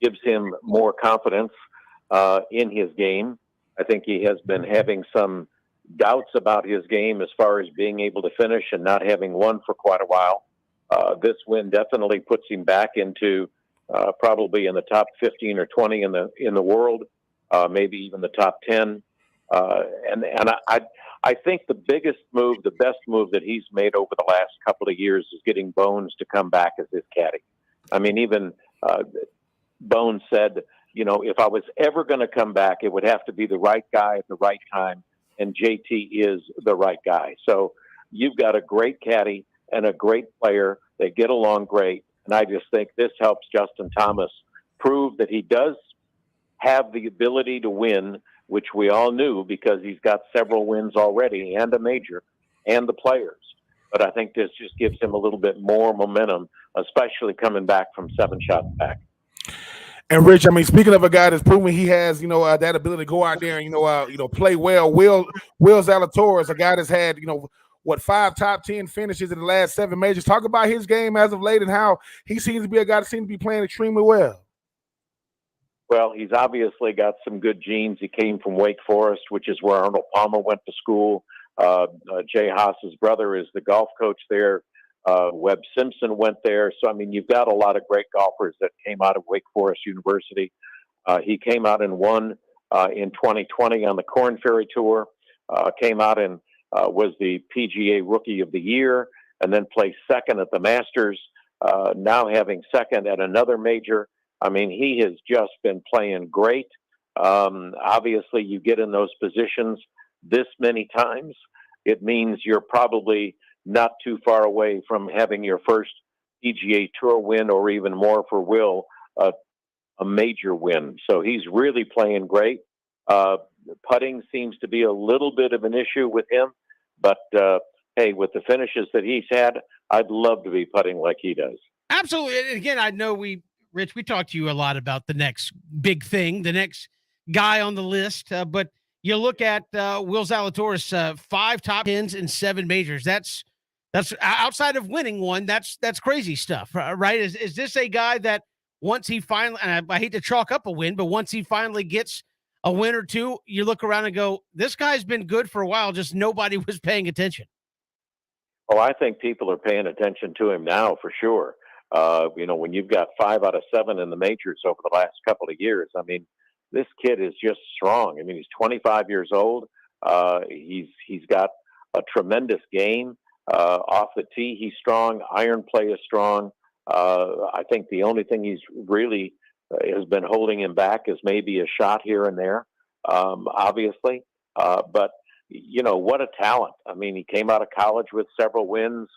gives him more confidence in his game. I think he has been having some doubts about his game as far as being able to finish and not having won for quite a while. This win definitely puts him back into probably in the top 15 or 20 in the world, maybe even the top 10. And I think the biggest move, the best move that he's made over the last couple of years is getting Bones to come back as his caddy. I mean, even Bones said, you know, if I was ever going to come back, it would have to be the right guy at the right time, and JT is the right guy. So you've got a great caddy and a great player. They get along great, and I just think this helps Justin Thomas prove that he does have the ability to win, which we all knew because he's got several wins already and a major and the players. But I think this just gives him a little bit more momentum, especially coming back from 7 shots back. And Rich, I mean, speaking of a guy that's proven he has, that ability to go out there and play well. Will Zalatoris, a guy that's had, 5 top 10 finishes in the last 7 majors. Talk about his game as of late and how he seems to be a guy that seems to be playing extremely well. Well, he's obviously got some good genes. He came from Wake Forest, which is where Arnold Palmer went to school. Jay Haas's brother is the golf coach there. Webb Simpson went there. So, I mean, you've got a lot of great golfers that came out of Wake Forest University. He came out and won in 2020 on the Korn Ferry Tour, came out and was the PGA Rookie of the Year, and then placed second at the Masters, now having second at another major. I mean, he has just been playing great. Obviously, you get in those positions this many times, it means you're probably not too far away from having your first PGA Tour win, or even more for Will, a major win. So he's really playing great. Putting seems to be a little bit of an issue with him, but hey, with the finishes that he's had, I'd love to be putting like he does. Absolutely. And again, I know Rich, we talked to you a lot about the next big thing, the next guy on the list, but you look at Will Zalatoris, 5 top 10s and 7 majors. That's outside of winning one. That's crazy stuff, right? Is this a guy that once he finally, and I hate to chalk up a win, but once he finally gets a win or two, you look around and go, this guy's been good for a while, just nobody was paying attention. Oh, I think people are paying attention to him now for sure. When you've got 5 out of 7 in the majors over the last couple of years, I mean, this kid is just strong. I mean, he's 25 years old. He's got a tremendous game. Off the tee, he's strong. Iron play is strong. I think the only thing he's really has been holding him back is maybe a shot here and there, obviously. But, what a talent. I mean, he came out of college with several wins.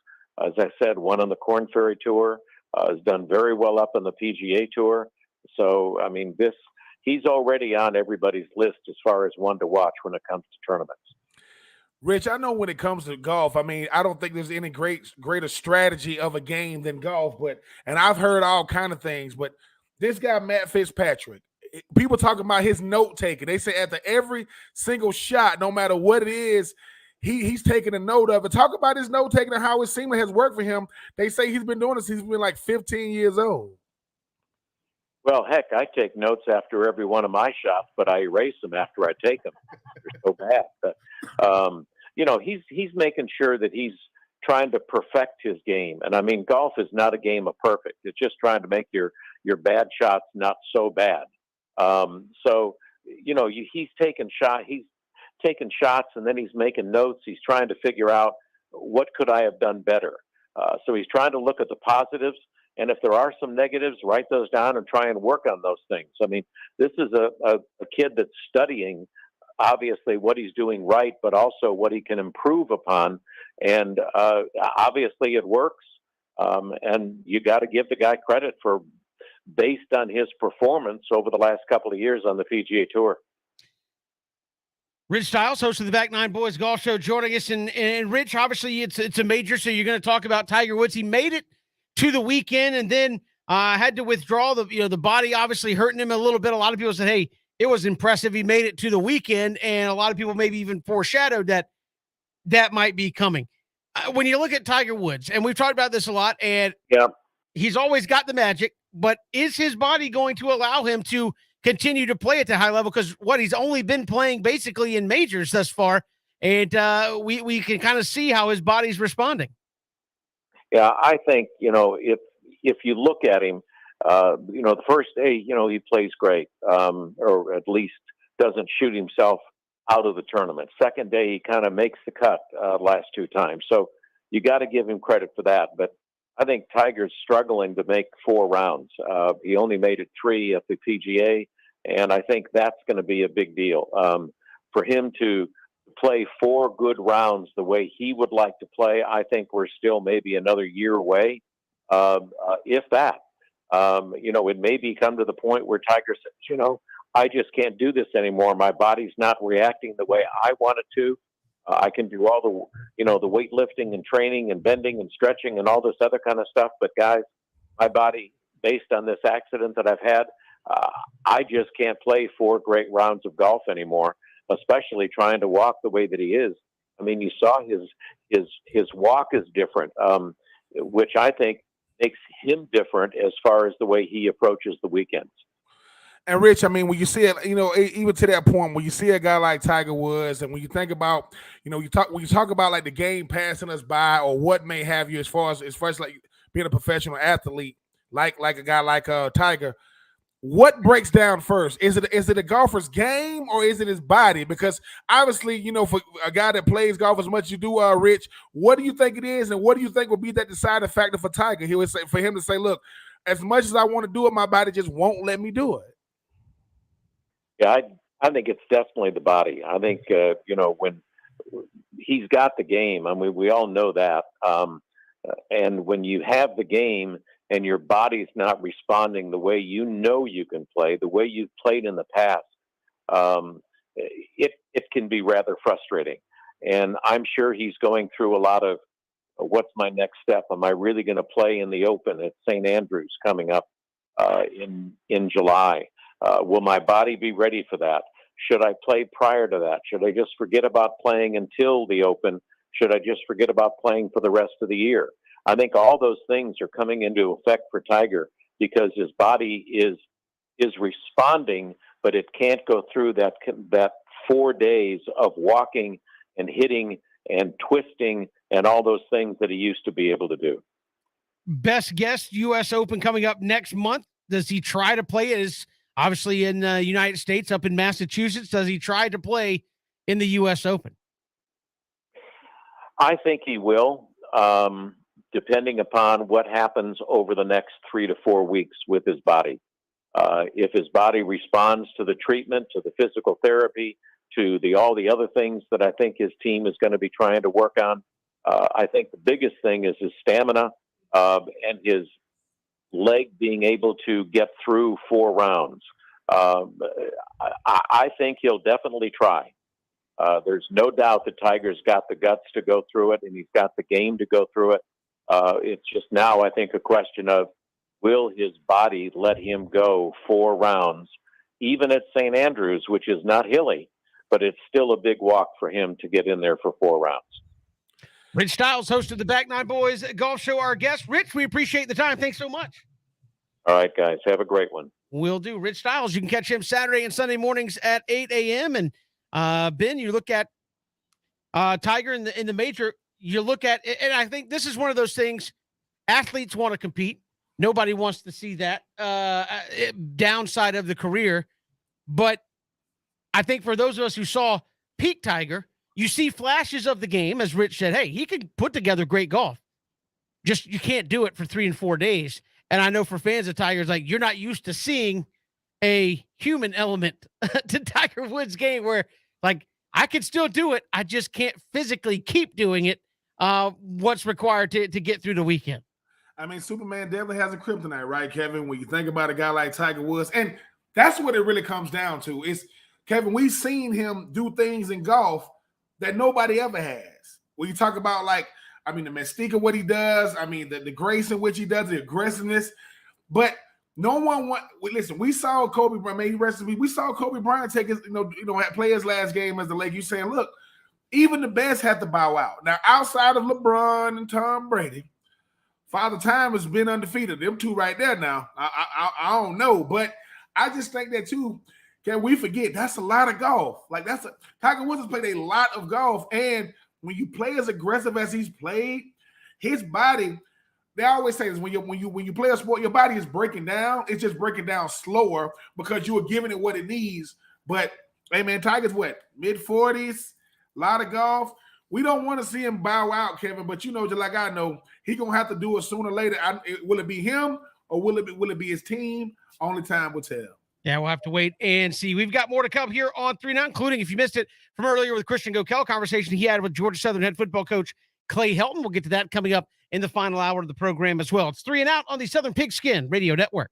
As I said, one on the Korn Ferry Tour, has done very well up on the PGA Tour. So, I mean, he's already on everybody's list as far as one to watch when it comes to tournaments. Rich, I know when it comes to golf, I mean, I don't think there's any greater strategy of a game than golf, and I've heard all kind of things, but this guy, Matt Fitzpatrick, people talking about his note taking. They say after every single shot, no matter what it is, he's taking a note of it. Talk about his note taking and how it seemingly has worked for him. They say he's been doing this since he's been like 15 years old. Well, heck, I take notes after every one of my shots, but I erase them after I take them. They're so bad. But, he's making sure that he's trying to perfect his game. And, I mean, golf is not a game of perfect. It's just trying to make your bad shots not so bad. So, he's taking shots, and then he's making notes. He's trying to figure out what could I have done better. So he's trying to look at the positives, and if there are some negatives, write those down and try and work on those things. I mean, this is a kid that's studying, obviously, what he's doing right, but also what he can improve upon. And obviously it works. And you got to give the guy credit for, based on his performance over the last couple of years on the PGA Tour. Rich Stiles, host of the Back Nine Boys Golf Show, joining us. And Rich, obviously it's a major, so you're going to talk about Tiger Woods. He made it to the weekend and then had to withdraw. The body obviously hurting him a little bit. A lot of people said, hey, it was impressive. He made it to the weekend, and a lot of people maybe even foreshadowed that might be coming. When you look at Tiger Woods, and we've talked about this a lot, and he's always got the magic, but is his body going to allow him to continue to play at the high level? Because he's only been playing basically in majors thus far, and we can kind of see how his body's responding. Yeah, I think, if you look at him, the first day, he plays great, or at least doesn't shoot himself out of the tournament. Second day, he kind of makes the cut last two times. So you got to give him credit for that. But I think Tiger's struggling to make 4 rounds. He only made it 3 at the PGA, and I think that's going to be a big deal. For him to play 4 good rounds the way he would like to play, I think we're still maybe another year away, if that. It may be come to the point where Tiger says, I just can't do this anymore. My body's not reacting the way I want it to. I can do all the weightlifting and training and bending and stretching and all this other kind of stuff. But guys, my body, based on this accident that I've had, I just can't play 4 great rounds of golf anymore, especially trying to walk the way that he is. I mean, you saw his walk is different, which I think makes him different as far as the way he approaches the weekends. And Rich, I mean, when you see it, even to that point, when you see a guy like Tiger Woods, and when you think about, when you talk about like the game passing us by, or what may have you, as far as like being a professional athlete, like a guy like Tiger, what breaks down first? Is it a golfer's game, or is it his body? Because obviously, for a guy that plays golf as much as you do, Rich, what do you think it is, and what do you think would be that deciding factor for Tiger? He would say, for him to say, look, as much as I want to do it, my body just won't let me do it. Yeah, I think it's definitely the body. I think, when he's got the game, I mean, we all know that. And when you have the game and your body's not responding the way you can play, the way you've played in the past, it can be rather frustrating. And I'm sure he's going through a lot of, what's my next step? Am I really going to play in the Open at St. Andrews coming up in July? Will my body be ready for that? Should I play prior to that? Should I just forget about playing until the Open? Should I just forget about playing for the rest of the year? I think all those things are coming into effect for Tiger because his body is responding, but it can't go through that 4 days of walking and hitting and twisting and all those things that he used to be able to do. Best guess, U.S. Open coming up next month. Does he try to play it? Is obviously in the United States, up in Massachusetts. Does he try to play in the U.S. Open? I think he will, depending upon what happens over the next 3 to 4 weeks with his body. If his body responds to the treatment, to the physical therapy, to all the other things that I think his team is going to be trying to work on, I think the biggest thing is his stamina and his leg being able to get through 4 rounds. I think he'll definitely try. There's no doubt that Tiger's got the guts to go through it, and he's got the game to go through it. It's just now, I think, a question of, will his body let him go 4 rounds, even at St. Andrews, which is not hilly, but it's still a big walk for him to get in there for 4 rounds. Rich Stiles, host of the Back Nine Boys Golf Show, our guest. Rich, we appreciate the time. Thanks so much. All right, guys. Have a great one. Will do. Rich Stiles, you can catch him Saturday and Sunday mornings at 8 a.m. And Ben, you look at Tiger in the major, you look at, and I think this is one of those things, athletes want to compete. Nobody wants to see that downside of the career. But I think for those of us who saw peak Tiger, you see flashes of the game, as Rich said, hey, he could put together great golf. Just you can't do it for 3 and 4 days. And I know for fans of Tigers, like you're not used to seeing a human element to Tiger Woods' game where like I can still do it. I just can't physically keep doing it. What's required to get through the weekend. I mean, Superman definitely has a kryptonite, right, Kevin? When you think about a guy like Tiger Woods, and that's what it really comes down to. Is Kevin, we've seen him do things in golf that nobody ever has. When you talk about the mystique of what he does, I mean, the grace in which he does, the aggressiveness, but no one want. Listen, we saw Kobe Bryant. May he rest in peace. We saw Kobe Bryant take his, play his last game as the Lake. You saying, look, even the best have to bow out. Now, outside of LeBron and Tom Brady, Father Time has been undefeated. Them two right there now. I don't know, but I just think that too. Can we forget that's a lot of golf? Like Tiger Woods has played a lot of golf, and when you play as aggressive as he's played, his body. They always say this when you play a sport, your body is breaking down. It's just breaking down slower because you are giving it what it needs. But hey, man, Tiger's what, mid-40s, a lot of golf. We don't want to see him bow out, Kevin. But just like I know, he gonna have to do it sooner or later. Will it be him or will it be his team? Only time will tell. Yeah, we'll have to wait and see. We've got more to come here on 3 Now, including, if you missed it from earlier with Christian Gokel conversation he had with Georgia Southern head football coach Clay Helton. We'll get to that coming up in the final hour of the program as well. It's 3 and Out on the Southern Pigskin Radio Network.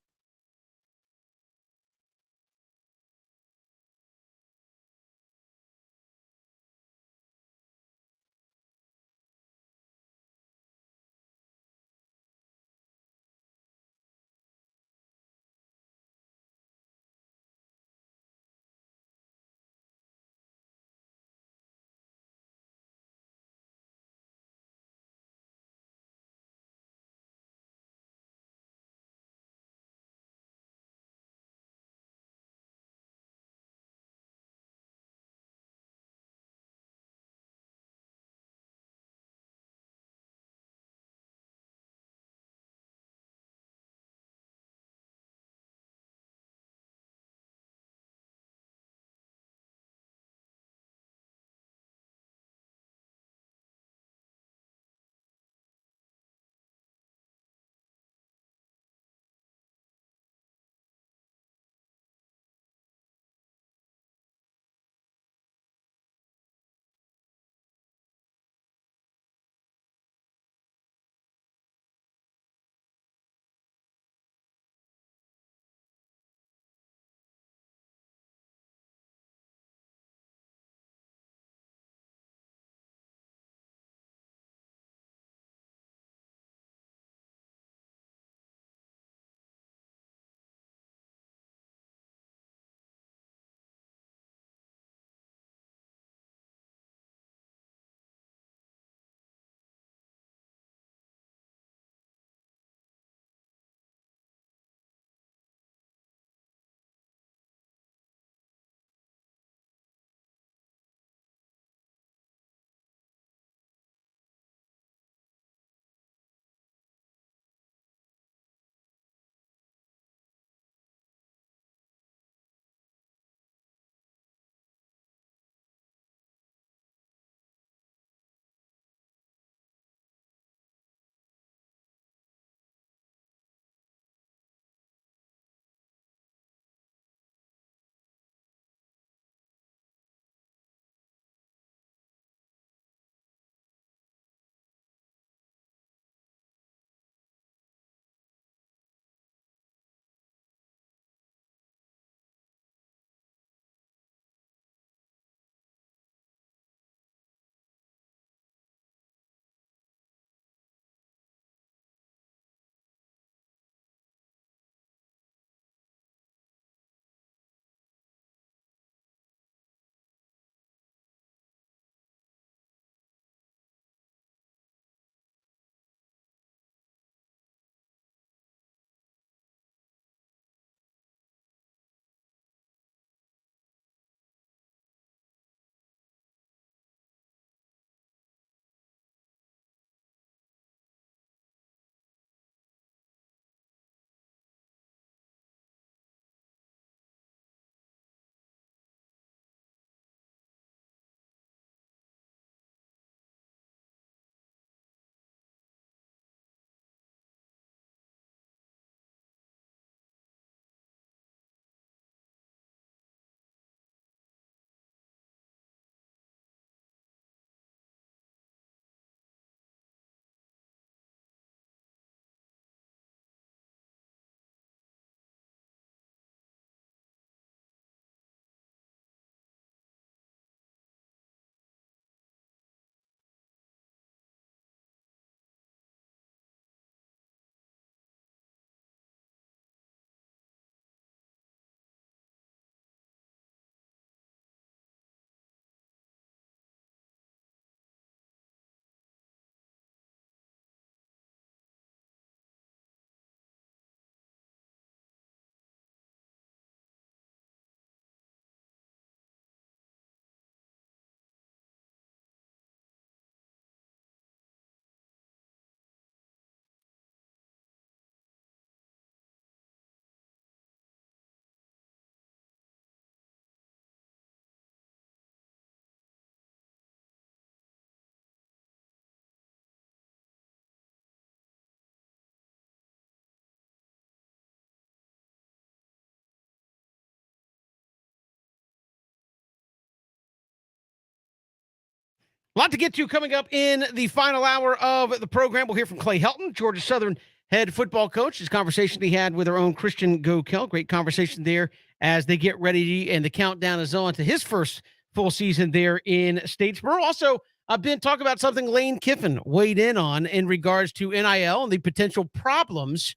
lot to get to coming up in the final hour of the program. We'll hear from Clay Helton, Georgia Southern head football coach. His conversation he had with our own Christian Gokel. Great conversation there as they get ready, and the countdown is on to his first full season there in Statesboro. Also, I've been talking about something Lane Kiffin weighed in on in regards to NIL and the potential problems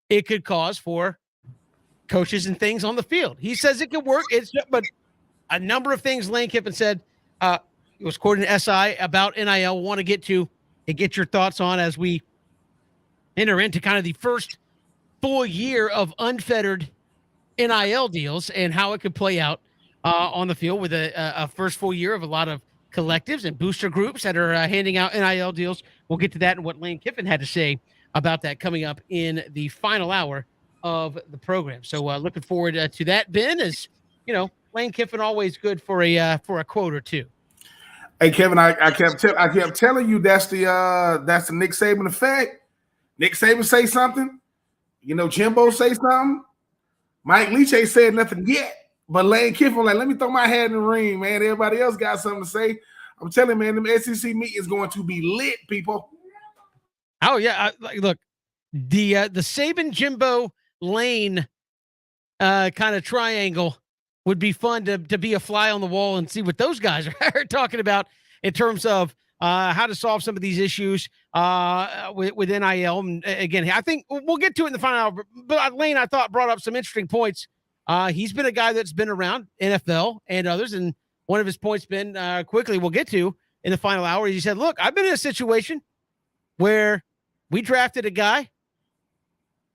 it could cause for coaches and things on the field. He says it could work. But a number of things Lane Kiffin said. He was quoting SI about NIL. Want to get to and get your thoughts on as we enter into kind of the first full year of unfettered NIL deals and how it could play out on the field with a first full year of a lot of collectives and booster groups that are handing out NIL deals. We'll get to that and what Lane Kiffin had to say about that coming up in the final hour of the program. So looking forward to that, Ben. As you know, Lane Kiffin always good for a quote or two. Hey Kevin, I kept telling you that's the Nick Saban effect. Nick Saban say something, Jimbo say something. Mike Leach ain't said nothing yet, but Lane Kiffin like, let me throw my hat in the ring, man. Everybody else got something to say. I'm telling you, man, them SEC meet is going to be lit, people. Oh yeah, look, the Saban, Jimbo, Lane kind of triangle would be fun to be a fly on the wall and see what those guys are talking about in terms of how to solve some of these issues with NIL. And again, I think we'll get to it in the final hour. But Lane, I thought, brought up some interesting points. He's been a guy that's been around NFL and others, and one of his points been quickly we'll get to in the final hour. He said, "Look, I've been in a situation where we drafted a guy.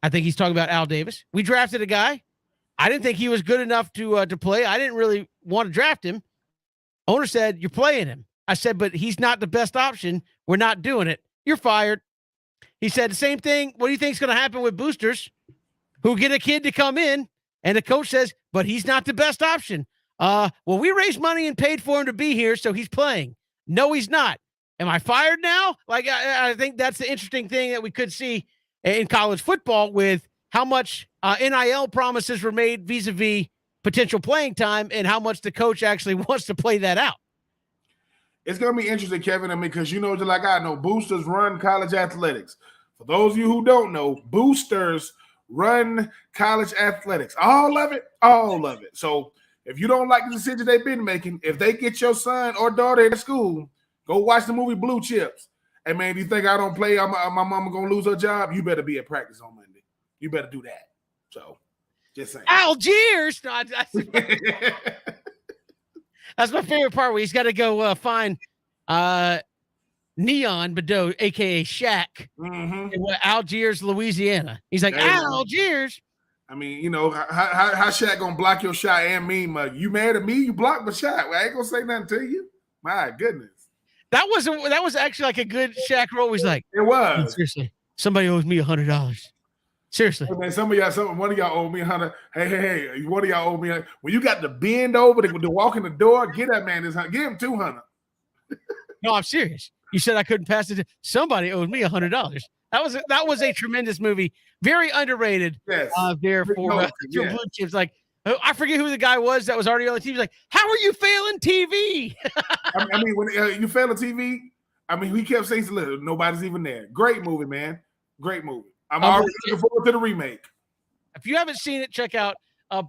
I think he's talking about Al Davis. We drafted a guy. I didn't think he was good enough to play. I didn't really want to draft him. Owner said, you're playing him. I said, but he's not the best option. We're not doing it. You're fired." He said the same thing. What do you think is going to happen with boosters who get a kid to come in and the coach says, but he's not the best option? Well, we raised money and paid for him to be here, so he's playing. No, he's not. Am I fired now? Like, I think that's the interesting thing that we could see in college football with how much NIL promises were made vis-a-vis potential playing time and how much the coach actually wants to play that out. It's going to be interesting, Kevin, because just like I know, boosters run college athletics. For those of you who don't know, boosters run college athletics. All of it. So if you don't like the decision they've been making, if they get your son or daughter at school, go watch the movie Blue Chips. Hey, man, do you think I don't play? My mama going to lose her job? You better be at practice on Monday. You better do that. So, just saying. Algiers! No, that's my favorite part where he's got to go find Neon Bedeau, a.k.a. Shaq, in Algiers, Louisiana. He's like, Algiers. I mean, how Shaq going to block your shot and me? You mad at me? You blocked my shot. Well, I ain't going to say nothing to you. My goodness. That was actually like a good Shaq role. He's like, it was. Seriously, somebody owes me $100. Seriously. Hey man, one of y'all owe me $100. Hey, one of y'all owe me. When you got to bend over to walk in the door, get that man $100. Give him $200. No, I'm serious. You said I couldn't pass it. Somebody owed me $100. That was a tremendous movie. Very underrated. Yes. There for Blue Chips. Like, I forget who the guy was that was already on the TV. He's like, how are you failing TV? I mean, when you fail a TV, I mean, we kept saying, nobody's even there. Great movie, man. Great movie. I'm already looking forward to the remake. If you haven't seen it, check out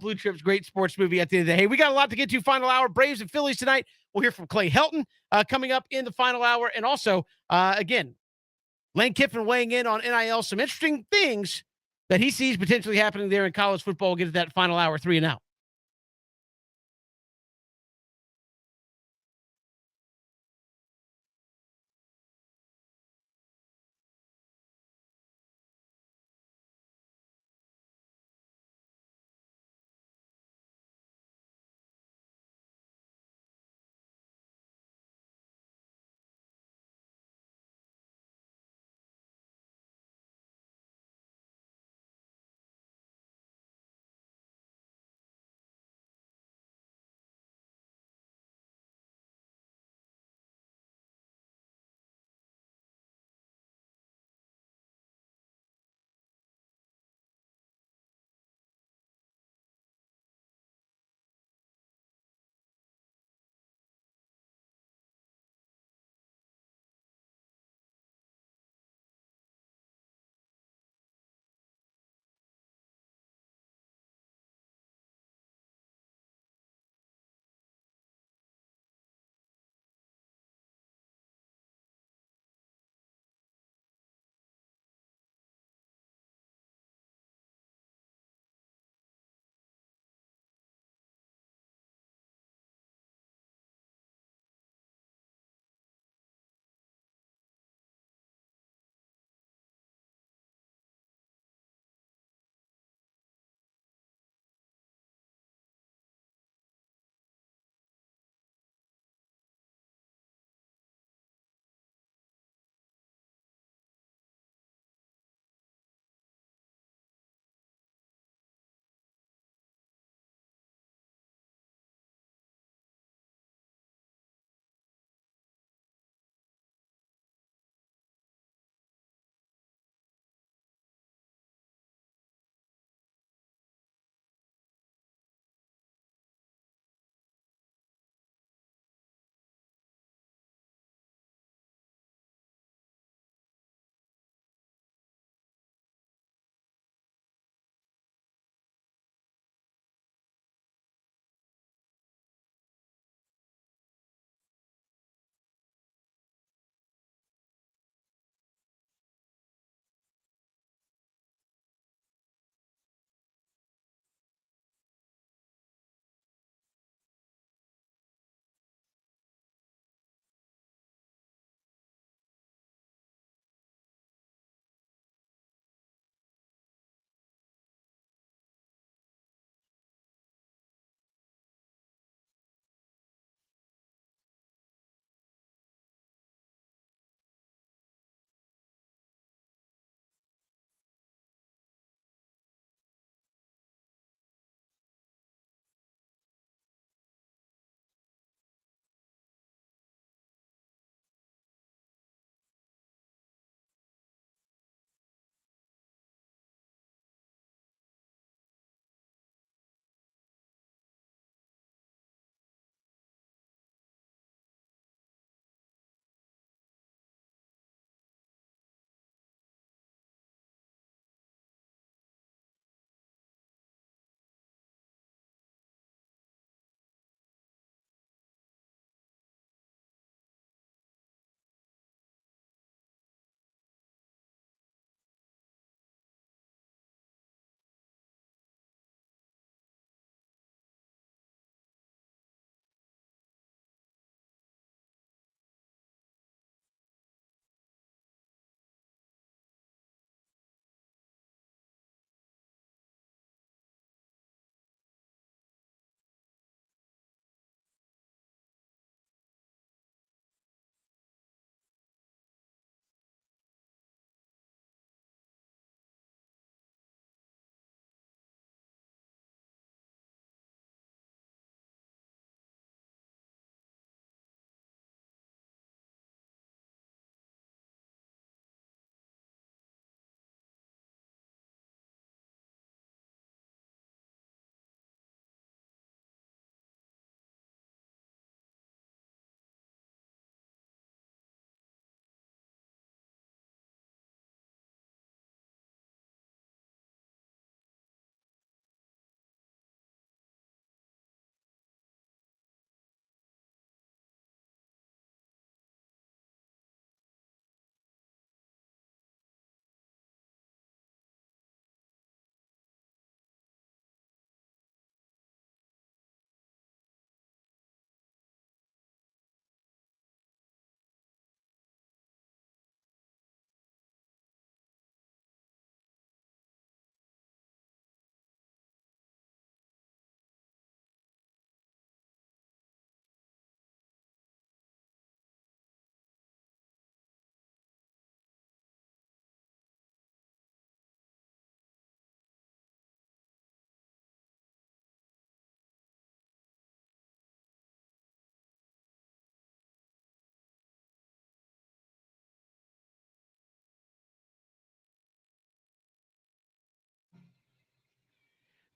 Blue Chips. Great sports movie at the end of the day. Hey, we got a lot to get to. Final hour, Braves and Phillies tonight. We'll hear from Clay Helton coming up in the final hour. And also, again, Lane Kiffin weighing in on NIL. Some interesting things that he sees potentially happening there in college football. We'll get to that final hour, 3 and out.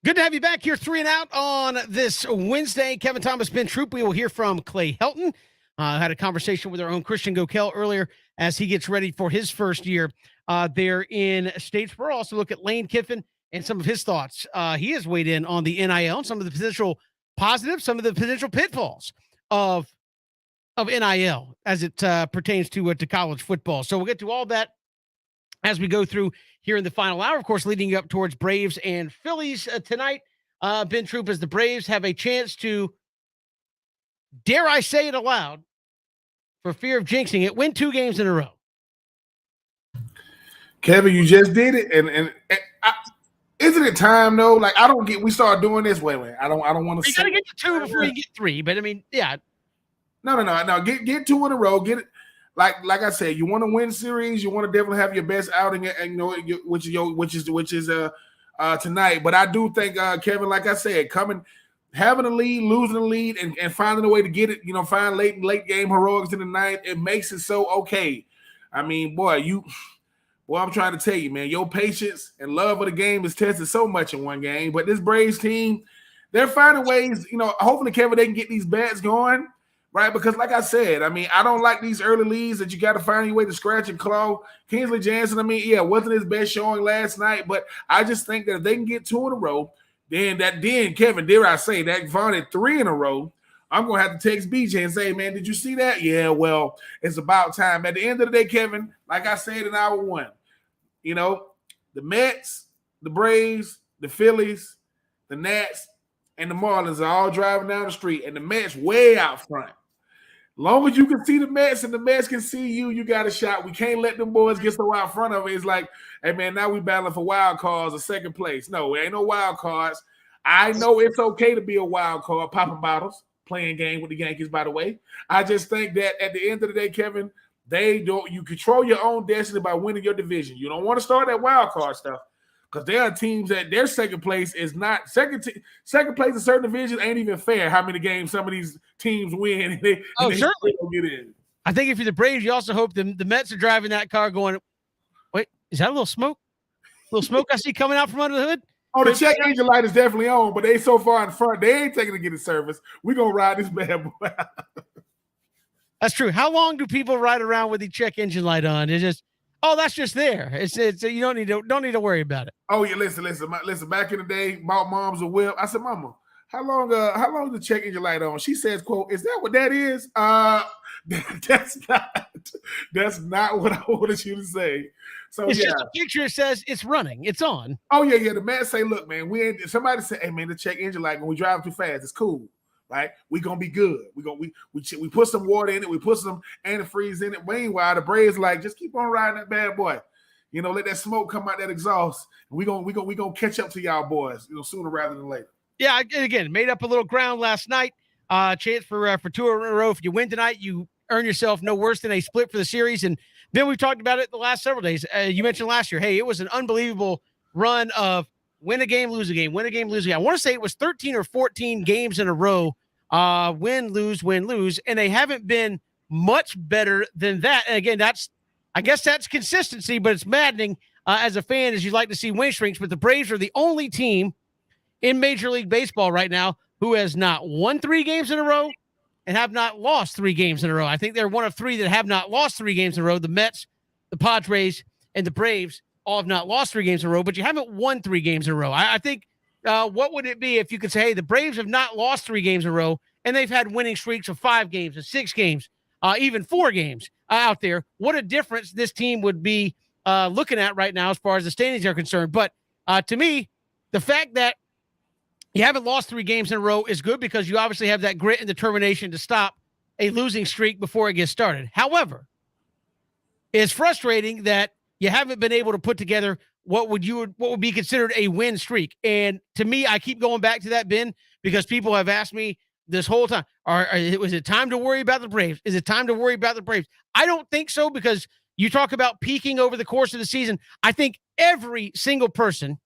Good to have you back here, 3 and Out on this Wednesday. Kevin Thomas, Ben Troop. We will hear from Clay Helton. Had a conversation with our own Christian Gokel earlier as he gets ready for his first year there in Statesboro. Also look at Lane Kiffin and some of his thoughts. He has weighed in on the NIL and some of the potential positives, some of the potential pitfalls of NIL as it pertains to college football. So we'll get to all that as we go through here in the final hour, of course, leading up towards Braves and Phillies tonight. Ben Troop, as the Braves have a chance to, dare I say it aloud, for fear of jinxing it, win 2 games in a row. Kevin, you just did it, and isn't it time though? Like we start doing this. Wait. I don't want to. You got to get to 2 before you get 3. But I mean, yeah. No. Get 2 in a row. Get it. Like I said, you want to win series. You want to definitely have your best outing, and which is tonight. But I do think Kevin, like I said, having a lead, losing a lead, and finding a way to get it. Find late game heroics in the ninth. It makes it so okay. I mean, boy, I'm trying to tell you, man, your patience and love of the game is tested so much in one game. But this Braves team, they're finding ways. Hopefully, Kevin, they can get these bats going. Right, because like I said, I mean, I don't like these early leads that you got to find your way to scratch and claw. Kingsley Jansen, I mean, yeah, wasn't his best showing last night, but I just think that if they can get 2 in a row, then Kevin, dare I say, that vaunted 3 in a row, I'm going to have to text BJ and say, man, did you see that? Yeah, well, it's about time. At the end of the day, Kevin, like I said in hour 1, the Mets, the Braves, the Phillies, the Nats, and the Marlins are all driving down the street, and the Mets way out front. Long as you can see the Mets and the Mets can see you, you got a shot. We can't let them boys get so out front of it. It's like, hey, man, now we battling for wild cards or second place. No, there ain't no wild cards. I know it's okay to be a wild card, popping bottles, playing game with the Yankees, by the way. I just think that at the end of the day, Kevin, you control your own destiny by winning your division. You don't want to start that wild card stuff. Because there are teams that their second place is not second place in certain divisions ain't even fair. How many games some of these teams win and they certainly don't get in. I think if you're the Braves, you also hope the Mets are driving that car going, wait, is that a little smoke? A little smoke I see coming out from under the hood? Oh, the check engine light is definitely on, but they so far in front, they ain't taking to get a service. We're gonna ride this bad boy. That's true. How long do people ride around with the check engine light on? It's just, oh, that's just there. It's you don't need to worry about it. Oh yeah, listen. Back in the day, bought moms a whip. I said, Mama, how long is the check engine light on? She says, "quote Is that what that is?" That's not what I wanted you to say. So it's yeah, just a picture that says it's running, it's on. Oh yeah. The man say, "Look, man, we ain't." Somebody say, "Hey, man, the check engine light when we drive too fast, it's cool." Right, we gonna be good. We put some water in it. We put some antifreeze in it. Meanwhile, the Braves like just keep on riding that bad boy. Let that smoke come out that exhaust. We gonna catch up to y'all boys. Sooner rather than later. Yeah, again, made up a little ground last night. Chance for 2 in a row. If you win tonight, you earn yourself no worse than a split for the series. And then we've talked about it the last several days. You mentioned last year, hey, it was an unbelievable run of win a game, lose a game, win a game, lose a game. I want to say it was 13 or 14 games in a row. Win, lose. And they haven't been much better than that. And again, I guess that's consistency, but it's maddening as a fan as you'd like to see win streaks. But the Braves are the only team in Major League Baseball right now who has not won 3 games in a row and have not lost 3 games in a row. I think they're one of 3 that have not lost 3 games in a row. The Mets, the Padres, and the Braves all have not lost 3 games in a row, but you haven't won 3 games in a row. I think what would it be if you could say, hey, the Braves have not lost 3 games in a row, and they've had winning streaks of 5 games and 6 games, even 4 games out there. What a difference this team would be looking at right now as far as the standings are concerned. But to me, the fact that you haven't lost 3 games in a row is good because you obviously have that grit and determination to stop a losing streak before it gets started. However, it's frustrating that you haven't been able to put together what would be considered a win streak. And to me, I keep going back to that, Ben, because people have asked me this whole time, was it time to worry about the Braves? Is it time to worry about the Braves? I don't think so, because you talk about peaking over the course of the season. I think every single person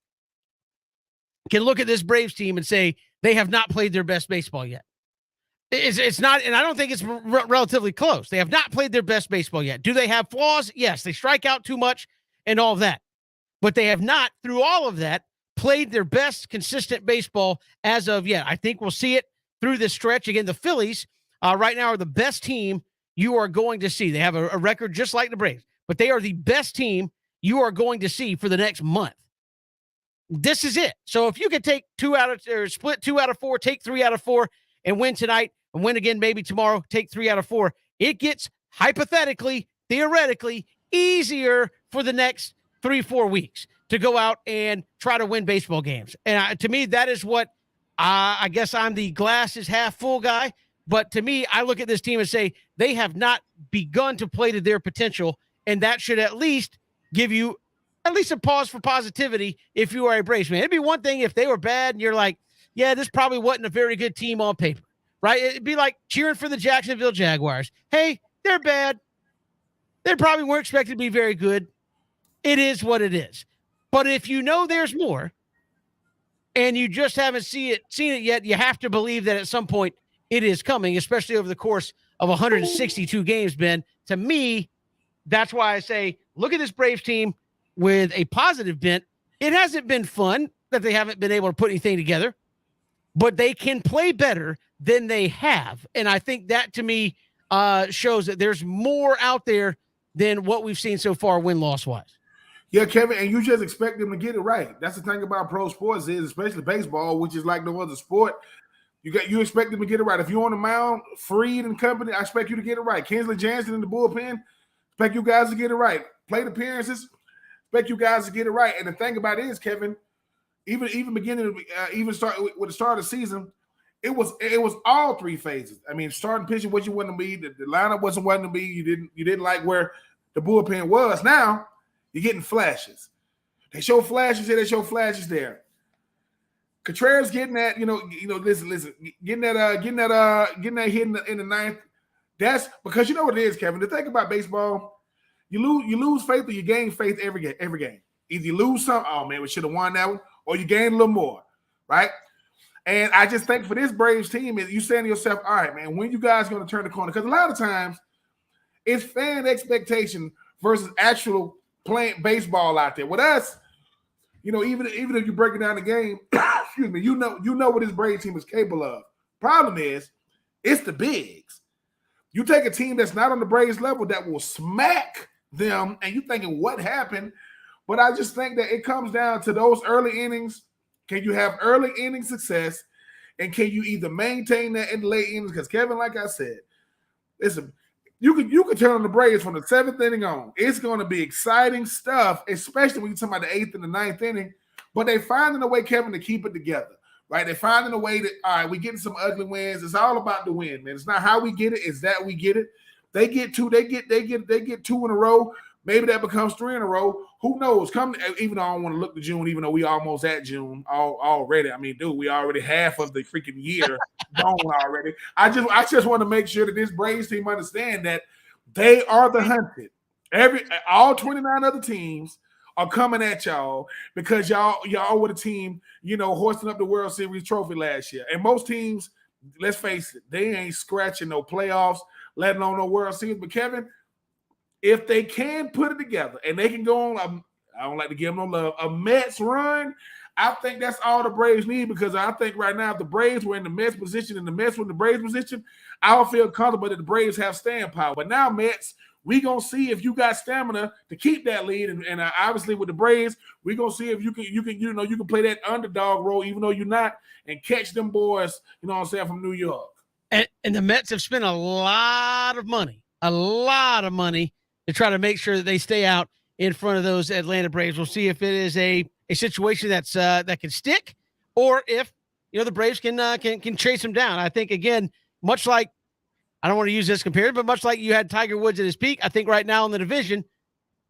can look at this Braves team and say they have not played their best baseball yet. It's not, and I don't think it's relatively close. They have not played their best baseball yet. Do they have flaws? Yes, they strike out too much and all of that. But they have not, through all of that, played their best consistent baseball as of yet. I think we'll see it through this stretch. Again, the Phillies right now are the best team you are going to see. They have a record just like the Braves, but they are the best team you are going to see for the next month. This is it. So if you could take split 2 out of 4, take 3 out of 4, and win tonight and win again maybe tomorrow, take 3 out of 4, it gets hypothetically, theoretically easier for the next 3-4 weeks to go out and try to win baseball games. And to me, that is what I guess I'm the glass is half full guy. But to me, I look at this team and say they have not begun to play to their potential, and that should at least give you at least a pause for positivity if you are a Braves fan. It'd be one thing if they were bad and you're like, yeah, this probably wasn't a very good team on paper, right? It'd be like cheering for the Jacksonville Jaguars. Hey, they're bad. They probably weren't expected to be very good. It is what it is. But if you know there's more and you just haven't seen it yet, you have to believe that at some point it is coming, especially over the course of 162 games, Ben. To me, that's why I say, look at this Braves team with a positive bent. It hasn't been fun that they haven't been able to put anything together, but they can play better than they have. And I think that to me shows that there's more out there than what we've seen so far win-loss wise. Yeah, Kevin, and you just expect them to get it right. That's the thing about pro sports is, especially baseball, which is like no other sport. You expect them to get it right. If you're on the mound, Freed and company, I expect you to get it right. Kinsley Jansen in the bullpen, expect you guys to get it right. Plate appearances, expect you guys to get it right. And the thing about it is, Kevin, even beginning, even start with the start of the season, it was all 3 phases. I mean, starting pitching, what you wanted to be, the lineup wasn't what to be. You didn't like where the bullpen was. Now you're getting flashes. They show flashes here. They show flashes there. Contreras getting that, listen, getting that hit in the ninth. That's because you know what it is, Kevin. The thing about baseball, you lose faith or you gain faith every game. Either you lose some, oh man, we should have won that one, or you gain a little more, right? And I just think for this Braves team, is you saying to yourself, all right, man, when you guys going to turn the corner? Because a lot of times it's fan expectation versus actual playing baseball out there. With us, even if you're breaking down the game, excuse me, you know what this Braves team is capable of. Problem is, it's the bigs. You take a team that's not on the Braves level that will smack them, and you thinking, what happened? But I just think that it comes down to those early innings. Can you have early inning success, and can you either maintain that in the late innings? Because Kevin, like I said, listen, you can turn on the Braves from the 7th inning on. It's going to be exciting stuff, especially when you're talking about the 8th and the 9th inning. But they're finding a way, Kevin, to keep it together, right? They're finding a way that, all right, we're getting some ugly wins. It's all about the win, man. It's not how we get it; it's that we get it. They get 2 in a row. Maybe that becomes 3 in a row. Who knows? Even though I don't want to look to June, even though we almost at June already. I mean, dude, we already half of the freaking year gone already. I just want to make sure that this Braves team understand that they are the hunted. All 29 other teams are coming at y'all because y'all were the team, hoisting up the World Series trophy last year. And most teams, let's face it, they ain't scratching no playoffs, let alone no World Series. But Kevin, if they can put it together and they can go on, I don't like to give them no love, a Mets run, I think that's all the Braves need, because I think right now if the Braves were in the Mets position and the Mets were in the Braves position, I would feel comfortable that the Braves have staying power. But now, Mets, we going to see if you got stamina to keep that lead. And obviously with the Braves, we going to see if you can play that underdog role, even though you're not, and catch them boys, from New York. And the Mets have spent a lot of money to try to make sure that they stay out in front of those Atlanta Braves. We'll see if it is a situation that can stick, or if the Braves can chase them down. I think, again, much like, I don't want to use this comparative, but much like you had Tiger Woods at his peak, I think right now in the division,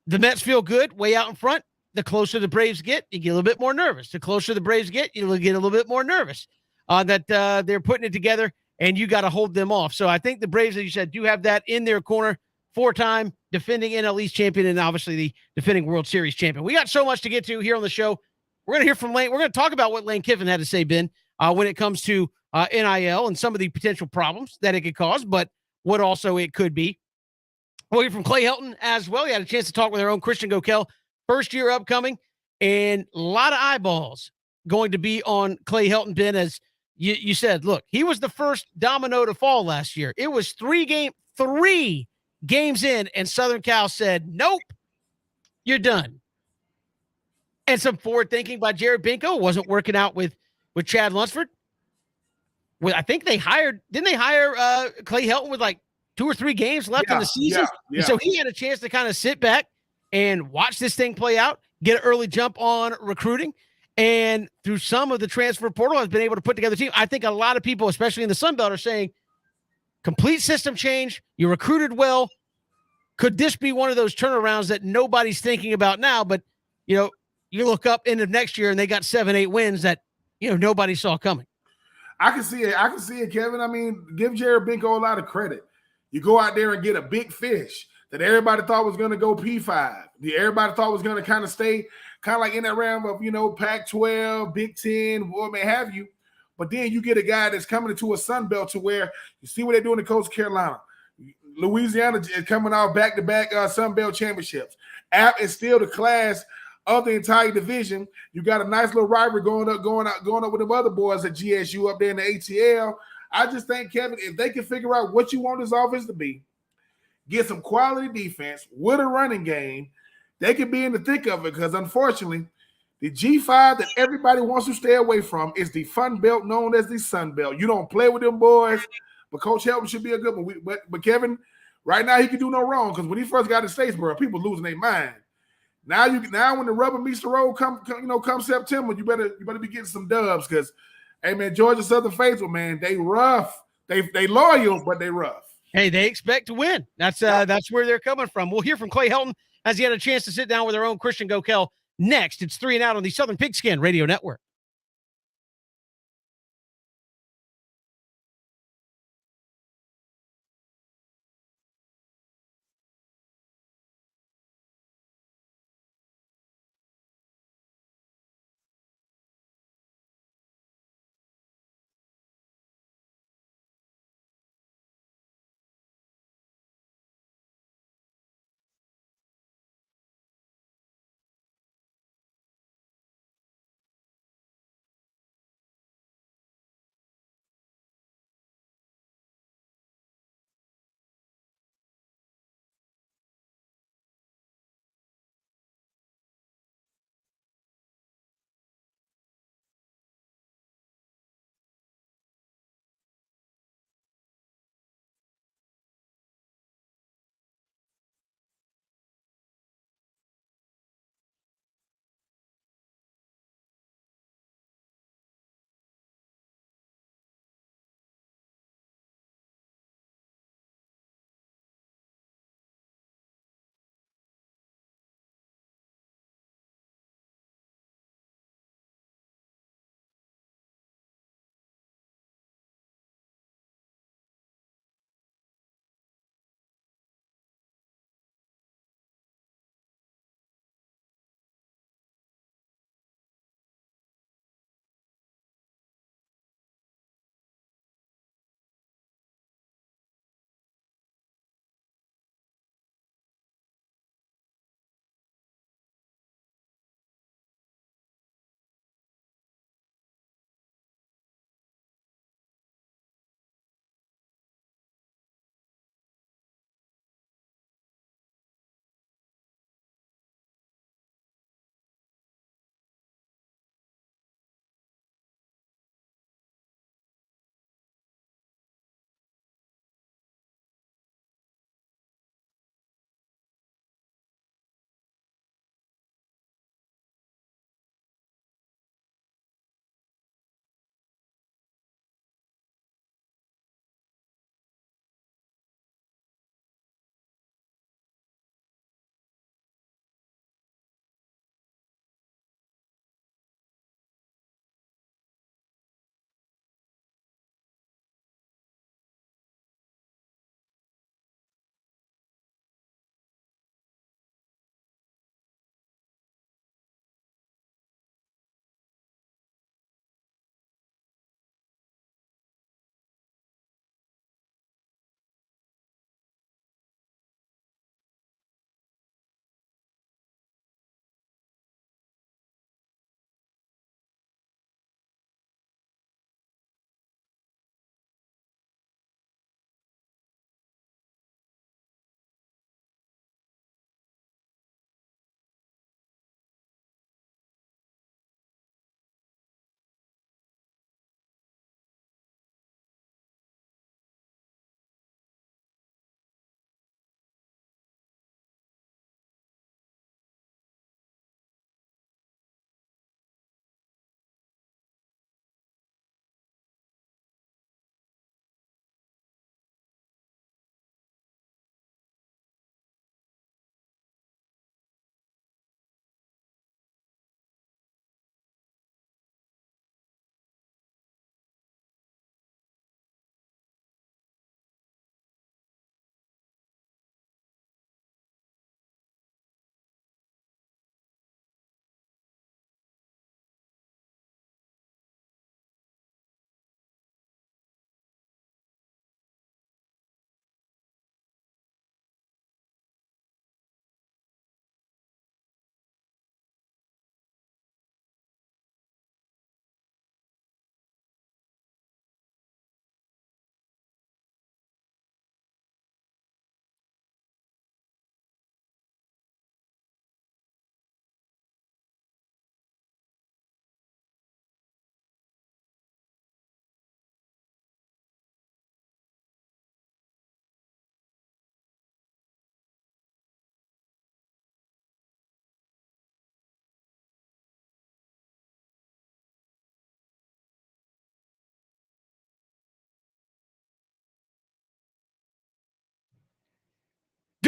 the Mets feel good way out in front. The closer the Braves get, you get a little bit more nervous. The closer the Braves get, you get a little bit more nervous that they're putting it together, and you got to hold them off. So I think the Braves, as you said, do have that in their corner. 4-time defending NL East champion, and obviously the defending World Series champion. We got so much to get to here on the show. We're going to hear from Lane. We're going to talk about what Lane Kiffin had to say, Ben, when it comes to NIL and some of the potential problems that it could cause, but what also it could be. We'll hear from Clay Helton as well. He had a chance to talk with our own Christian Gokel. First year upcoming, and a lot of eyeballs going to be on Clay Helton, Ben, as you said, look, he was the first domino to fall last year. It was 3 games in, and Southern Cal said, nope, you're done. And some forward thinking by Jared Binko wasn't working out with Chad Lunsford. Well, I think didn't they hire Clay Helton with like 2 or 3 games left in the season? Yeah. And so he had a chance to kind of sit back and watch this thing play out, get an early jump on recruiting, and through some of the transfer portal has been able to put together a team. I think a lot of people, especially in the Sun Belt, are saying complete system change. You recruited well. Could this be one of those turnarounds that nobody's thinking about now? But, you look up end of next year and they got 7-8 wins that, nobody saw coming. I can see it, Kevin. I mean, give Jared Binko a lot of credit. You go out there and get a big fish that everybody thought was going to go P5. Everybody thought was going to kind of stay kind of like in that realm of, Pac-12, Big Ten, what may have you. But then you get a guy that's coming into a Sun Belt to where you see what they're doing in Coastal Carolina. Louisiana is coming off back-to-back Sun Belt championships. App is still the class of the entire division. You got a nice little rivalry going up with them other boys at GSU up there in the ATL. I just think, Kevin, if they can figure out what you want this offense to be, get some quality defense with a running game, they could be in the thick of it. Because unfortunately, the G5 that everybody wants to stay away from is the Fun Belt known as the Sun Belt. You don't play with them boys, but Coach Helton should be a good one. But Kevin, right now he can do no wrong, because when he first got to Statesboro, people losing their mind. Now when the rubber meets the road come September, you better be getting some dubs, because, hey man, Georgia Southern Faithful, man, they rough. They loyal, but they rough. Hey, they expect to win. That's where they're coming from. We'll hear from Clay Helton as he had a chance to sit down with our own Christian Gokel next. It's 3 and Out on the Southern Pigskin Radio Network.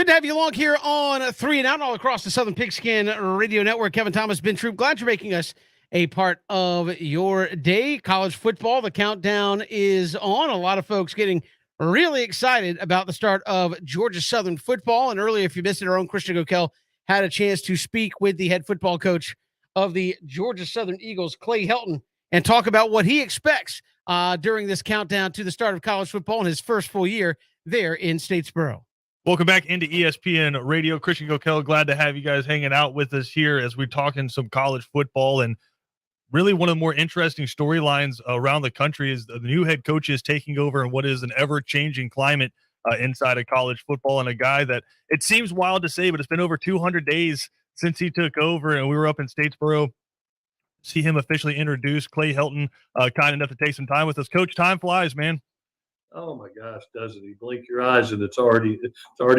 Good to have you along here on 3 and Out all across the Southern Pigskin Radio Network. Kevin Thomas, Ben Troop, glad you're making us a part of your day. College football, the countdown is on. A lot of folks getting really excited about the start of Georgia Southern football. And earlier, if you missed it, our own Christian Gokel had a chance to speak with the head football coach of the Georgia Southern Eagles, Clay Helton, and talk about what he expects during this countdown to the start of college football in his first full year there in Statesboro. Welcome back into ESPN Radio. Christian Gokel, glad to have you guys hanging out with us here as we're talking some college football. And really one of the more interesting storylines around the country is the new head coaches taking over in what is an ever-changing climate inside of college football, and a guy that it seems wild to say, but it's been over 200 days since he took over, and we were up in Statesboro. See him officially introduced. Clay Helton, kind enough to take some time with us. Coach, time flies, man. Oh my gosh, doesn't he? Blink your eyes and it's already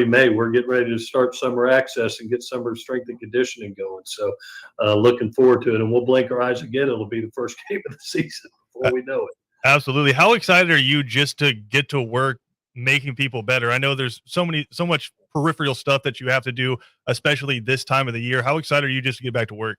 May. We're getting ready to start summer access and get summer strength and conditioning going. So looking forward to it. And we'll blink our eyes again. It'll be the first game of the season before we know it. Absolutely. How excited are you just to get to work making people better? I know there's so much peripheral stuff that you have to do, especially this time of the year. How excited are you just to get back to work?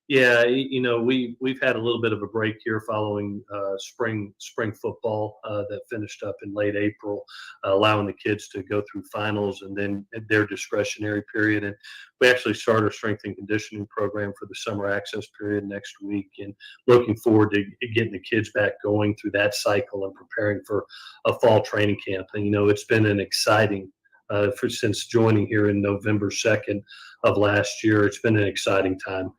Yeah, we've had a little bit of a break here following spring football that finished up in late April, allowing the kids to go through finals and then their discretionary period. And we actually start our strength and conditioning program for the summer access period next week, and looking forward to getting the kids back going through that cycle and preparing for a fall training camp. And it's been an exciting since joining here in November 2nd of last year. It's been an exciting time,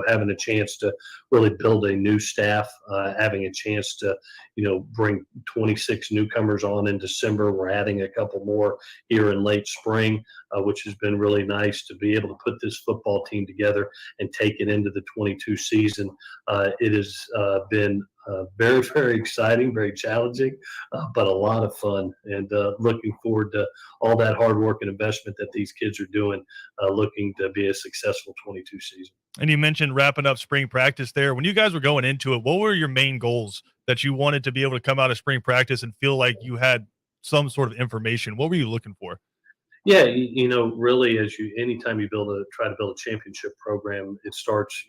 having a chance to really build a new staff, having a chance to, bring 26 newcomers on in December. We're adding a couple more here in late spring, which has been really nice to be able to put this football team together and take it into the 22 season. It has been very, very exciting, very challenging, but a lot of fun, and looking forward to all that hard work and investment that these kids are doing, looking to be a successful 22 season. And you mentioned wrapping up spring practice there. When you guys were going into it, what were your main goals that you wanted to be able to come out of spring practice and feel like you had some sort of information? What were you looking for? Yeah, really, anytime you try to build a championship program, it starts,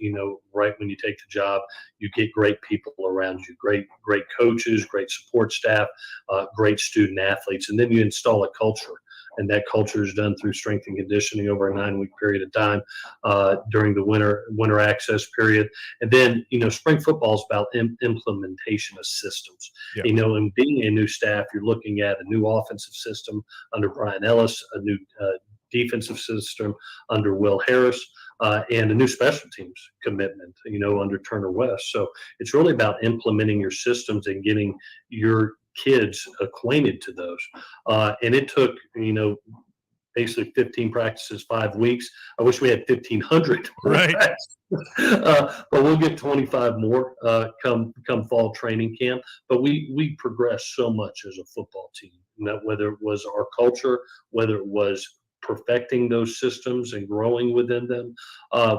right when you take the job. You get great people around you, great coaches, great support staff, great student athletes, and then you install a culture. And that culture is done through strength and conditioning over a 9-week period of time during the winter access period. And then, spring football is about implementation of systems. Yeah. And being a new staff, you're looking at a new offensive system under Brian Ellis, a new defensive system under Will Harris, and a new special teams commitment, under Turner West. So it's really about implementing your systems and getting your kids acquainted to those. And it took, basically 15 practices, 5 weeks. I wish we had 1,500. Right. But we'll get 25 more come fall training camp. But we progressed so much as a football team, whether it was our culture, whether it was perfecting those systems and growing within them.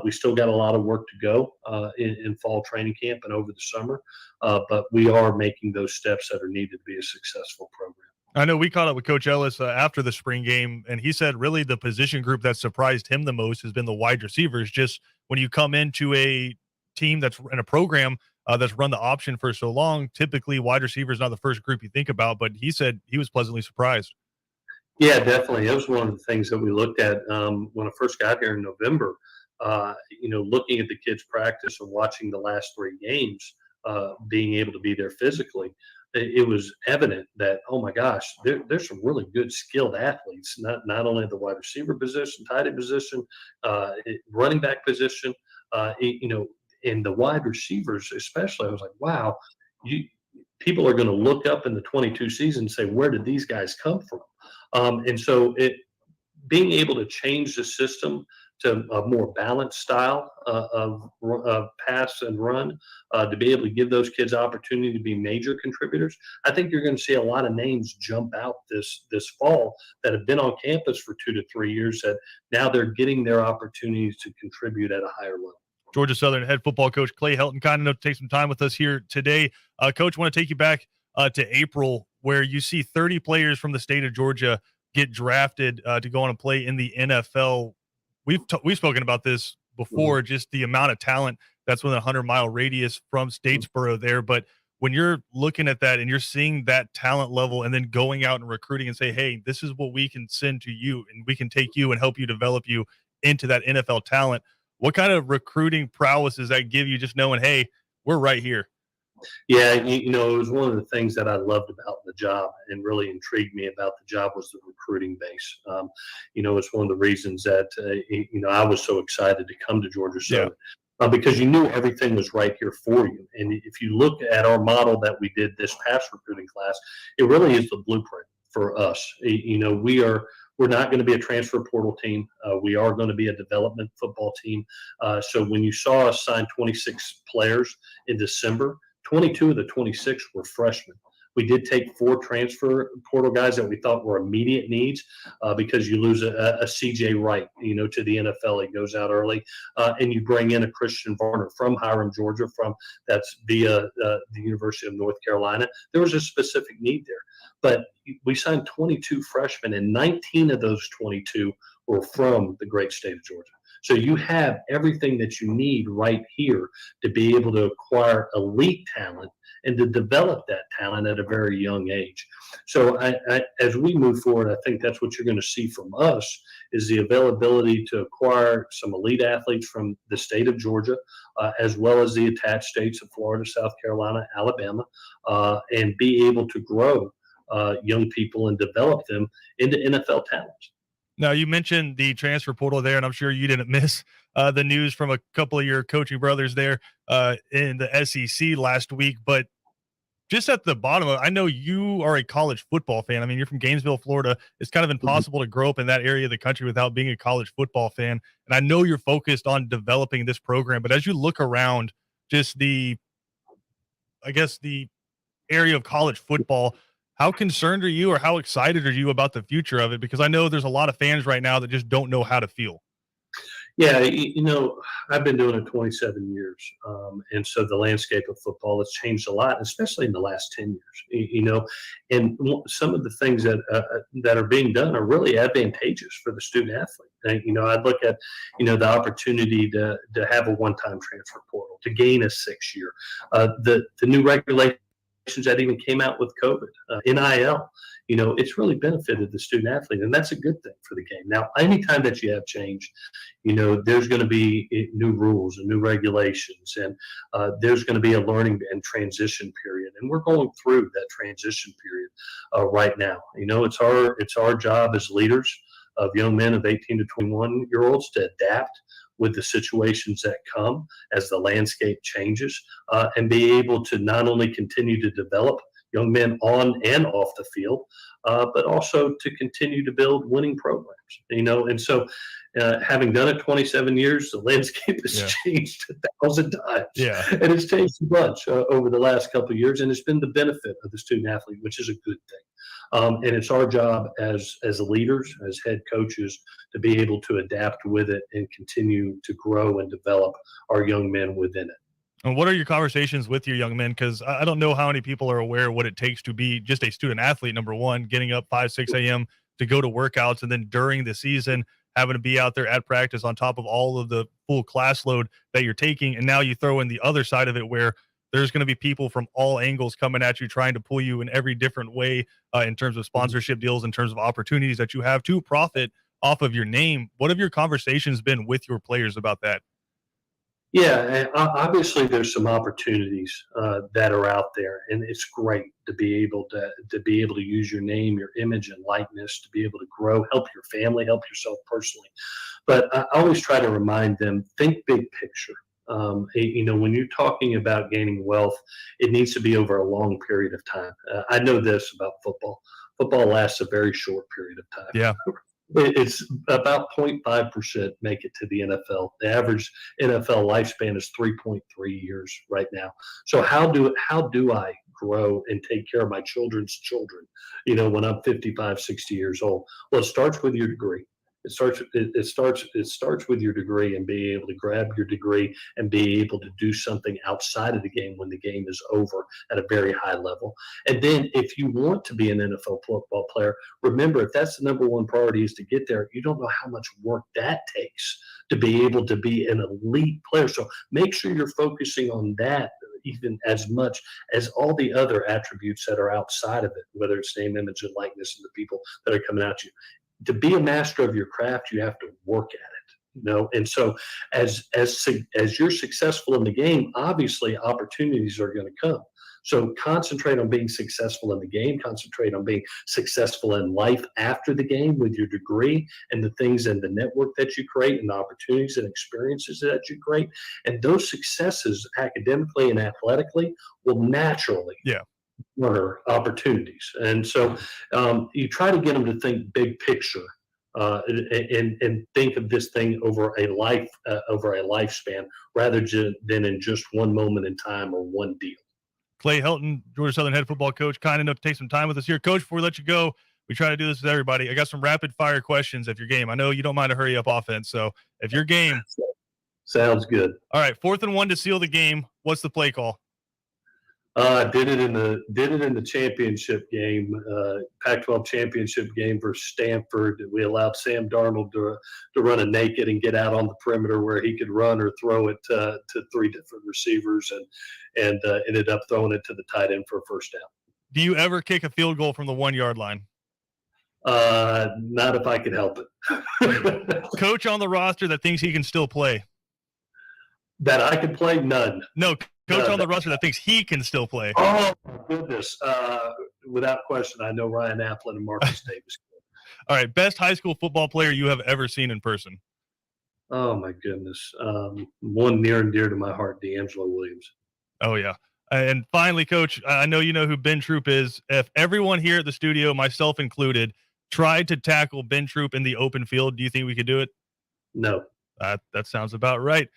We still got a lot of work to go in fall training camp and over the summer, but we are making those steps that are needed to be a successful program. I know we caught up with Coach Ellis after the spring game, and he said really the position group that surprised him the most has been the wide receivers. Just when you come into a team that's in a program that's run the option for so long, typically wide receiver is not the first group you think about, but he said he was pleasantly surprised. Yeah, definitely. It was one of the things that we looked at when I first got here in November. Looking at the kids practice and watching the last 3 games, being able to be there physically, it was evident that, oh my gosh, there's some really good skilled athletes, not only at the wide receiver position, tight end position, running back position, and the wide receivers especially. I was like, wow, people are going to look up in the 22 season and say, where did these guys come from? And so being able to change the system to a more balanced style of pass and run, to be able to give those kids opportunity to be major contributors. I think you're going to see a lot of names jump out this fall that have been on campus for 2 to 3 years that now they're getting their opportunities to contribute at a higher level. Georgia Southern head football coach Clay Helton, kind enough to take some time with us here today. Coach, want to take you back to April, where you see 30 players from the state of Georgia get drafted to go on and play in the NFL. We've spoken about this before, just the amount of talent that's within a 100-mile radius from Statesboro there. But when you're looking at that and you're seeing that talent level and then going out and recruiting and say, hey, this is what we can send to you and we can take you and help you develop you into that NFL talent. What kind of recruiting prowess does that give you, just knowing, hey, we're right here? Yeah, it was one of the things that I loved about the job and really intrigued me about the job was the recruiting base. It's one of the reasons that, I was so excited to come to Georgia Southern. Because you knew everything was right here for you. And if you look at our model that we did this past recruiting class, it really is the blueprint for us. We're not going to be a transfer portal team. We are going to be a development football team. So when you saw us sign 26 players in December, 22 of the 26 were freshmen. We did take 4 transfer portal guys that we thought were immediate needs because you lose a CJ Wright, to the NFL. He goes out early, and you bring in a Christian Varner from Hiram, Georgia, that's via the University of North Carolina. There was a specific need there, but we signed 22 freshmen, and 19 of those 22 were from the great state of Georgia. So you have everything that you need right here to be able to acquire elite talent and to develop that talent at a very young age. So as we move forward, I think that's what you're going to see from us is the availability to acquire some elite athletes from the state of Georgia, as well as the attached states of Florida, South Carolina, Alabama, and be able to grow young people and develop them into NFL talents. Now, you mentioned the transfer portal there, and I'm sure you didn't miss the news from a couple of your coaching brothers there in the SEC last week. But just at the bottom of it, I know you are a college football fan. I mean, you're from Gainesville, Florida. It's kind of impossible to grow up in that area of the country without being a college football fan. And I know you're focused on developing this program. But as you look around just the area of college football, how concerned are you or how excited are you about the future of it? Because I know there's a lot of fans right now that just don't know how to feel. Yeah, I've been doing it 27 years. And so the landscape of football has changed a lot, especially in the last 10 years, and some of the things that are being done are really advantageous for the student athlete. And, I'd look at, the opportunity to have a one-time transfer portal, to gain a 6-year, the new regulations that even came out with COVID, NIL, it's really benefited the student athlete, and that's a good thing for the game. Now, anytime that you have change, there's going to be new rules and new regulations, and there's going to be a learning and transition period, and we're going through that transition period right now. It's our job as leaders of young men of 18 to 21-year-olds to adapt with the situations that come as the landscape changes, and be able to not only continue to develop young men on and off the field, but also to continue to build winning programs, and so having done it 27 years, the landscape has changed 1,000 times. Yeah. And it's changed a bunch over the last couple of years, and it's been the benefit of the student athlete, which is a good thing. And it's our job as leaders, as head coaches, to be able to adapt with it and continue to grow and develop our young men within it. And what are your conversations with your young men? Because I don't know how many people are aware of what it takes to be just a student athlete, number one, getting up 5, 6 a.m. to go to workouts, and then during the season, having to be out there at practice on top of all of the full class load that you're taking. And now you throw in the other side of it where there's going to be people from all angles coming at you, trying to pull you in every different way in terms of sponsorship deals, in terms of opportunities that you have to profit off of your name. What have your conversations been with your players about that? Yeah, and obviously there's some opportunities that are out there, and it's great to be able to use your name, your image, and likeness to be able to grow, help your family, help yourself personally. But I always try to remind them, think big picture. When you're talking about gaining wealth, it needs to be over a long period of time. I know this about football. Football lasts a very short period of time. Yeah. It's about 0.5% make it to the NFL. The average NFL lifespan is 3.3 years right now. So how do I grow and take care of my children's children, when I'm 55, 60 years old? Well, it starts with your degree. It starts with your degree and being able to grab your degree and be able to do something outside of the game when the game is over at a very high level. And then if you want to be an NFL football player, remember, if that's the number one priority is to get there, you don't know how much work that takes to be able to be an elite player. So make sure you're focusing on that even as much as all the other attributes that are outside of it, whether it's name, image, and likeness, and the people that are coming at you. To be a master of your craft, you have to work at it. And so as you're successful in the game, obviously opportunities are going to come. So concentrate on being successful in the game, concentrate on being successful in life after the game with your degree and the things and the network that you create and the opportunities and experiences that you create. And those successes academically and athletically will naturally opportunities. And so you try to get them to think big picture and think of this thing over a lifespan rather than in just one moment in time or one deal. Clay Helton, Georgia Southern head football coach, kind enough to take some time with us here. Coach, before we let you go, we try to do this with everybody. I got some rapid fire questions if you're game. I know you don't mind a hurry up offense, so if you're game. Sounds good. All right, 4th and 1 to seal the game. What's the play call? Did it in the championship game, Pac-12 championship game versus Stanford. We allowed Sam Darnold to run a naked and get out on the perimeter where he could run or throw it to 3 different receivers, and ended up throwing it to the tight end for a first down. Do you ever kick a field goal from the 1-yard line? Not if I could help it. Coach on the roster that thinks he can still play? That I can play? None. No. Coach on the roster that thinks he can still play. Oh, my goodness. Without question, I know Ryan Applin and Marcus Davis. All right. Best high school football player you have ever seen in person? Oh, my goodness. One near and dear to my heart, D'Angelo Williams. Oh, yeah. And finally, Coach, I know you know who Ben Troop is. If everyone here at the studio, myself included, tried to tackle Ben Troop in the open field, do you think we could do it? No. That sounds about right.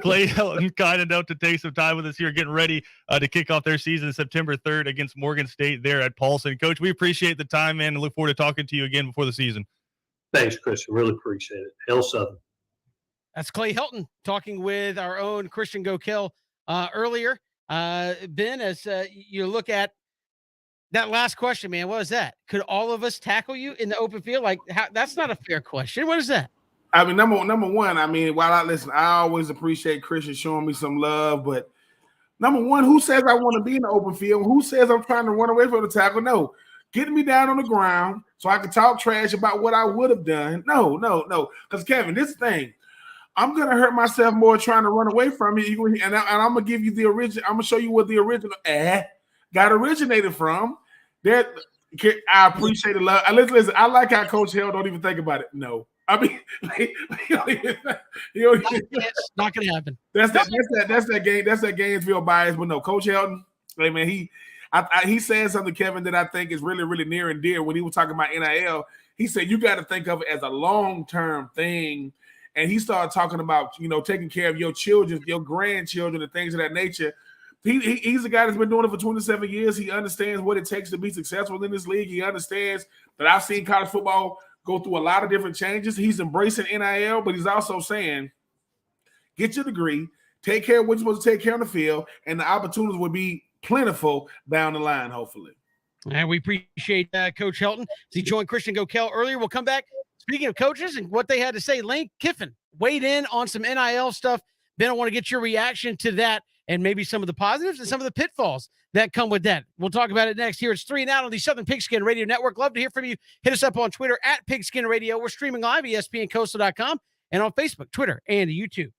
Clay Helton, kind enough to take some time with us here, getting ready to kick off their season September 3rd against Morgan State there at Paulson. Coach, we appreciate the time, man, and look forward to talking to you again before the season. Thanks, Christian. Really appreciate it. Hail Southern. That's Clay Helton talking with our own Christian Gokel earlier. Ben, as you look at that last question, man, what was that? Could all of us tackle you in the open field? Like, that's not a fair question. What is that? I mean, number one, I mean, while I listen, I always appreciate Christian showing me some love. But number one, who says I want to be in the open field? Who says I'm trying to run away from the tackle? No. Getting me down on the ground so I can talk trash about what I would have done. No. Because, Kevin, this thing, I'm going to hurt myself more trying to run away from it. And I'm going to give you the original. I'm going to show you what the original got originated from. I appreciate the love. Listen, I like how Coach Hell don't even think about it. No. I mean, It's not going to happen. That's that game. That's that Gainesville bias. But no, Coach Helton, I mean, he said something, Kevin, that I think is really, really near and dear. When he was talking about NIL, he said you got to think of it as a long-term thing. And he started talking about, taking care of your children, your grandchildren, and things of that nature. He's a guy that's been doing it for 27 years. He understands what it takes to be successful in this league. He understands that I've seen college football go through a lot of different changes. He's embracing NIL, but he's also saying, get your degree, take care of what you're supposed to take care of on the field, and the opportunities will be plentiful down the line, hopefully. And we appreciate Coach Helton. He joined Christian Gokel earlier. We'll come back. Speaking of coaches and what they had to say, Lane Kiffin weighed in on some NIL stuff. Ben, I want to get your reaction to that and maybe some of the positives and some of the pitfalls that come with that. We'll talk about it next. Here it's 3 and Out on the Southern Pigskin Radio Network. Love to hear from you. Hit us up on Twitter at Pigskin Radio. We're streaming live, ESPNCoastal.com, and on Facebook, Twitter, and YouTube.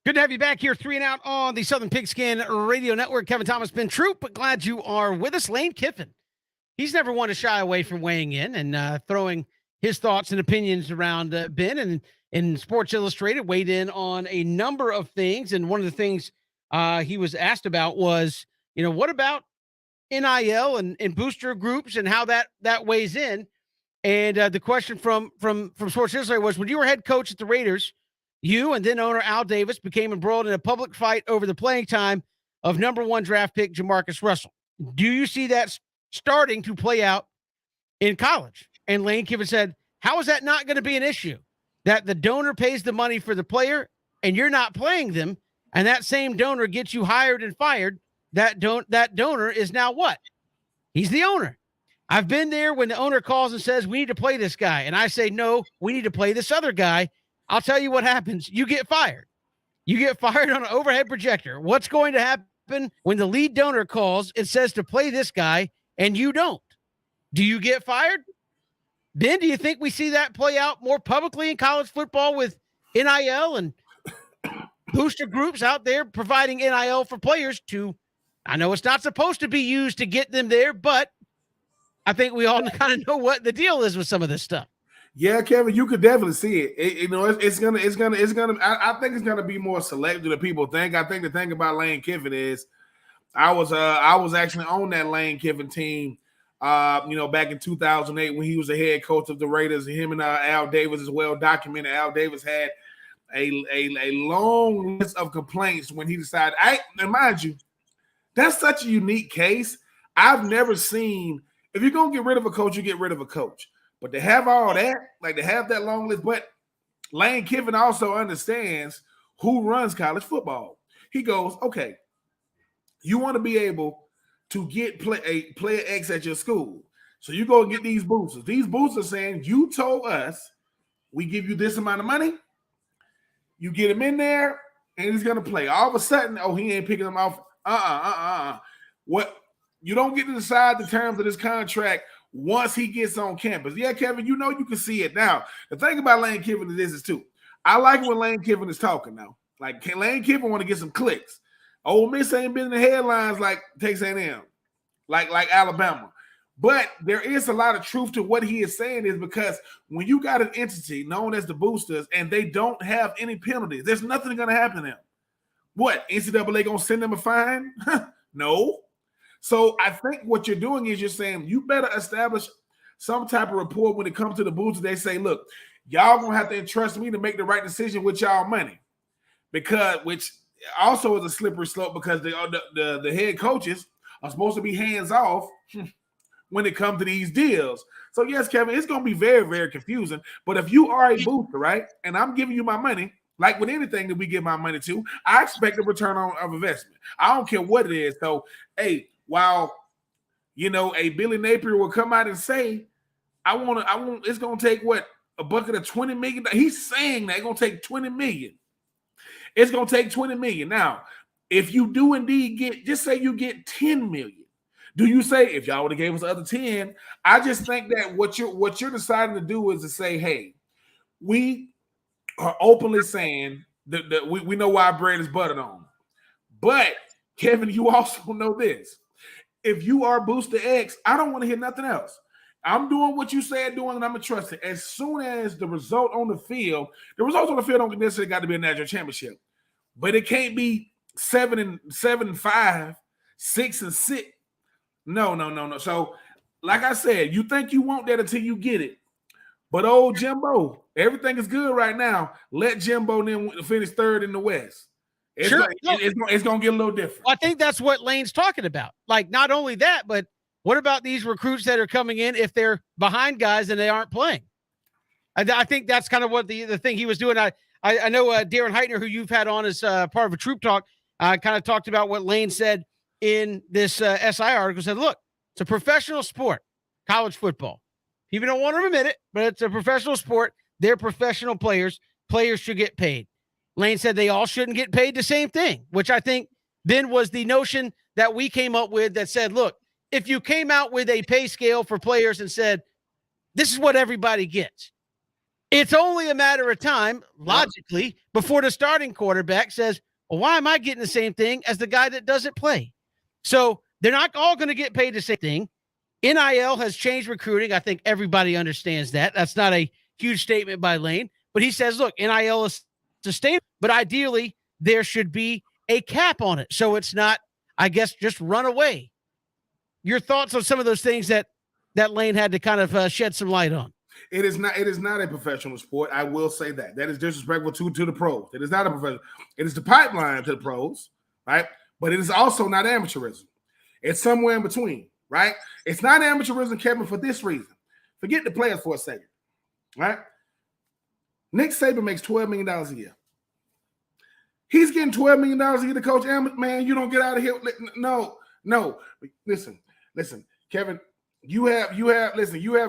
Good to have you back here, 3 and Out on the Southern Pigskin Radio Network. Kevin Thomas, Ben Troop, but glad you are with us. Lane Kiffin, he's never one to shy away from weighing in and throwing his thoughts and opinions around Ben. And in Sports Illustrated, weighed in on a number of things. And one of the things he was asked about was, what about NIL and booster groups and how that weighs in? And the question from Sports Illustrated was, when you were head coach at the Raiders, you and then owner Al Davis became embroiled in a public fight over the playing time of number 1 draft pick Jamarcus Russell. Do you see that starting to play out in college? And Lane Kiffin said, how is that not going to be an issue? That the donor pays the money for the player and you're not playing them, and that same donor gets you hired and fired. That donor is now what? He's the owner. I've been there when the owner calls and says, we need to play this guy. And I say, no, we need to play this other guy. I'll tell you what happens. You get fired. You get fired on an overhead projector. What's going to happen when the lead donor calls and says to play this guy and you don't? Do you get fired? Ben, do you think we see that play out more publicly in college football with NIL and booster groups out there providing NIL for players to, I know it's not supposed to be used to get them there, but I think we all kind of know what the deal is with some of this stuff. Yeah, Kevin, you could definitely see it. It's gonna. I think it's gonna be more selective than people think. I think the thing about Lane Kiffin is, I was actually on that Lane Kiffin team, back in 2008 when he was the head coach of the Raiders. Him and Al Davis is well documented. Al Davis had a long list of complaints when he decided. And mind you, that's such a unique case. I've never seen. If you're gonna get rid of a coach, you get rid of a coach. But to have all that, like to have that long list, but Lane Kiffin also understands who runs college football. He goes, okay, you want to be able to get player X at your school. So you go and get these boosters. These boosters saying, you told us we give you this amount of money. You get him in there and he's going to play. All of a sudden, he ain't picking them off. What? You don't get to decide the terms of this contract once he gets on campus. Yeah, Kevin, you can see it now. The thing about Lane Kiffin is too. I like when Lane Kiffin is talking now. Like Lane Kiffin want to get some clicks. Ole Miss ain't been in the headlines like Texas A&M, like Alabama. But there is a lot of truth to what he is saying is because when you got an entity known as the boosters and they don't have any penalties, there's nothing going to happen to them. What? NCAA going to send them a fine? No. So I think what you're doing is you're saying you better establish some type of rapport when it comes to the boosters. They say, look, y'all going to have to entrust me to make the right decision with y'all money. Which also is a slippery slope because the head coaches are supposed to be hands off when it comes to these deals. So yes, Kevin, it's going to be very, very confusing. But if you are a booster, right, and I'm giving you my money, like with anything that we give my money to, I expect a return of investment. I don't care what it is. So, hey, while a Billy Napier will come out and say, I want it's going to take what, a bucket of $20 million. He's saying that it's going to take $20 million. It's going to take $20 million. Now, if you do indeed just say you get $10 million. Do you say, if y'all would have gave us the other 10, I just think that what you're deciding to do is to say, hey, we are openly saying that we know why bread is buttered on. But, Kevin, you also know this. If you are Booster X, I don't want to hear nothing else. I'm doing what you said doing, and I'm going to trust it. As soon as the results on the field don't necessarily got to be a national championship. But it can't be 7-5, 6-6. No. So, like I said, you think you want that until you get it. But old Jimbo, everything is good right now. Let Jimbo then finish third in the West. It's going to get a little different. Well, I think that's what Lane's talking about. Like, not only that, but what about these recruits that are coming in if they're behind guys and they aren't playing? I think that's kind of what the thing he was doing. I know Darren Heitner, who you've had on as part of a Troop Talk, kind of talked about what Lane said in this SI article. Said, look, it's a professional sport, college football. People don't want to admit it, but it's a professional sport. They're professional players. Players should get paid. Lane said they all shouldn't get paid the same thing, which I think then was the notion that we came up with that said, look, if you came out with a pay scale for players and said, this is what everybody gets, It's only a matter of time, logically, before the starting quarterback says, well, why am I getting the same thing as the guy that doesn't play? So they're not all going to get paid the same thing. NIL has changed recruiting. I think everybody understands that. That's not a huge statement by Lane, but he says, look, NIL is sustainable, but ideally there should be a cap on it. So it's not, I guess, just run away. Your thoughts on some of those things that Lane had to kind of shed some light on? It is not a professional sport. I will say that. That is disrespectful to the pros. It is not a professional. It is the pipeline to the pros, right? But it is also not amateurism. It's somewhere in between, right? It's not amateurism, Kevin, for this reason. Forget the players for a second, right? Nick Saban makes $12 million a year. He's getting $12 million a year to coach. Man, you don't get out of here. No. Listen, Kevin. You have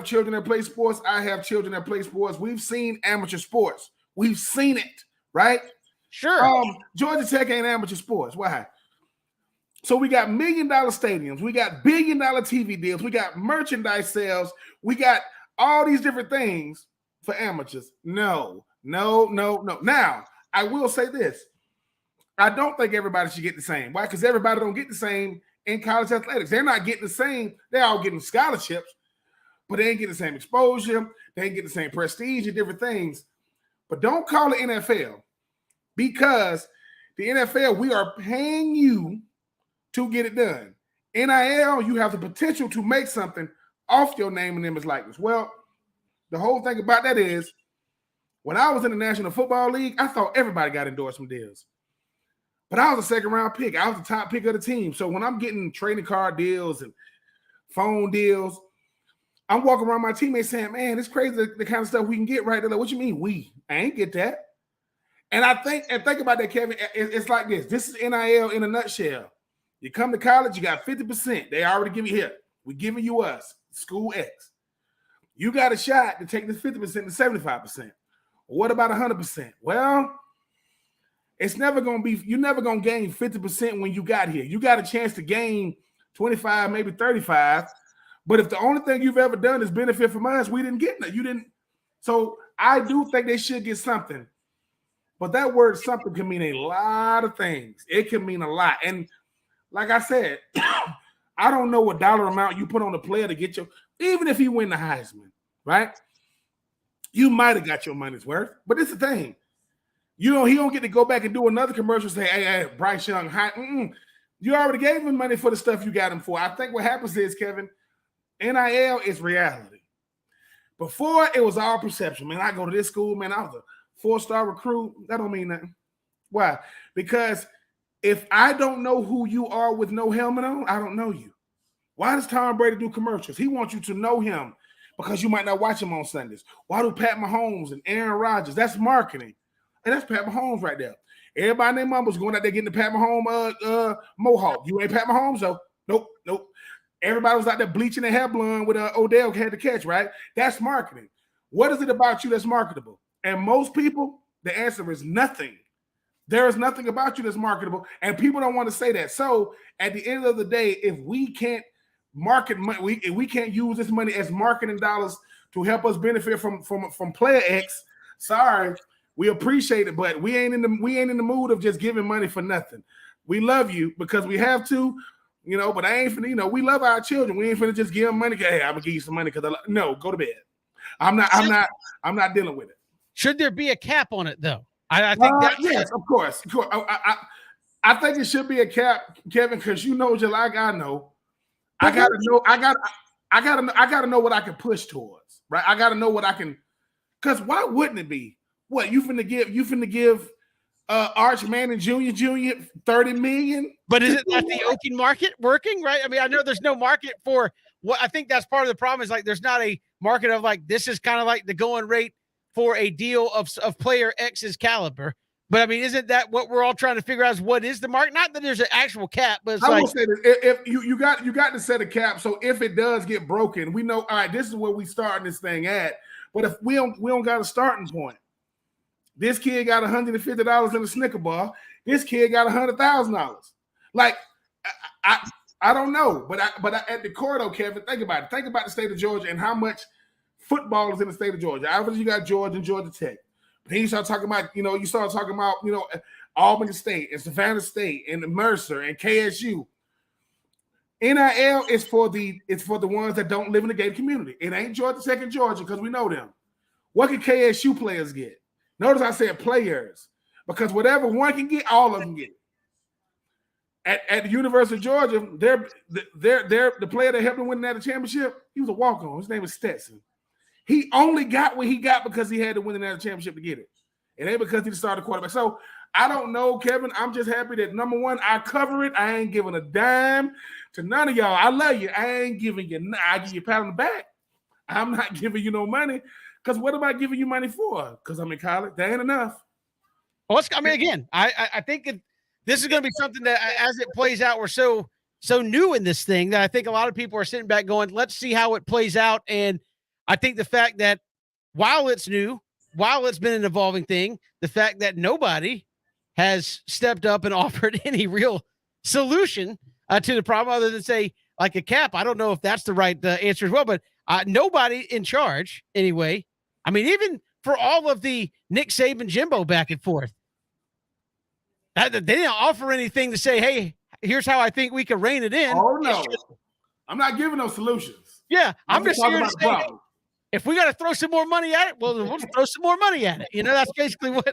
children that play sports. I have children that play sports. We've seen amateur sports. We've seen it, right? Sure. Georgia Tech ain't amateur sports. Why? So we got $1 million stadiums. We got $1 billion TV deals. We got merchandise sales. We got all these different things for amateurs. No. Now, I will say this. I don't think everybody should get the same. Why? Because everybody don't get the same in college athletics. They're not getting the same. They're all getting scholarships, but they ain't getting the same exposure. They ain't getting the same prestige and different things. But don't call it NFL, because the NFL, we are paying you to get it done. NIL, you have the potential to make something off your name and image likeness. Well, the whole thing about that is, when I was in the National Football League, I thought everybody got endorsement deals. But I was a second-round pick. I was the top pick of the team. So when I'm getting trading card deals and phone deals, I'm walking around my teammates saying, man, it's crazy the kind of stuff we can get right there. Like, what you mean we? I ain't get that. And think about that, Kevin. It's like this. This is NIL in a nutshell. You come to college, you got 50%. They already give you here. We're giving you us, School X. You got a shot to take this 50% to 75%. What about 100%? Well, it's never going to be, you're never going to gain 50% when you got here. You got a chance to gain 25, maybe 35. But if the only thing you've ever done is benefit from us, we didn't get that. You didn't. So I do think they should get something. But that word something can mean a lot of things. It can mean a lot. And like I said, I don't know what dollar amount you put on a player to get your, even if he win the Heisman, right? You might have got your money's worth. But it's the thing. You know, he don't get to go back and do another commercial, say, hey, Bryce Young, you already gave him money for the stuff you got him for. I think what happens is, Kevin, NIL is reality. Before, it was all perception. Man, I go to this school, man, I was a 4-star recruit. That don't mean nothing. Why? Because if I don't know who you are with no helmet on, I don't know you. Why does Tom Brady do commercials? He wants you to know him because you might not watch him on Sundays. Why do Pat Mahomes and Aaron Rodgers? That's marketing. And that's Pat Mahomes right there. Everybody named Mama's going out there getting the Pat Mahomes mohawk. You ain't Pat Mahomes, though. Nope. Everybody was out there bleaching their hair blonde with Odell had to catch, right? That's marketing. What is it about you that's marketable? And most people, the answer is nothing. There is nothing about you that's marketable, and people don't want to say that. So at the end of the day, if we can't market money, if we can't use this money as marketing dollars to help us benefit from player X, sorry. We appreciate it, but we ain't in the mood of just giving money for nothing. We love you because we have to, but I ain't finna, we love our children. We ain't finna just give them money. Hey, I'm gonna give you some money because no, go to bed. I'm not dealing with it. Should there be a cap on it though? I think yes, of course. I think it should be a cap, Kevin, because just like I know, I gotta know what I can push towards, right? I gotta know what I can, because why wouldn't it be? What you finna give Arch Manning Jr. 30 million? But isn't that the open market working, right? I mean, I know there's no market for what I think that's part of the problem is like there's not a market of like this is kind of like the going rate for a deal of player X's caliber. But I mean, isn't that what we're all trying to figure out is what is the market? Not that there's an actual cap, but it's I will say this, if you got to set a cap, so if it does get broken, we know all right, this is where we starting this thing at. But if we don't got a starting point. This kid got $150 in a Snicker bar. This kid got $100,000. Like, I don't know, but at the core though, Kevin, think about it. Think about the state of Georgia and how much footballers in the state of Georgia. Obviously, you got Georgia and Georgia Tech. But then you start talking about, you start talking about, Albany State and Savannah State and Mercer and KSU. NIL is for the ones that don't live in the gated community. It ain't Georgia Tech and Georgia because we know them. What can KSU players get? Notice I said players because whatever one can get, all of them get. At the University of Georgia, the player that helped him win that championship, he was a walk-on. His name was Stetson. He only got what he got because he had to win another championship to get it. It ain't because he started quarterback. So I don't know, Kevin. I'm just happy that, number one, I cover it. I ain't giving a dime to none of y'all. I love you. I ain't giving you. I give you a pat on the back. I'm not giving you no money because what am I giving you money for? Because I'm in college. That ain't enough. Well, again, I think this is going to be something that, as it plays out, we're so new in this thing that I think a lot of people are sitting back going, let's see how it plays out. And I think the fact that while it's new, while it's been an evolving thing, the fact that nobody has stepped up and offered any real solution to the problem other than say like a cap. I don't know if that's the right answer as well, but nobody in charge anyway. I mean, even for all of the Nick Saban Jimbo back and forth, they didn't offer anything to say, hey, here's how I think we can rein it in. Oh, no. I'm not giving no solutions. Yeah, I'm just here to say, if we got to throw some more money at it, well, we'll throw some more money at it. That's basically what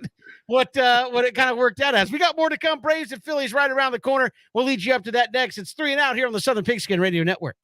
it kind of worked out as. We got more to come. Braves and Phillies right around the corner. We'll lead you up to that next. It's 3 and Out here on the Southern Pigskin Radio Network.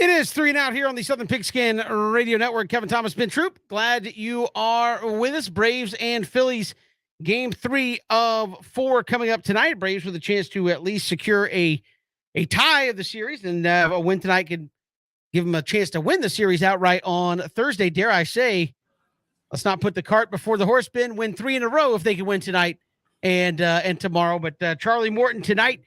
It is 3 and Out here on the Southern Pigskin Radio Network. Kevin Thomas, Ben Troop. Glad you are with us. Braves and Phillies, game 3 of 4 coming up tonight. Braves with a chance to at least secure a tie of the series, and a win tonight could give them a chance to win the series outright on Thursday. Dare I say, let's not put the cart before the horse, Ben. Win 3 in a row if they can win tonight and tomorrow. But Charlie Morton tonight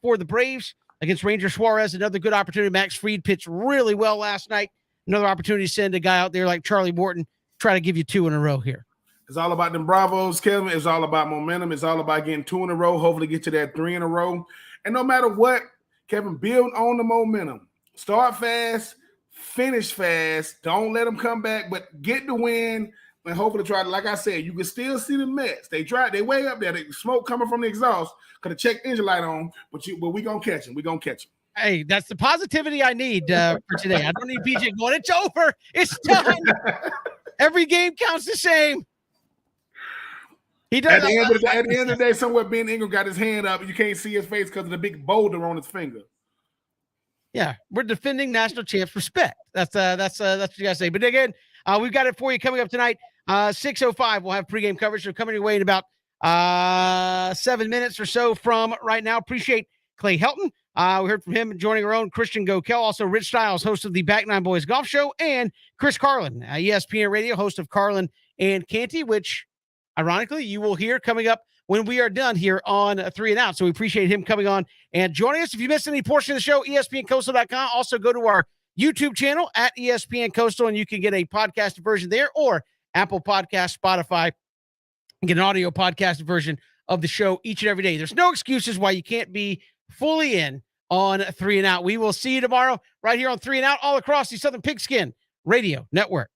for the Braves against Ranger Suarez, another good opportunity. Max Fried pitched really well last night. Another opportunity to send a guy out there like Charlie Morton, try to give you 2 in a row here. It's all about them Bravos, Kevin. It's all about momentum. It's all about getting 2 in a row, hopefully get to that 3 in a row. And no matter what, Kevin, build on the momentum. Start fast, finish fast. Don't let them come back, but get the win. And hopefully try to, like I said, you can still see the Mets. They way up there. The smoke coming from the exhaust. Could have checked engine light on, but we gonna catch him. We gonna catch him. Hey, that's the positivity I need for today. I don't need PJ going, it's over. It's done. Every game counts the same. He does. At the end of the day, somewhere Ben Ingram got his hand up. You can't see his face because of the big boulder on his finger. Yeah, we're defending national champs. Respect. That's what you gotta say. But again, we've got it for you coming up tonight. 6:05. We'll have pregame coverage. So coming your way in about 7 minutes or so from right now. Appreciate Clay Helton. We heard from him joining our own Christian Gokel, also Rich Stiles, host of the Back Nine Boys Golf Show, and Chris Carlin, ESPN Radio, host of Carlin and Canty, which ironically you will hear coming up when we are done here on 3 and Out. So we appreciate him coming on and joining us. If you missed any portion of the show, ESPNCoastal.com. Also go to our YouTube channel at ESPN Coastal, and you can get a podcast version there, or Apple Podcast, Spotify, and get an audio podcast version of the show each and every day. There's no excuses why you can't be fully in on 3 and Out. We will see you tomorrow right here on 3 and Out, all across the Southern Pigskin Radio Network.